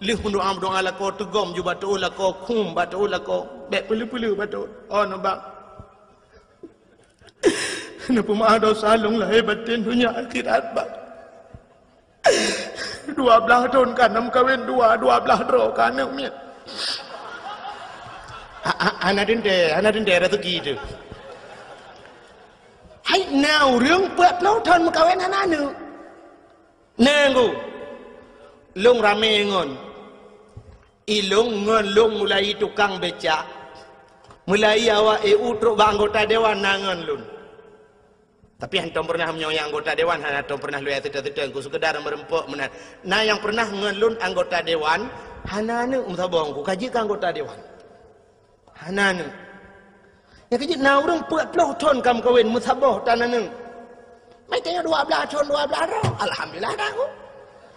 lu doa lako tu gom ju batu lako kum batu lako baik pelu-pelu batu. Oh nampak. Napa maaf dosa long lahir batin dunia akhirat bak. 12 tahun kan nam kawin 12 ro kan umi ana dinde rezeki tu hai nauរឿង10 tahun kawin ana nu nengku long rame ngon ilung ngon long mulai tukang becak mulai awak EU truk anggota dewan nangan lun. Tapi hantam pernah menyoyang anggota dewan, hantam pernah lu tidak ku sekedar merempok menan. Nah yang pernah ngelun anggota dewan, hanane umtabongku kaji ke anggota dewan. Hanane. Ya kerja naurung 40 tahun kamu kawin musabah tanah neng. Mai tanya 12 tahun 12 tahun. Alhamdulillah dah aku.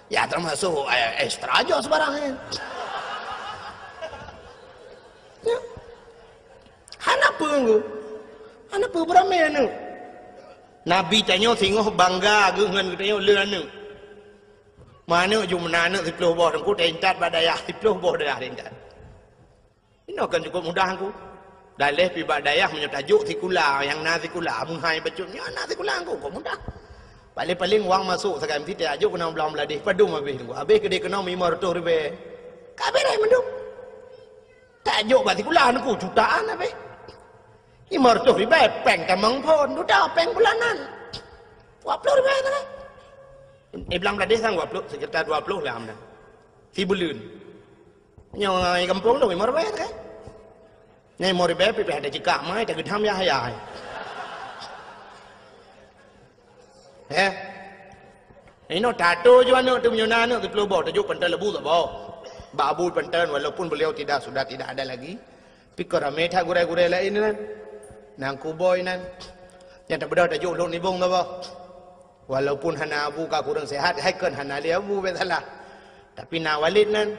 Ya termasuk ekstra aja sebarang. Ya. Hanapa aku? Hanapa beramai anu? Nabi tanya singoh bangga dengan tanya leun. Mana ju menana 10 boh aku tentat badayah 10 boh dah tentat. Ini akan cukup mudah aku. Dalih pi badayah menyatajuk tikula yang na tikula munghai bacutnya na tikula aku kok mudah. Paling-paling wang masuk sekarang mesti ajuk kena belang beladih padum habis tu. Habis ke dia kena 500 ribu. Kabeh rai mendum. Tajuk ba tikula aku jutaan habis. 500 ribu peng tamang pon sudah peng bulanan. 20 ribu tu kan. Belang beladih sang 20 sekitar 20 lah amna. Si bulan. Nyai kampung tu 5 ribu kan. Nyai mau ribu pi ada jika mai tak gedam ya hayai. Ini tato juga nak tu menyana nak tu pelubah tajuk pentas lebu tak bawa. Babu pentas walaupun beliau sudah tidak ada lagi. Pikir ramai tak gurai-gurai lain nan. Nang kuboy nan. Yang tak berdua tajuk luk nibung tak bawa. Walaupun hana abu ka kurang sehat, haikan hana li abu besalah. Tapi na walid nan,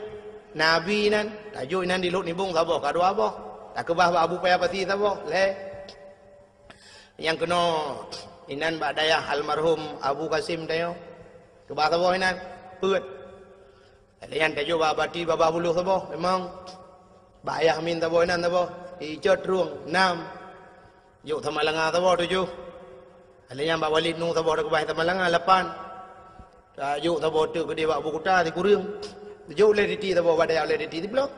nabi nan, tajuk nan di luk nibung tak bawa. Kadua apa? Tak kebah abu payah pati tak bawa. Yang kena inan badayah almarhum Abu Qasim tayo. Kebah tabo inan, peut. Alian tayo babati baba buluh tabo, memang bayah min tabo inan tabo. Ijot ruang 6. Yuk Tamalanga tabo 7. Alian ba walid nu tabo kebah Tamalanga 8. Yuk tabo tu ke dia Abu Kuta di kurung. Yuk le di tabo badayah le di blok.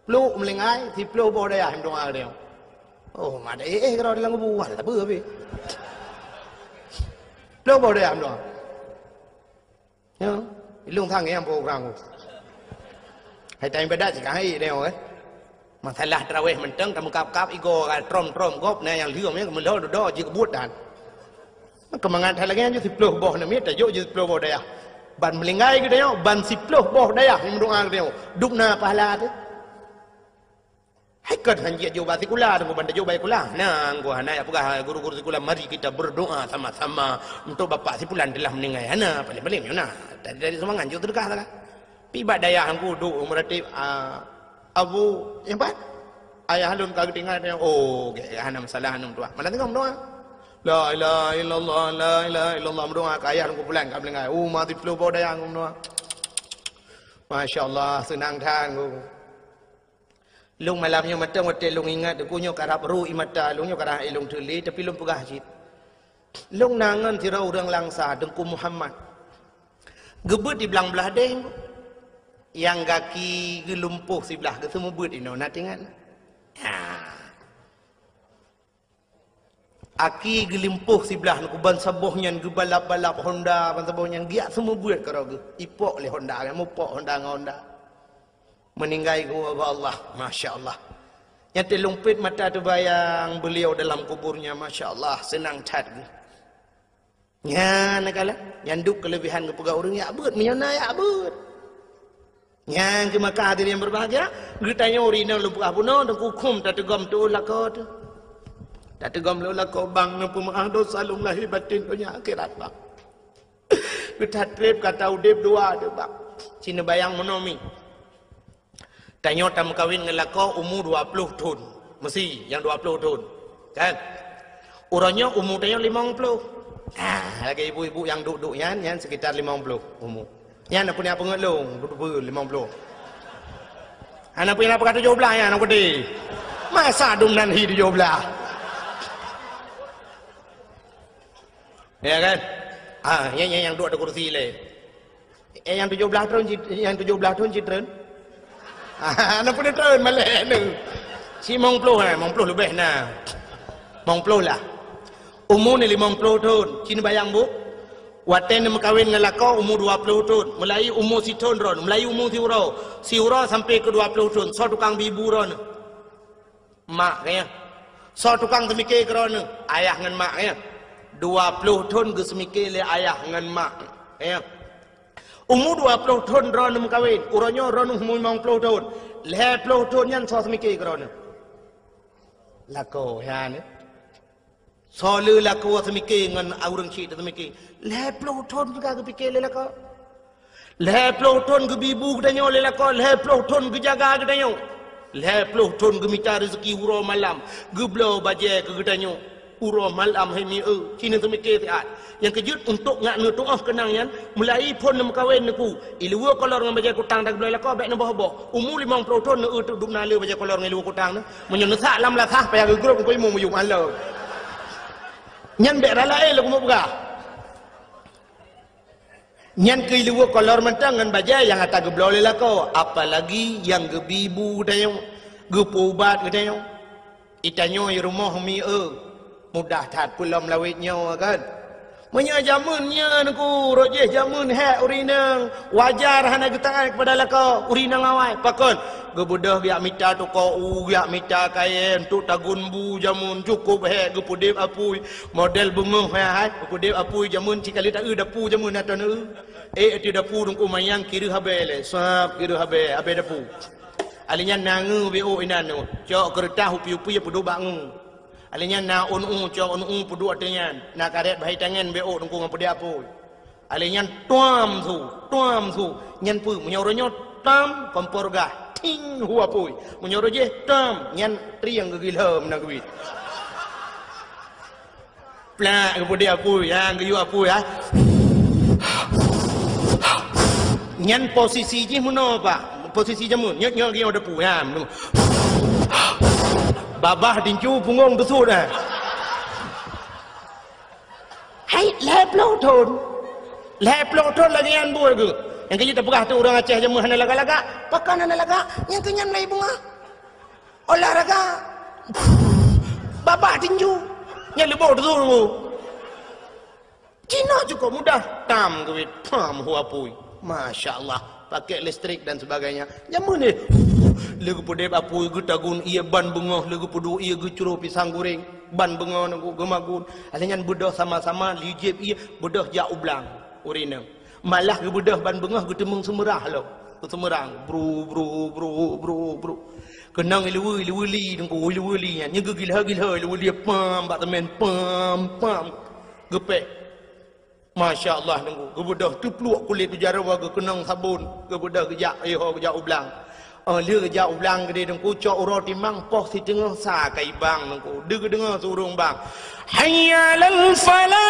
Blok melengai di blok badayah him doa dia. Oh, mada kalau dia lang buah tak apa habis. Lo bao đây làm rồi, nhá, lương thang em vô rằng, hay tay bên đó chỉ cả hay đeo ấy, mà thay là trao mình trắng cầm cáp igo cái trom góp này yang liu mấy mình đó chỉ có bút đàn, kemangan thay là nghe như thịt lô bao này biết là dỗ như thịt lô bao đây à, ban mình ngay cái đấy không, ban thịt lô bao đây à, mình đúng ăn đeo, đúc na pahala thế. Haikan hanjia jo batikula dengan benda jo baikula. Nah, gua hana apakah guru-guru tikula mari kita berdoa sama-sama untuk bapak si pulan telah meninggal. Hana paling-paling nah. Dari semangat jo terkah lah. Pi badaya hangku do meratib Abu yang pat. Ayah halun kagak tinggal oh hana masalah hanum doa. Mana tengok doa. La ilaha illallah la ilaha illallah doa ka ayah hangku pulan ka meninggal. Mati flu badaya hangku doa. Masya-Allah senang tang. Lung malamnya mata mata lung ingat kunyo karap ru imata lungnya karah ilung tuli tapi lung pegah jit. Lung nangan tira orang langsa dengku Muhammad. Gebut di belang belah deh. Yang kaki gelumpuh si belah ke semua but ino natingan. Aki gelimpuh si belah nak ban sabohnya gebalap-balap Honda ban sabohnya giat semua buat karo ge. Ipok le Honda kan mupok Honda dengan Honda. Meninggal gua Allah, Masya Allah. Yang terlumpit mata terbayang beliau dalam kuburnya, Masya Allah, senang cat. Ya, nakala, yang duk kelebihan ke pegawai orang, ya abut, menyana ya abut. Yang ke Makkah hadirin yang berbahagia, geritanya orang lupa apa no, dan hukum tak tegam tu lakot. Tak tegam lu lakot bang, nampu maaf dosa lum lahir batin punya akhirat bang. Getat trip kata udip dua tu bang. Cina bayang monomi. Tanya tam kawin ngelako umur 20 tahun. Mesti yang 20 tahun. Kan? Orangnya umur tanya 50. Lagi ibu-ibu yang duduk yan sekitar 50 umur. Yan punya pengelung duduk 50. Anak punya apa kata 17 yan aku di. Masa dum nan hi 17. Ya kan? Yang duduk ada kursi le. Yang 17 tahun citren. Anak pun terus malay ni. Si mong puluh lebih nah. Mong puluh lah. Umur ni 50 tahun. Cina bayang bu. Waten ni makawin dengan lakau umur 20 tahun. Mulai umur si tahun ron. Mulai umur si urau. Si urau sampai ke 20 tahun. So tukang bibu ron. Mak kaya. So tukang semikir ke ron. Ayah dengan mak kaya. 20 tahun ke semikir le ayah dengan mak. Kaya. Umur 20 tahun ron mengkawin, urangnya ron umur 50 tahun. 50 tahun yang so semikir kerana. lako ya ni solu lako semike ngan orang cik semike le ploton juga ke pikir le lako le ploton ke bibu ke tanyo le lako le ploton ke jaga ke tanyo le ploton ke minta rezeki uro malam geblo baje ke tanyo uro malam hai mi cina semike tiat yang kejut untuk ngak nu tuah kenangan mulai pun nam kawin ku ilua kolor ngam baje kutang dak boleh lako baik nambah boh umu 50 ton nu tu duk nale baje kolor ngai lu kutang menyen sak lam la thah pa ke grup ko mu yum alo nyan be rala lu mo buka nyan ke ilua kolor mentang ngan baje yang ata ge boleh lako apalagi yang ge bibu dayo ge pubat ge dayo itanyo i rumah mi mudah tat pulam lawitnya kan Menya jamunnya aku rojeh jamun he urinang wajar hana getangan kepada laka urinang awai pakon gebudah biak mita tu ko biak mita kain tu tagun bu jamun cukup he gepudip apui model bunguh he hai gepudip apui jamun cikali tak dapu jamun atau ti dapu dungku mayang kiri habele sap kiri habe dapu alinya nangu bo inanu cok kertas upi-upi pudu bangu alinya na unu cho unu pudu atenya na karet bahai tangan bo dungku ngapudi apu alinya tuam thu nyen pu menyoronyo tam komporga ting hua pui menyoro je tam nyen triang gegilhem na gewit pla ngapudi apu ya geyu apu ya nyen posisi je muno pak posisi jamun nyok gi ada pu ya babah dincu punggung besut dah. Hai leplo ton lagi yang buat ke. Yang kita pegah tu orang Aceh jamu hana laga-laga, pakan hana laga, yang kenyam lagi bunga. Olahraga. Babah dincu. Yang lebih tu tu. Cina cukup mudah. Tam duit, pam hua pui. Masya Allah. Pakai listrik dan sebagainya. Jamu ni. Legu pudep apu gu tagun ia ban bungoh legu pudu ia gu curu pisang goreng ban bungoh nangku gemagun alenyan budah sama-sama lijib ia budah ja ublang urinem malah gu budah ban bungoh gu temung semerah lo semerang bro kenang ilu-li nangku ilu-li nya gu gilha ilu-li pam bak temen pam gepek Masya Allah nangku gu budah tu pluak kulit tu jarawa gu kenang sabun gu budah gu ja ublang lừa jauh ulang gede dengku cok roti mang poh si tengah sa kai bang dengku dengar surung bang hayya lal falam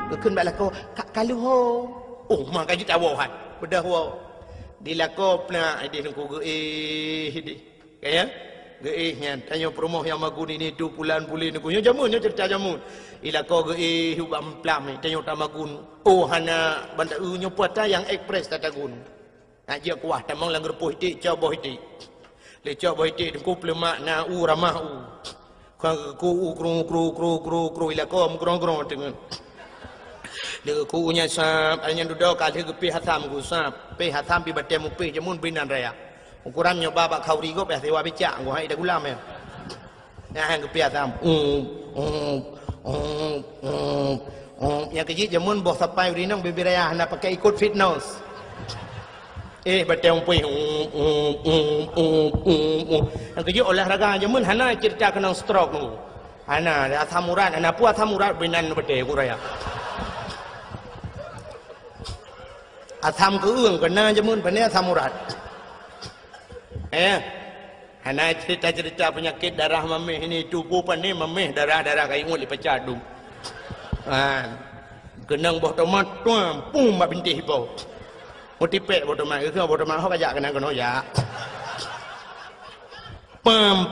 keun bak lako kalu ho mak kaji tawahan bedah ho dilako pna ide dengku ge kaya ge nya tanyo promoh yang magun ini tu pulan pulin dengku nya jamun nya cerita jamun ilako ge hubam plam tanyo tamagun hana banda nyo puata yang ekspres tatagun aja kuah tamang lang repuh ti cha boh ti le cha boh ti dengku plemak na ramah ku kru ilako grong dengan le ku nya sap anya duduk kali ge pi hatam ku sap pi hatam pi batem pi jamun binan raya ukuran nyoba bak kauri go pe sewa becak go hai da gulam ya nah ge pi hatam yang kecil jamun boh sampai urinang bibir ayah nak pakai ikut fitness batang pui yang kecil olahraga jamun hana cerita kena stroke nu hana asam urat hana pu asam urat binan bete kuraya asam keung kena jamun bani asam urat hana cerita penyakit darah mameh ini tubuh pani mameh darah kai ngul dipecah dum kenang boh tomat tuam pum mak bintih bau motipek boh tomat ke boh tomat ho kajak kenang kono ya pam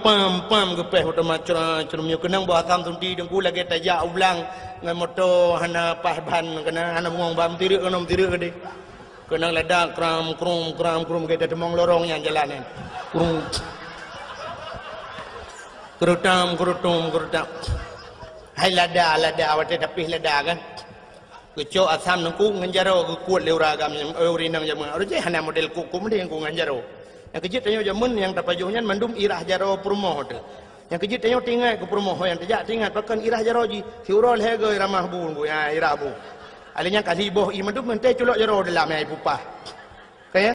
gepeh boh tomat cerumnya kenang boh asam tunti dengku lagi tajak ulang ngan moto hana pahban kena hana ngong bam tirik kono tirik gede kenang ledak kram kita demong lorong yang jalanan kerutam hai lada awak tapi lada kan kecok asam nangku nganjaro ke kuat leura gam urinang jamun orje hana model kuku mending ku nganjaro yang kejit tanyo jamun yang tapajuhnya mandum irah jaro permoh tu yang kejit tanyo tinggal ke permoh yang tajak tinggal pakan irah jaro ji si urol hege ramah bu ya irah bu alinya kali boh i mandum mente culok jaro dalam ai pupah kaya